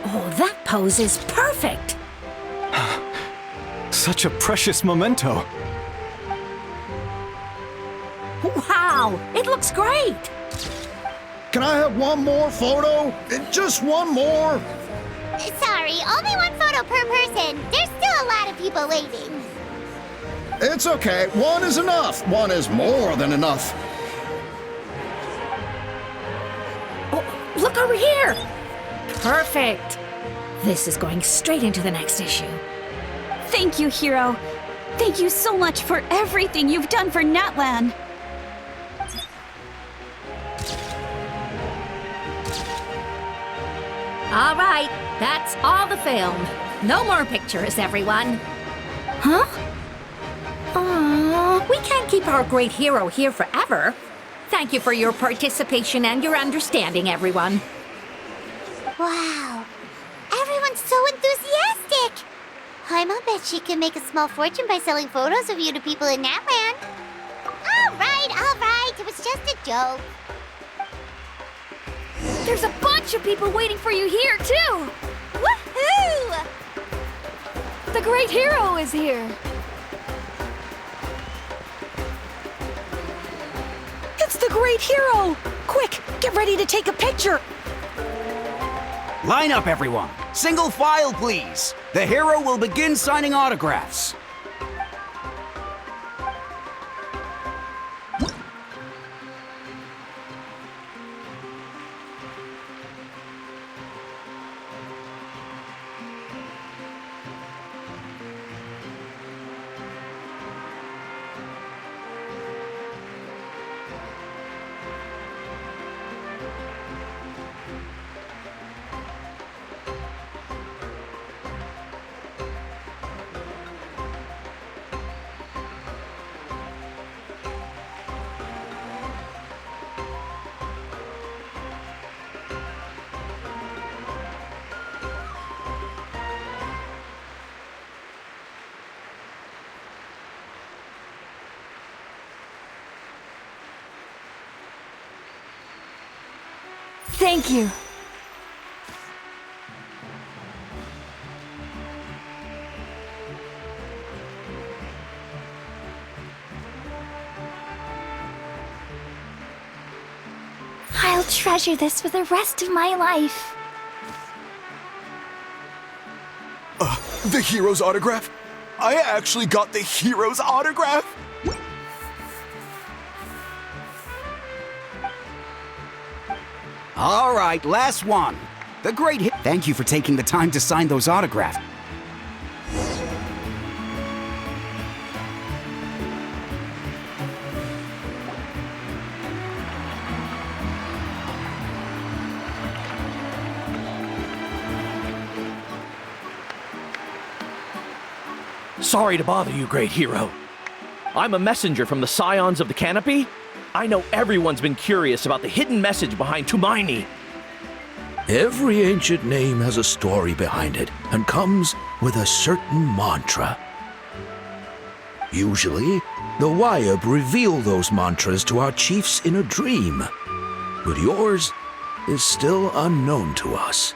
Oh, that pose is perfect. Such a precious memento. Wow, it looks great. Can I have one more photo? Just one more. Sorry, only one photo per person. There's still a lot of people waiting. It's okay. One is enough. One is more than enough. Oh, look over here. Perfect. This is going straight into the next issue. Thank you, hero. Thank you so much for everything you've done for Natlan. All right, that's all the film. No more pictures, everyone. Huh? Aww, we can't keep our great hero here forever. Thank you for your participation and your understanding, everyone. Wow, everyone's so enthusiastic. I'll bet she can make a small fortune by selling photos of you to people in Natlan. All right, it was just a joke. There's a bunch of people waiting for you here, too! Woohoo! The great hero is here! It's the great hero! Quick, get ready to take a picture! Line up, everyone. Single file, please. The hero will begin signing autographs. Thank you. I'll treasure this for the rest of my life. The hero's autograph? I actually got the hero's autograph? All right, last one. The great hit. Thank you for taking the time to sign those autographs. Sorry to bother you, great hero. I'm a messenger from the Scions of the Canopy. I know everyone's been curious about the hidden message behind Tumaini. Every ancient name has a story behind it and comes with a certain mantra. Usually, the Wayab reveal those mantras to our chiefs in a dream, but yours is still unknown to us.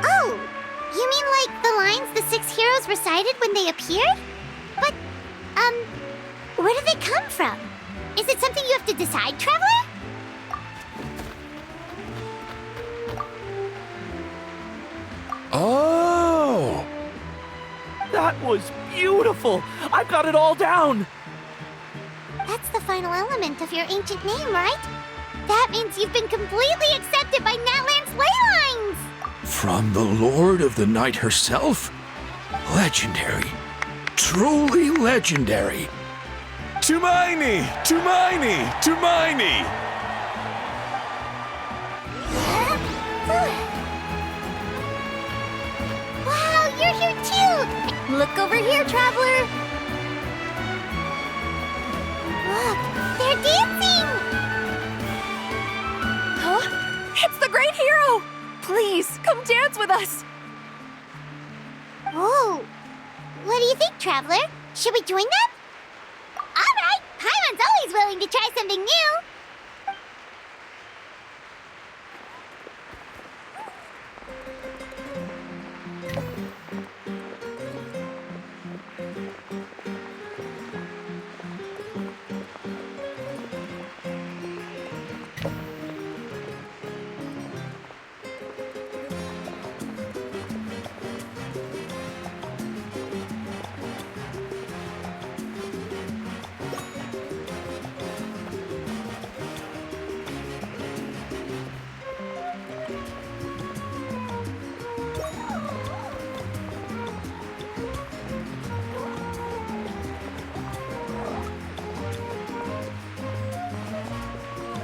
Oh, you mean like the lines the 6 heroes recited when they appeared? But, where do they come from? Is it something you have to decide, Traveler? Oh! That was beautiful! I've got it all down! That's the final element of your ancient name, right? That means you've been completely accepted by Natlan's ley lines! From the Lord of the Night herself? Legendary. Truly legendary. Tumaini! Tumaini! Tumaini! Wow, you're here too! Look over here, Traveler! Look, they're dancing! Huh? It's the great hero! Please, come dance with us! Whoa! What do you think, Traveler? Should we join them? Alright! Paimon's always willing to try something new!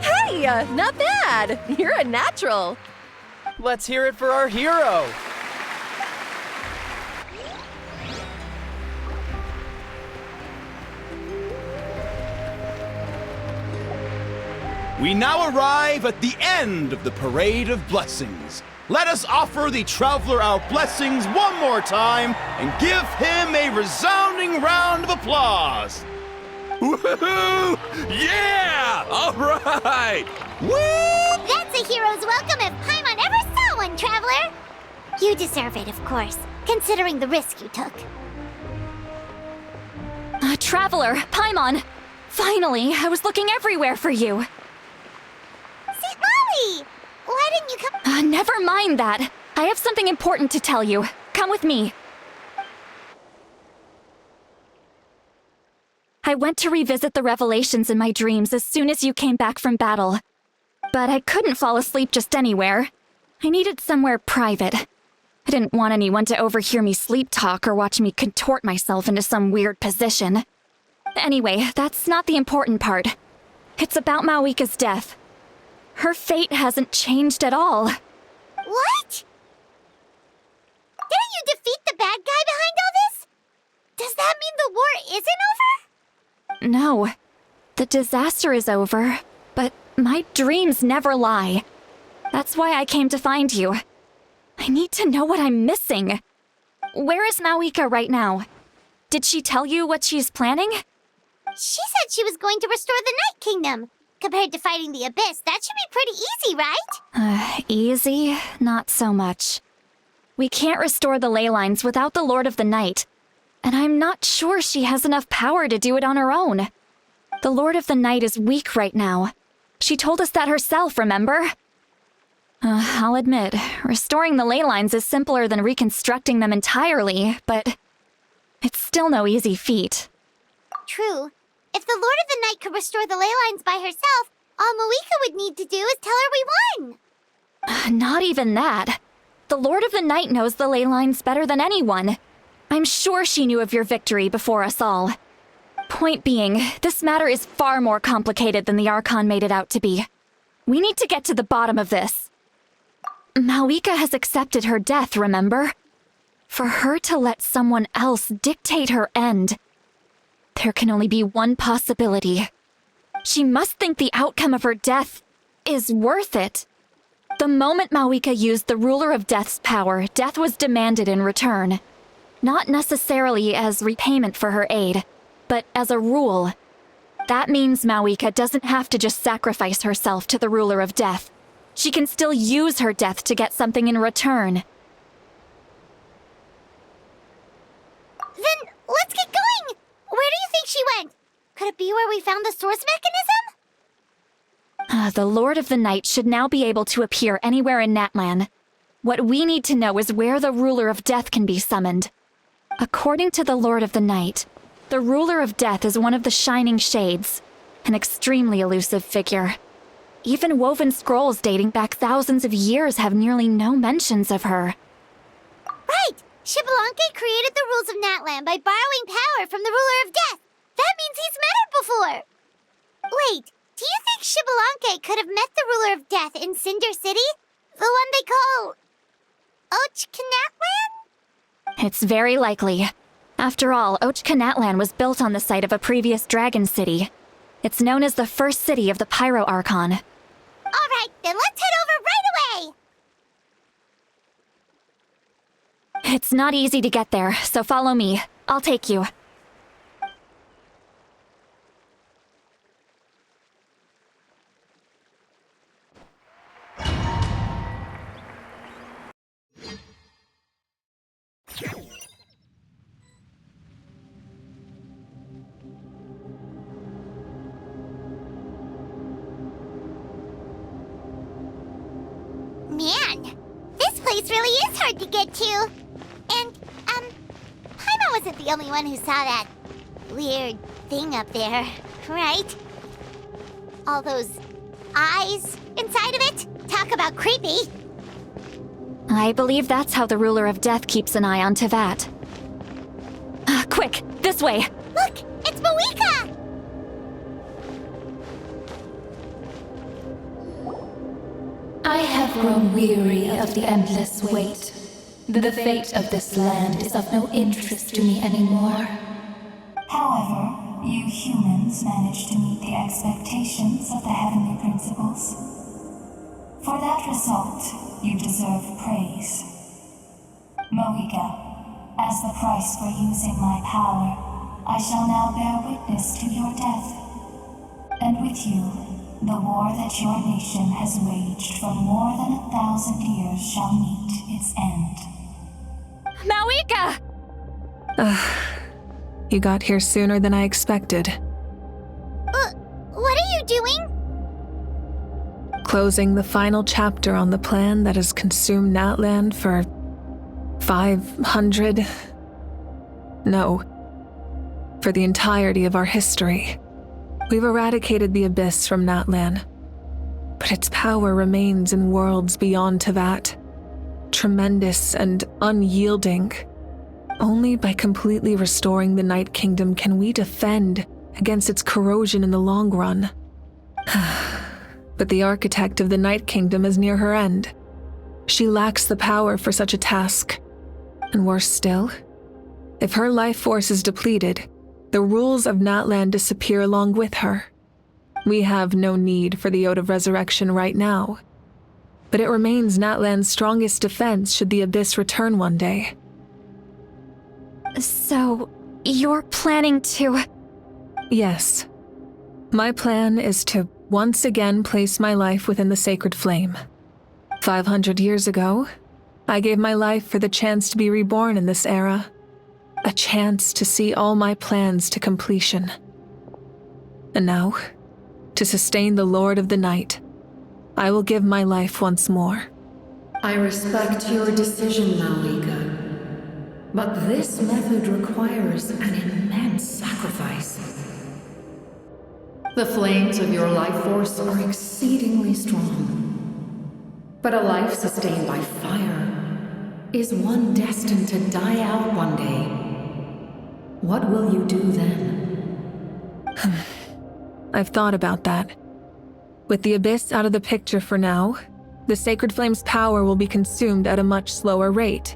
Hey, not bad! You're a natural! Let's hear it for our hero! We now arrive at the end of the Parade of Blessings. Let us offer the Traveler our blessings one more time and give him a resounding round of applause. Woohoo! Yeah! All right! Woo! That's a hero's welcome if Paimon ever saw one, Traveler! You deserve it, of course, considering the risk you took. Traveler, Paimon! Finally, I was looking everywhere for you. St. Molly! Why didn't you come? Never mind that. I have something important to tell you. Come with me. I went to revisit the revelations in my dreams as soon as you came back from battle. But I couldn't fall asleep just anywhere. I needed somewhere private. I didn't want anyone to overhear me sleep talk or watch me contort myself into some weird position. Anyway, that's not the important part. It's about Mawika's death. Her fate hasn't changed at all. What? Didn't you defeat the bad guy behind all this? Does that mean the war isn't over? No. The disaster is over, but my dreams never lie. That's why I came to find you. I need to know what I'm missing. Where is Mawika right now? Did she tell you what she's planning? She said she was going to restore the Night Kingdom. Compared to fighting the Abyss, that should be pretty easy, right? Easy? Not so much. We can't restore the ley lines without the Lord of the Night, and I'm not sure she has enough power to do it on her own. The Lord of the Night is weak right now. She told us that herself, remember? I'll admit, restoring the ley lines is simpler than reconstructing them entirely, but it's still no easy feat. True. If the Lord of the Night could restore the ley lines by herself, all Moeka would need to do is tell her we won. Not even that. The Lord of the Night knows the ley lines better than anyone. I'm sure she knew of your victory before us all. Point being, this matter is far more complicated than the Archon made it out to be. We need to get to the bottom of this. Moeka has accepted her death, remember? For her to let someone else dictate her end, there can only be one possibility. She must think the outcome of her death is worth it. The moment Moeka used the Ruler of Death's power, death was demanded in return. Not necessarily as repayment for her aid, but as a rule. That means Moeka doesn't have to just sacrifice herself to the Ruler of Death. She can still use her death to get something in return. Then let's get going! Where do you think she went? Could it be where we found the source mechanism? The Lord of the Night should now be able to appear anywhere in Natlan. What we need to know is where the Ruler of Death can be summoned. According to the Lord of the Night, the Ruler of Death is one of the Shining Shades, an extremely elusive figure. Even woven scrolls dating back thousands of years have nearly no mentions of her. Right! Xbalanque created the rules of Natlan by borrowing power from the Ruler of Death. That means he's met her before. Wait, do you think Xbalanque could have met the Ruler of Death in Cinder City? The one they call... Natlan? It's very likely. After all, Natlan was built on the site of a previous dragon city. It's known as the first city of the Pyro Archon. All right, then let's head over right away! It's not easy to get there, so follow me. I'll take you. Man, this place really is hard to get to. And, Paimon wasn't the only one who saw that weird thing up there, right? All those eyes inside of it? Talk about creepy. I believe that's how the Ruler of Death keeps an eye on Teyvat. Quick, this way! Look, it's Moeka! I have grown weary of the endless wait. The fate of this land is of no interest to me anymore. However, you humans managed to meet the expectations of the heavenly principles. For that result, you deserve praise. Moeka, as the price for using my power, I shall now bear witness to your death. And with you, the war that your nation has waged for more than 1,000 years shall meet its end. Moeka! You got here sooner than I expected. What are you doing? Closing the final chapter on the plan that has consumed Natlan for 500... No. For the entirety of our history. We've eradicated the Abyss from Natlan, but its power remains in worlds beyond Teyvat. Tremendous and unyielding. Only by completely restoring the Night Kingdom can we defend against its corrosion in the long run. But the architect of the Night Kingdom is near her end. She lacks the power for such a task. And worse still, if her life force is depleted, the rules of Natlan disappear along with her. We have no need for the Ode of Resurrection right now, but it remains Natlan's strongest defense should the Abyss return one day. So, you're planning to... Yes. My plan is to once again place my life within the sacred flame. 500 years ago, I gave my life for the chance to be reborn in this era. A chance to see all my plans to completion. And now, to sustain the Lord of the Night, I will give my life once more. I respect your decision, Malika. But this method requires an immense sacrifice. The flames of your life force are exceedingly strong. But a life sustained by fire is one destined to die out one day. What will you do then? I've thought about that. With the Abyss out of the picture for now, the Sacred Flame's power will be consumed at a much slower rate.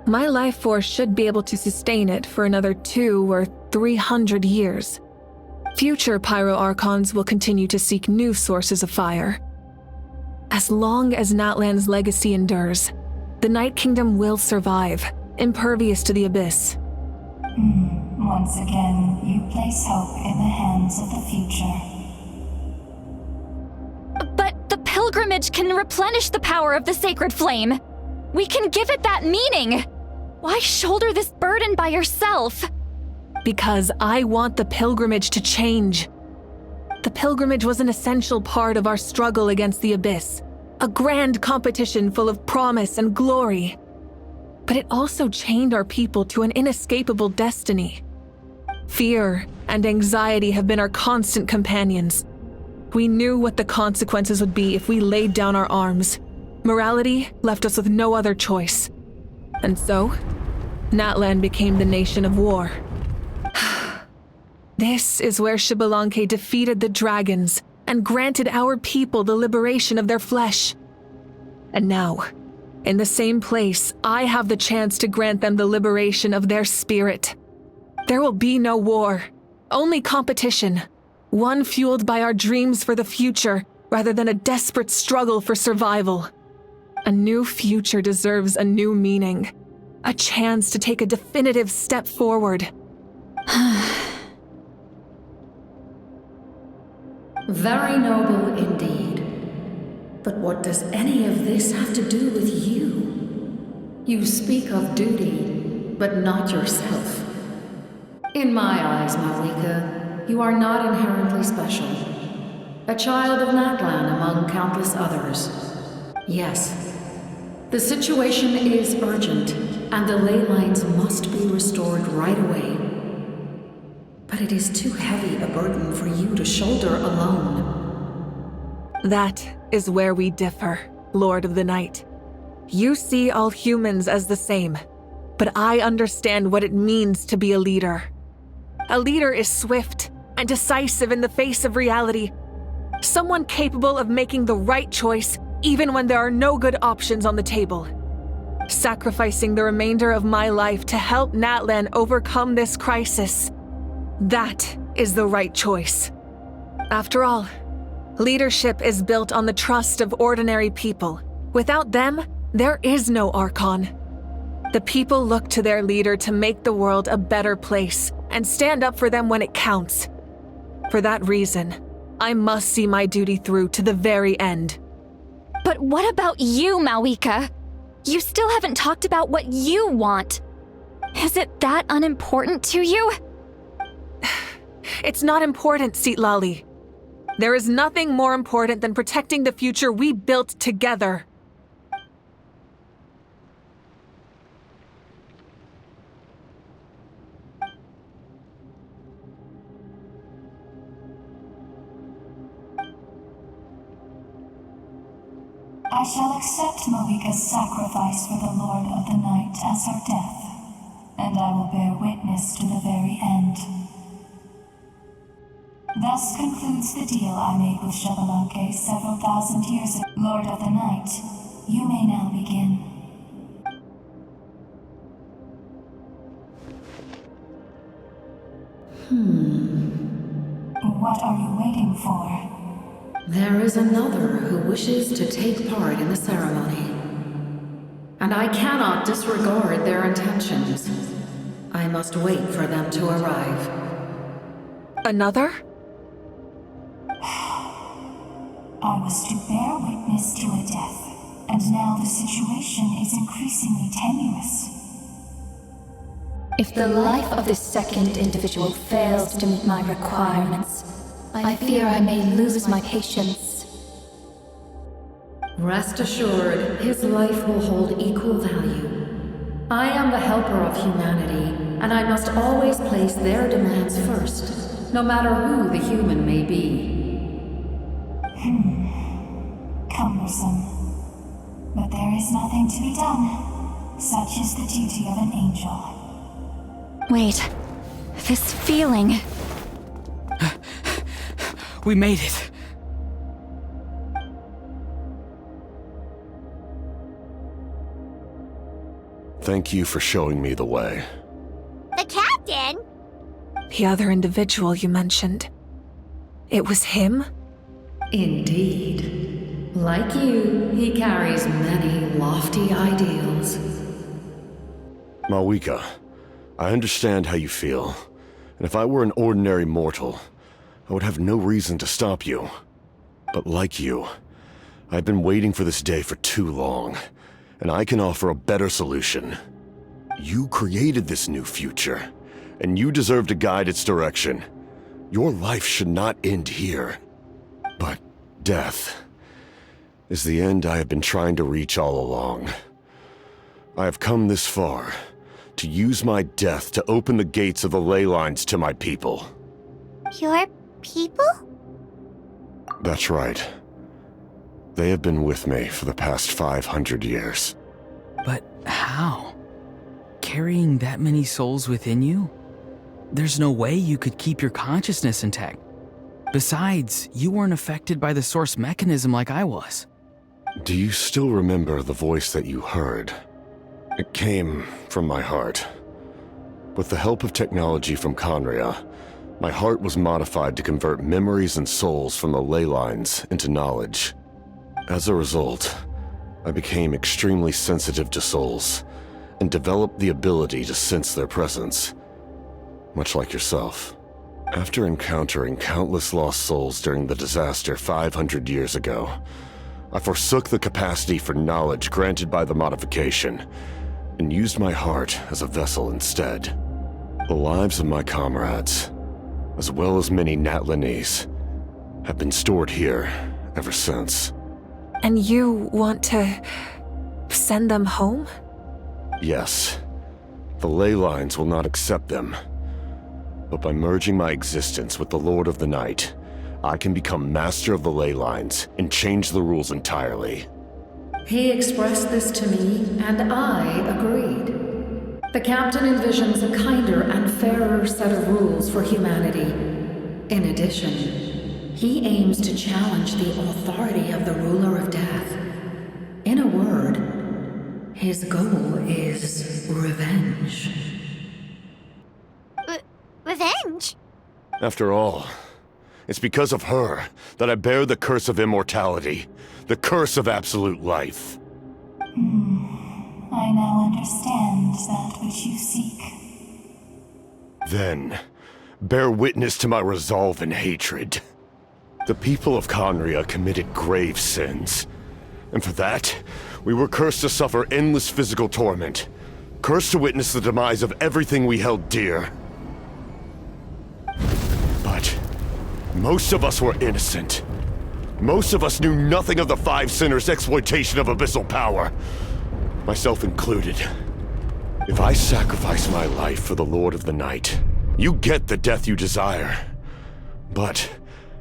My life force should be able to sustain it for another 200 or 300 years. Future Pyro Archons will continue to seek new sources of fire. As long as Natlan's legacy endures, the Night Kingdom will survive, impervious to the Abyss. Once again, you place hope in the hands of the future. But the pilgrimage can replenish the power of the sacred flame. We can give it that meaning. Why shoulder this burden by yourself? Because I want the pilgrimage to change. The pilgrimage was an essential part of our struggle against the Abyss, a grand competition full of promise and glory. But it also chained our people to an inescapable destiny. Fear and anxiety have been our constant companions. We knew what the consequences would be if we laid down our arms. Morality left us with no other choice. And so, Natlan became the nation of war. This is where Xbalanque defeated the dragons and granted our people the liberation of their flesh. And now, in the same place, I have the chance to grant them the liberation of their spirit. There will be no war, only competition. One fueled by our dreams for the future, rather than a desperate struggle for survival. A new future deserves a new meaning. A chance to take a definitive step forward. Very noble indeed. But what does any of this have to do with you? You speak of duty, but not yourself. In my eyes, Malika, you are not inherently special. A child of Natlan among countless others. Yes, the situation is urgent, and the ley lines must be restored right away. But it is too heavy a burden for you to shoulder alone. That is where we differ, Lord of the Night. You see all humans as the same, but I understand what it means to be a leader. A leader is swift and decisive in the face of reality. Someone capable of making the right choice even when there are no good options on the table. Sacrificing the remainder of my life to help Natlan overcome this crisis. That is the right choice. After all, leadership is built on the trust of ordinary people. Without them, there is no Archon. The people look to their leader to make the world a better place and stand up for them when it counts. For that reason, I must see my duty through to the very end. But what about you, Malika? You still haven't talked about what you want. Is it that unimportant to you? It's not important, Citlali. There is nothing more important than protecting the future we built together. I shall accept Malika's sacrifice for the Lord of the Night as her death, and I will bear witness to the very end. Thus concludes the deal I made with Xbalanque several thousand years ago. Lord of the Night, you may now begin. What are you waiting for? There is another who wishes to take part in the ceremony. And I cannot disregard their intentions. I must wait for them to arrive. Another? I was to bear witness to a death, and now the situation is increasingly tenuous. If the life of this second individual fails to meet my requirements, I fear I may lose my patience. Rest assured, his life will hold equal value. I am the helper of humanity, and I must always place their demands first, no matter who the human may be. Cumbersome. But there is nothing to be done. Such is the duty of an angel. Wait, this feeling. We made it. Thank you for showing me the way. The captain? The other individual you mentioned. It was him? Indeed. Like you, he carries many lofty ideals. Mawika, I understand how you feel, and if I were an ordinary mortal, I would have no reason to stop you. But like you, I've been waiting for this day for too long, and I can offer a better solution. You created this new future, and you deserve to guide its direction. Your life should not end here. But death is the end I have been trying to reach all along. I have come this far to use my death to open the gates of the ley lines to my people. Your people? That's right. They have been with me for the past 500 years. But how? Carrying that many souls within you? There's no way you could keep your consciousness intact. Besides, you weren't affected by the source mechanism like I was. Do you still remember the voice that you heard? It came from my heart. With the help of technology from Conria, my heart was modified to convert memories and souls from the ley lines into knowledge. As a result, I became extremely sensitive to souls and developed the ability to sense their presence, much like yourself. After encountering countless lost souls during the disaster 500 years ago, I forsook the capacity for knowledge granted by the modification and used my heart as a vessel instead. The lives of my comrades, as well as many Natlanese, have been stored here ever since. And you want to send them home? Yes. The ley lines will not accept them. But by merging my existence with the Lord of the Night, I can become master of the ley lines and change the rules entirely. He expressed this to me, and I agreed. The captain envisions a kinder and fairer set of rules for humanity. In addition, he aims to challenge the authority of the ruler of death. In a word, his goal is revenge. Revenge? After all, it's because of her that I bear the curse of immortality, the curse of absolute life. I now understand that which you seek. Then, bear witness to my resolve and hatred. The people of Conria committed grave sins, and for that, we were cursed to suffer endless physical torment, cursed to witness the demise of everything we held dear. But most of us were innocent. Most of us knew nothing of the Five Sinners' exploitation of abyssal power, myself included. If I sacrifice my life for the Lord of the Night, you get the death you desire. But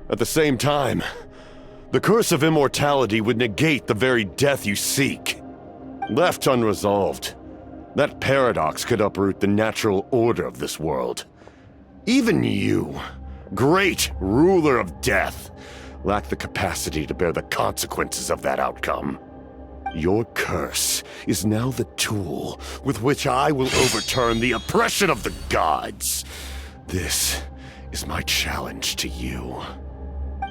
at the same time, the curse of immortality would negate the very death you seek. Left unresolved, that paradox could uproot the natural order of this world. Even you, great ruler of death, lack the capacity to bear the consequences of that outcome. Your curse is now the tool with which I will overturn the oppression of the gods. This is my challenge to you.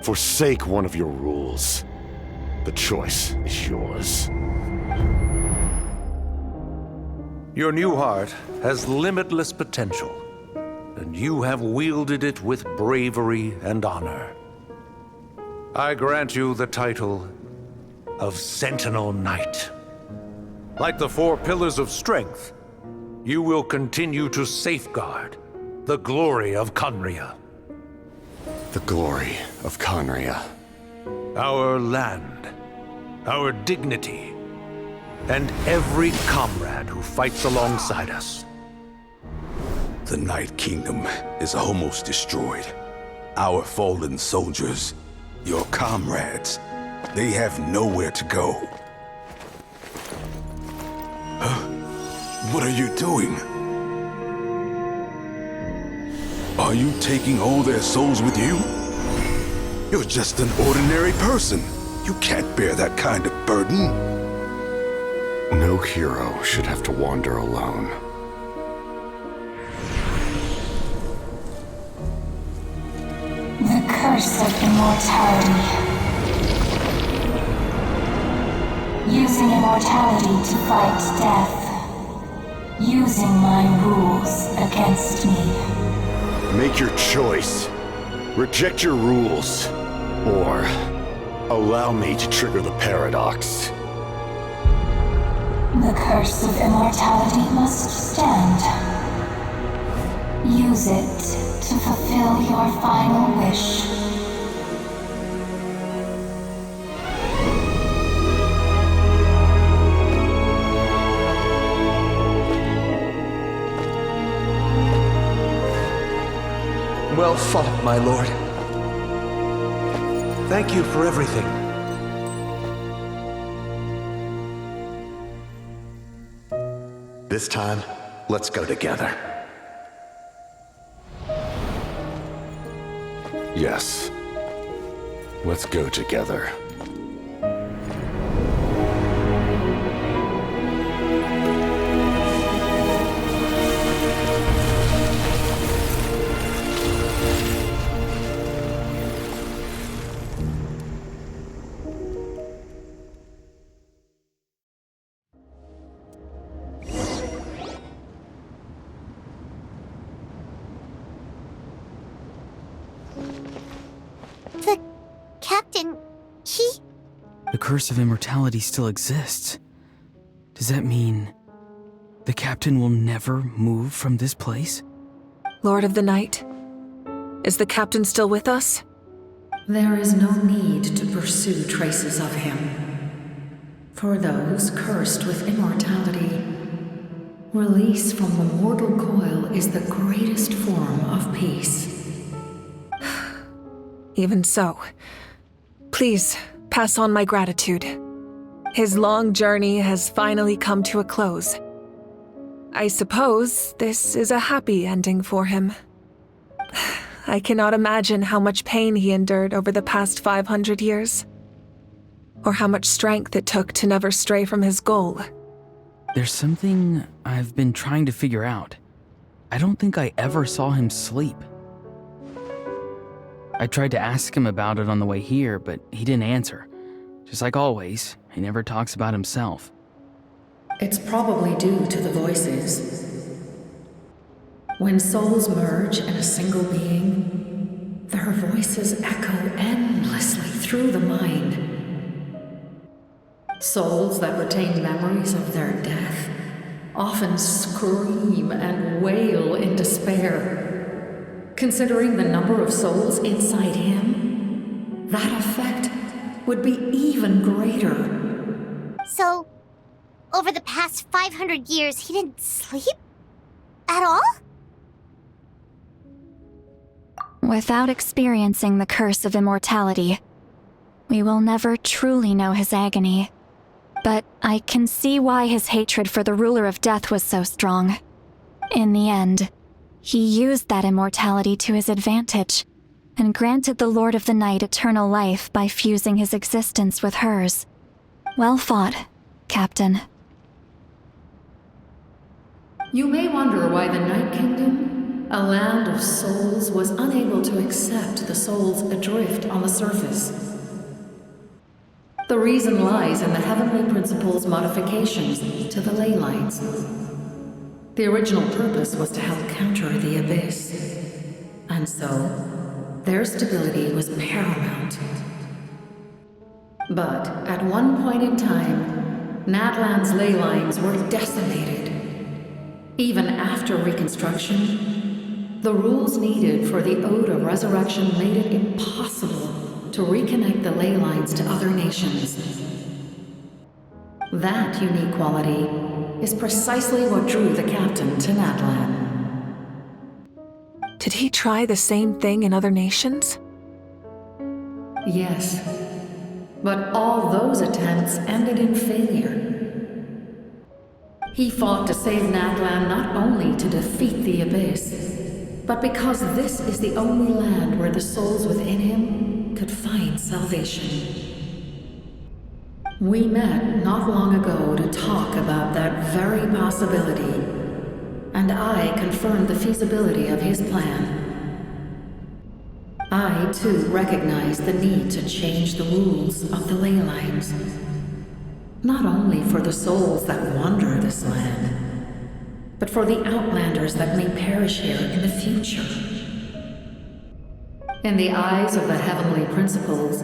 Forsake one of your rules. The choice is yours. Your new heart has limitless potential, and you have wielded it with bravery and honor. I grant you the title of Sentinel Knight. Like the 4 pillars of strength, you will continue to safeguard the glory of Conria. The glory of Conria. Our land, our dignity, and every comrade who fights alongside us. The Night Kingdom is almost destroyed. Our fallen soldiers, your comrades, they have nowhere to go. Huh? What are you doing? Are you taking all their souls with you? You're just an ordinary person. You can't bear that kind of burden. No hero should have to wander alone. The curse of immortality. Using immortality to fight death. Using my rules against me. Make your choice. Reject your rules. Or allow me to trigger the paradox. The curse of immortality must stand. Use it to fulfill your final wish. Well fought, my lord. Thank you for everything. This time, let's go together. Yes. Let's go together. Captain, The curse of immortality still exists. Does that mean the captain will never move from this place? Lord of the Night, is the captain still with us? There is no need to pursue traces of him. For those cursed with immortality, release from the mortal coil is the greatest form of peace. Even so, please pass on my gratitude. His long journey has finally come to a close. I suppose this is a happy ending for him. I cannot imagine how much pain he endured over the past 500 years, or how much strength it took to never stray from his goal. There's something I've been trying to figure out. I don't think I ever saw him sleep. I tried to ask him about it on the way here, but he didn't answer. Just like always, he never talks about himself. It's probably due to the voices. When souls merge in a single being, their voices echo endlessly through the mind. Souls that retain memories of their death often scream and wail in despair. Considering the number of souls inside him, that effect would be even greater. So, over the past 500 years, he didn't sleep? At all? Without experiencing the curse of immortality, we will never truly know his agony. But I can see why his hatred for the ruler of death was so strong. In the end, he used that immortality to his advantage, and granted the Lord of the Night eternal life by fusing his existence with hers. Well fought, Captain. You may wonder why the Night Kingdom, a land of souls, was unable to accept the souls adrift on the surface. The reason lies in the Heavenly Principle's modifications to the ley lines. The original purpose was to help counter the Abyss. And so, their stability was paramount. But at one point in time, Natlan's ley lines were decimated. Even after reconstruction, the rules needed for the Ode of Resurrection made it impossible to reconnect the ley lines to other nations. That unique quality is precisely what drew the captain to Natlan. Did he try the same thing in other nations? Yes, but all those attempts ended in failure. He fought to save Natlan not only to defeat the Abyss, but because this is the only land where the souls within him could find salvation. We met not long ago to talk about that very possibility, and I confirmed the feasibility of his plan. I, too, recognized the need to change the rules of the ley lines. Not only for the souls that wander this land, but for the outlanders that may perish here in the future. In the eyes of the heavenly principles,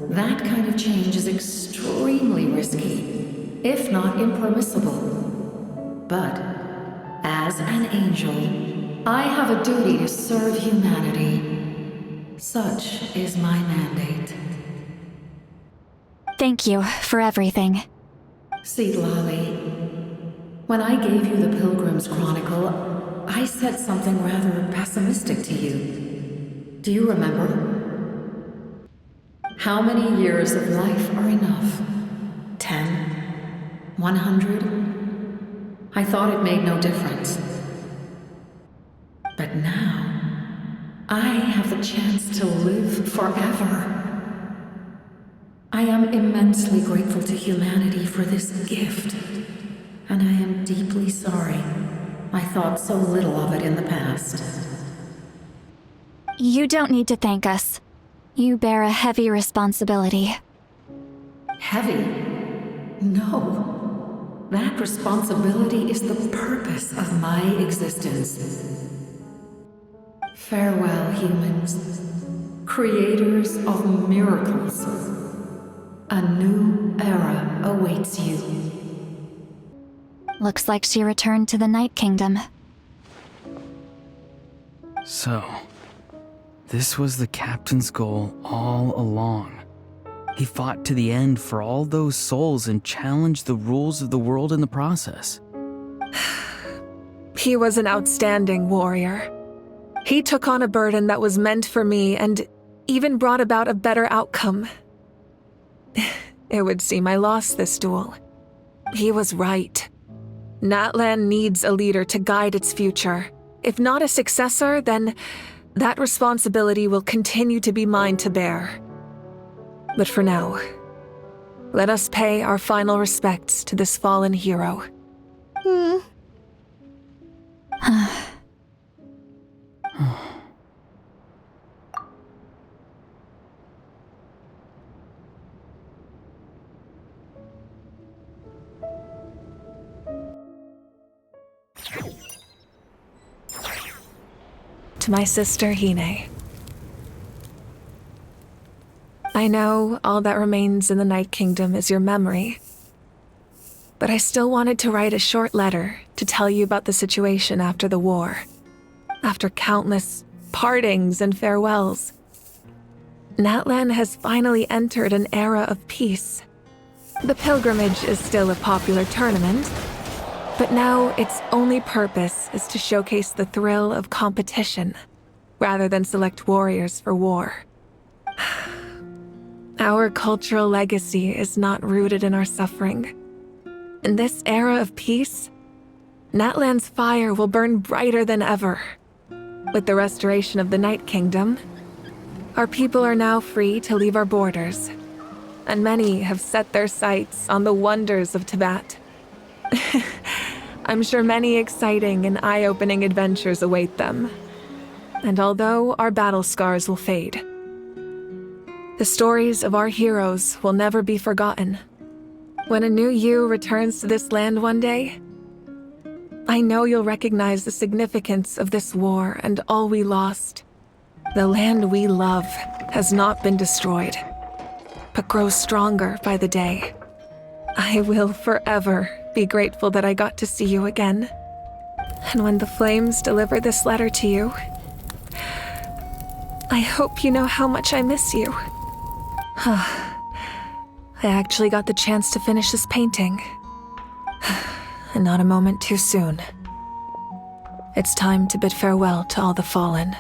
that kind of change is extremely risky, if not impermissible. But, as an angel, I have a duty to serve humanity. Such is my mandate. Thank you for everything. Seedlolly, when I gave you the Pilgrim's Chronicle, I said something rather pessimistic to you. Do you remember? How many years of life are enough? 10? 100? I thought it made no difference. But now, I have the chance to live forever. I am immensely grateful to humanity for this gift, and I am deeply sorry I thought so little of it in the past. You don't need to thank us. You bear a heavy responsibility. Heavy? No. That responsibility is the purpose of my existence. Farewell, humans. Creators of miracles. A new era awaits you. Looks like she returned to the Night Kingdom. So, this was the captain's goal all along. He fought to the end for all those souls and challenged the rules of the world in the process. He was an outstanding warrior. He took on a burden that was meant for me and even brought about a better outcome. It would seem I lost this duel. He was right. Natlan needs a leader to guide its future. If not a successor, then that responsibility will continue to be mine to bear. But for now, let us pay our final respects to this fallen hero. To my sister Hine. I know all that remains in the Night Kingdom is your memory, but I still wanted to write a short letter to tell you about the situation after the war. After countless partings and farewells, Natlan has finally entered an era of peace. The pilgrimage is still a popular tournament, but now its only purpose is to showcase the thrill of competition, rather than select warriors for war. Our cultural legacy is not rooted in our suffering. In this era of peace, Natlan's fire will burn brighter than ever. With the restoration of the Night Kingdom, our people are now free to leave our borders, and many have set their sights on the wonders of Tibet. I'm sure many exciting and eye-opening adventures await them. And although our battle scars will fade, the stories of our heroes will never be forgotten. When a new you returns to this land one day, I know you'll recognize the significance of this war and all we lost. The land we love has not been destroyed. but grows stronger by the day. I will forever be grateful that I got to see you again. And when the flames deliver this letter to you, I hope you know how much I miss you. I actually got the chance to finish this painting. And not a moment too soon. It's time to bid farewell to all the fallen.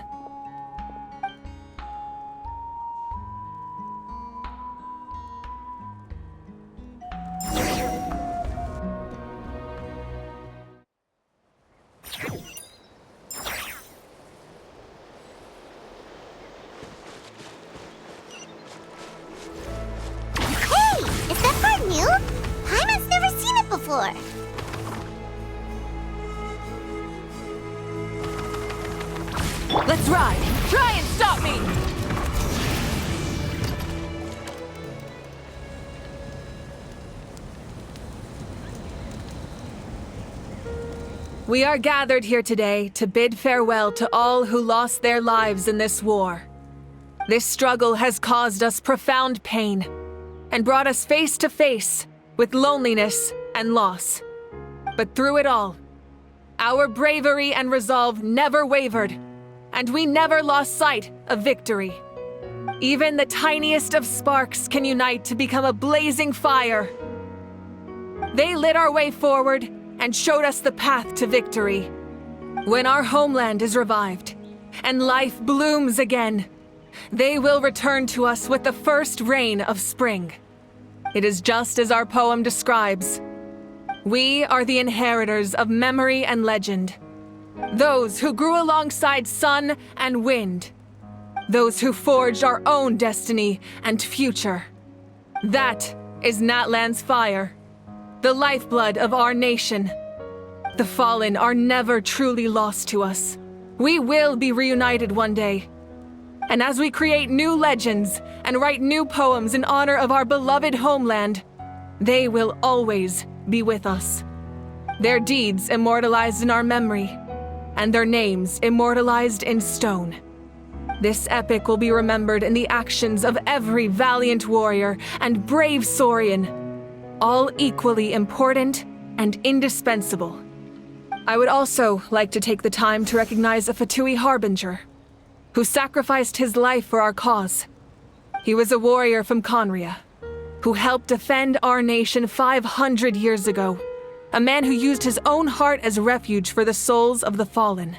Let's ride! Try and stop me! We are gathered here today to bid farewell to all who lost their lives in this war. This struggle has caused us profound pain and brought us face to face with loneliness and loss. But through it all, our bravery and resolve never wavered, and we never lost sight of victory. Even the tiniest of sparks can unite to become a blazing fire. They lit our way forward and showed us the path to victory. When our homeland is revived and life blooms again, they will return to us with the first rain of spring. It is just as our poem describes. We are the inheritors of memory and legend. Those who grew alongside sun and wind. Those who forged our own destiny and future. That is Natlan's fire, the lifeblood of our nation. The fallen are never truly lost to us. We will be reunited one day. And as we create new legends and write new poems in honor of our beloved homeland, they will always be with us. Their deeds immortalized in our memory, and their names immortalized in stone. This epic will be remembered in the actions of every valiant warrior and brave Saurian, all equally important and indispensable. I would also like to take the time to recognize a Fatui Harbinger, who sacrificed his life for our cause. He was a warrior from Conria, who helped defend our nation 500 years ago. A man who used his own heart as refuge for the souls of the fallen.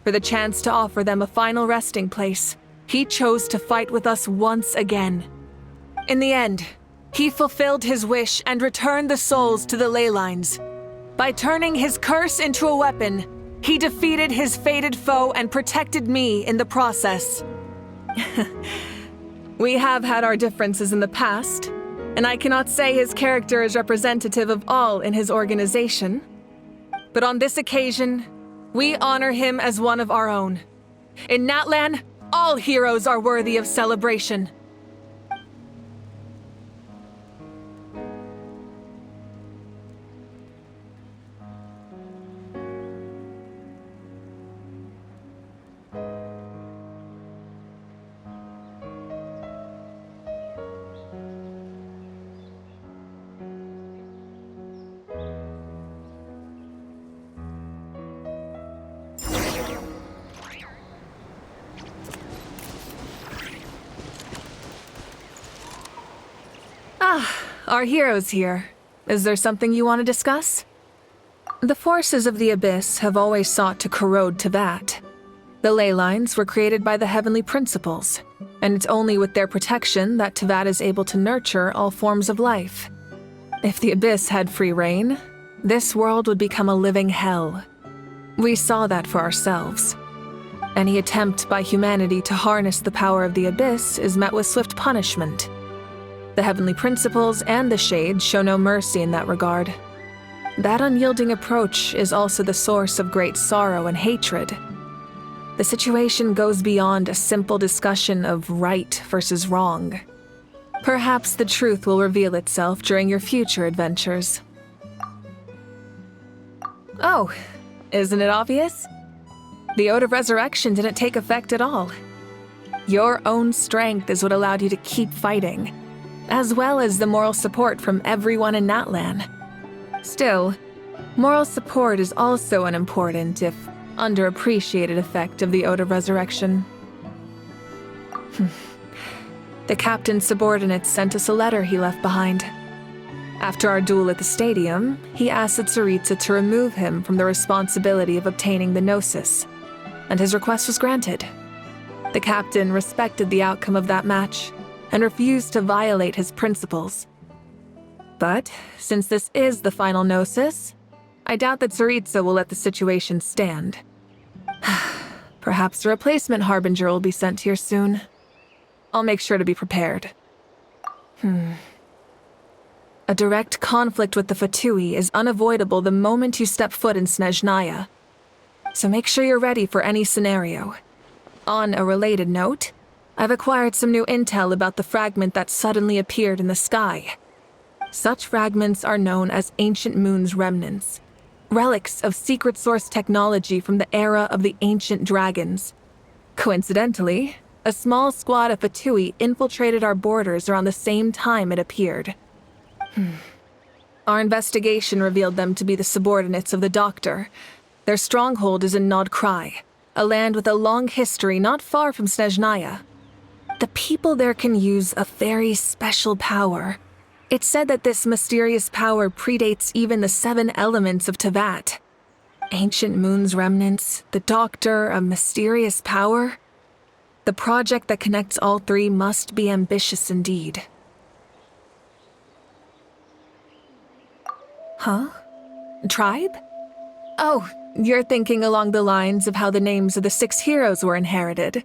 For the chance to offer them a final resting place, he chose to fight with us once again. In the end, he fulfilled his wish and returned the souls to the ley lines. By turning his curse into a weapon, he defeated his fated foe and protected me in the process. We have had our differences in the past, and I cannot say his character is representative of all in his organization. But on this occasion, we honor him as one of our own. In Natlan, all heroes are worthy of celebration. Our heroes here. Is there something you want to discuss? The forces of the Abyss have always sought to corrode Tevat. The ley lines were created by the heavenly principles, and it's only with their protection that Tevat is able to nurture all forms of life. If the Abyss had free reign, this world would become a living hell. We saw that for ourselves. Any attempt by humanity to harness the power of the Abyss is met with swift punishment. The heavenly principles and the Shades show no mercy in that regard. That unyielding approach is also the source of great sorrow and hatred. The situation goes beyond a simple discussion of right versus wrong. Perhaps the truth will reveal itself during your future adventures. Oh, isn't it obvious? The Ode of Resurrection didn't take effect at all. Your own strength is what allowed you to keep fighting, as well as the moral support from everyone in Natlan. Still, moral support is also an important, if underappreciated, effect of the Ode of Resurrection. The captain's subordinates sent us a letter he left behind. After our duel at the stadium, he asked Tsaritsa to remove him from the responsibility of obtaining the Gnosis, and his request was granted. The captain respected the outcome of that match and refused to violate his principles. But since this is the final Gnosis, I doubt that Tsaritsa will let the situation stand. Perhaps a replacement Harbinger will be sent here soon. I'll make sure to be prepared. A direct conflict with the Fatui is unavoidable the moment you step foot in Snezhnaya. So make sure you're ready for any scenario. On a related note, I've acquired some new intel about the fragment that suddenly appeared in the sky. Such fragments are known as Ancient Moon's remnants, relics of secret source technology from the era of the ancient dragons. Coincidentally, a small squad of Fatui infiltrated our borders around the same time it appeared. Our investigation revealed them to be the subordinates of the Doctor. Their stronghold is in Nod Krai, a land with a long history not far from Snezhnaya. The people there can use a very special power. It's said that this mysterious power predates even the 7 elements of Tevat. Ancient Moon's remnants, the Doctor, a mysterious power. The project that connects all 3 must be ambitious indeed. Huh? Tribe? Oh, you're thinking along the lines of how the names of the 6 heroes were inherited.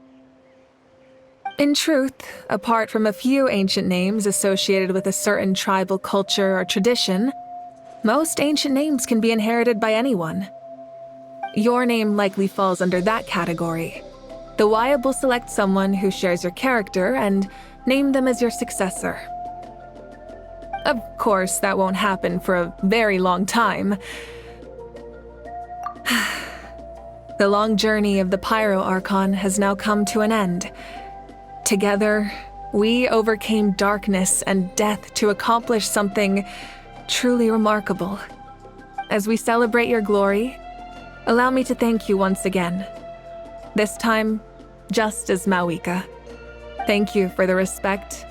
In truth, apart from a few ancient names associated with a certain tribal culture or tradition, most ancient names can be inherited by anyone. Your name likely falls under that category. The Wyab will select someone who shares your character and name them as your successor. Of course, that won't happen for a very long time. The long journey of the Pyro Archon has now come to an end. Together, we overcame darkness and death to accomplish something truly remarkable. As we celebrate your glory, allow me to thank you once again. This time, just as Mawika. Thank you for the respect,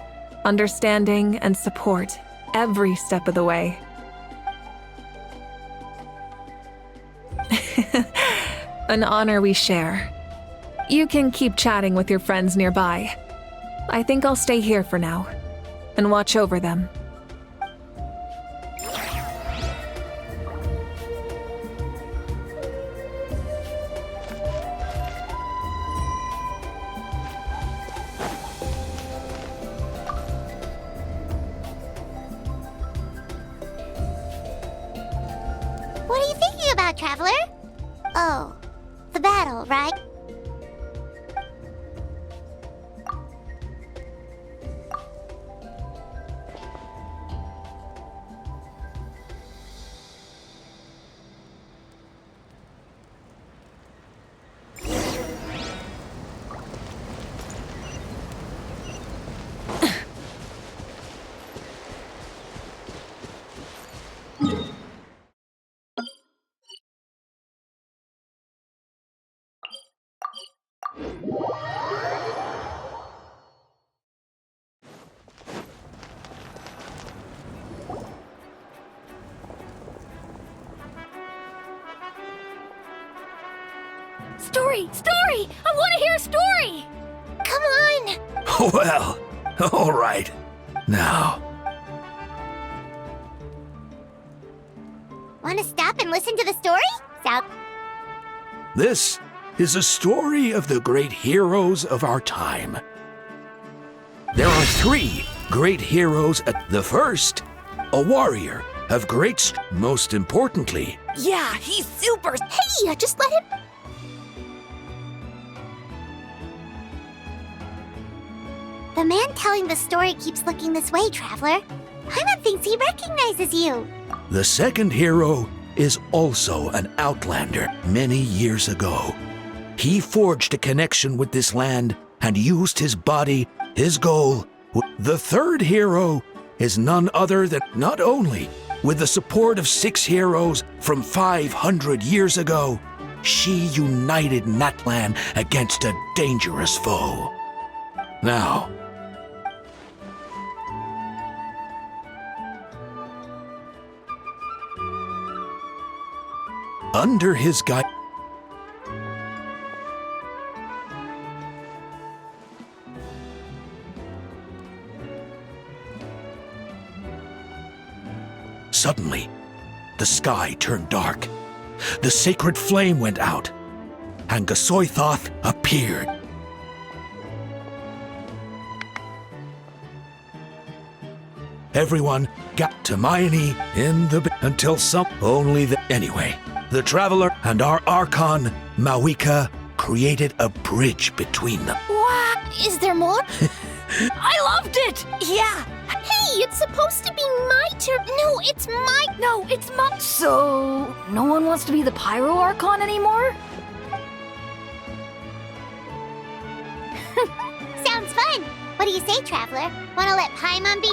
understanding, and support every step of the way. An honor we share. You can keep chatting with your friends nearby. I think I'll stay here for now and watch over them. What are you thinking about, Traveler? Oh, the battle, right? Story! Story! I want to hear a story! Come on! Well, all right. Now, Want to stop and listen to the story? this is a story of the great heroes of our time. There are 3 great heroes. The first, a warrior of great most importantly. Yeah, he's super. Hey, just let him. The man telling the story keeps looking this way, Traveler. Paimon thinks he recognizes you. The second hero is also an outlander many years ago. He forged a connection with this land and used his body, his goal. The third hero is none other than, not only with the support of 6 heroes from 500 years ago, she united Natlan against a dangerous foe. Now, under his guide, suddenly, the sky turned dark. The sacred flame went out, and Gasoithoth appeared. Everyone got to Hermione in the until some only the anyway. The Traveler and our Archon, Mawika, created a bridge between them. What? Is there more? I loved it! Yeah. Hey, it's supposed to be my turn. No, it's my... No, it's my... So, no one wants to be the Pyro Archon anymore? Sounds fun. What do you say, Traveler? Want to let Paimon be...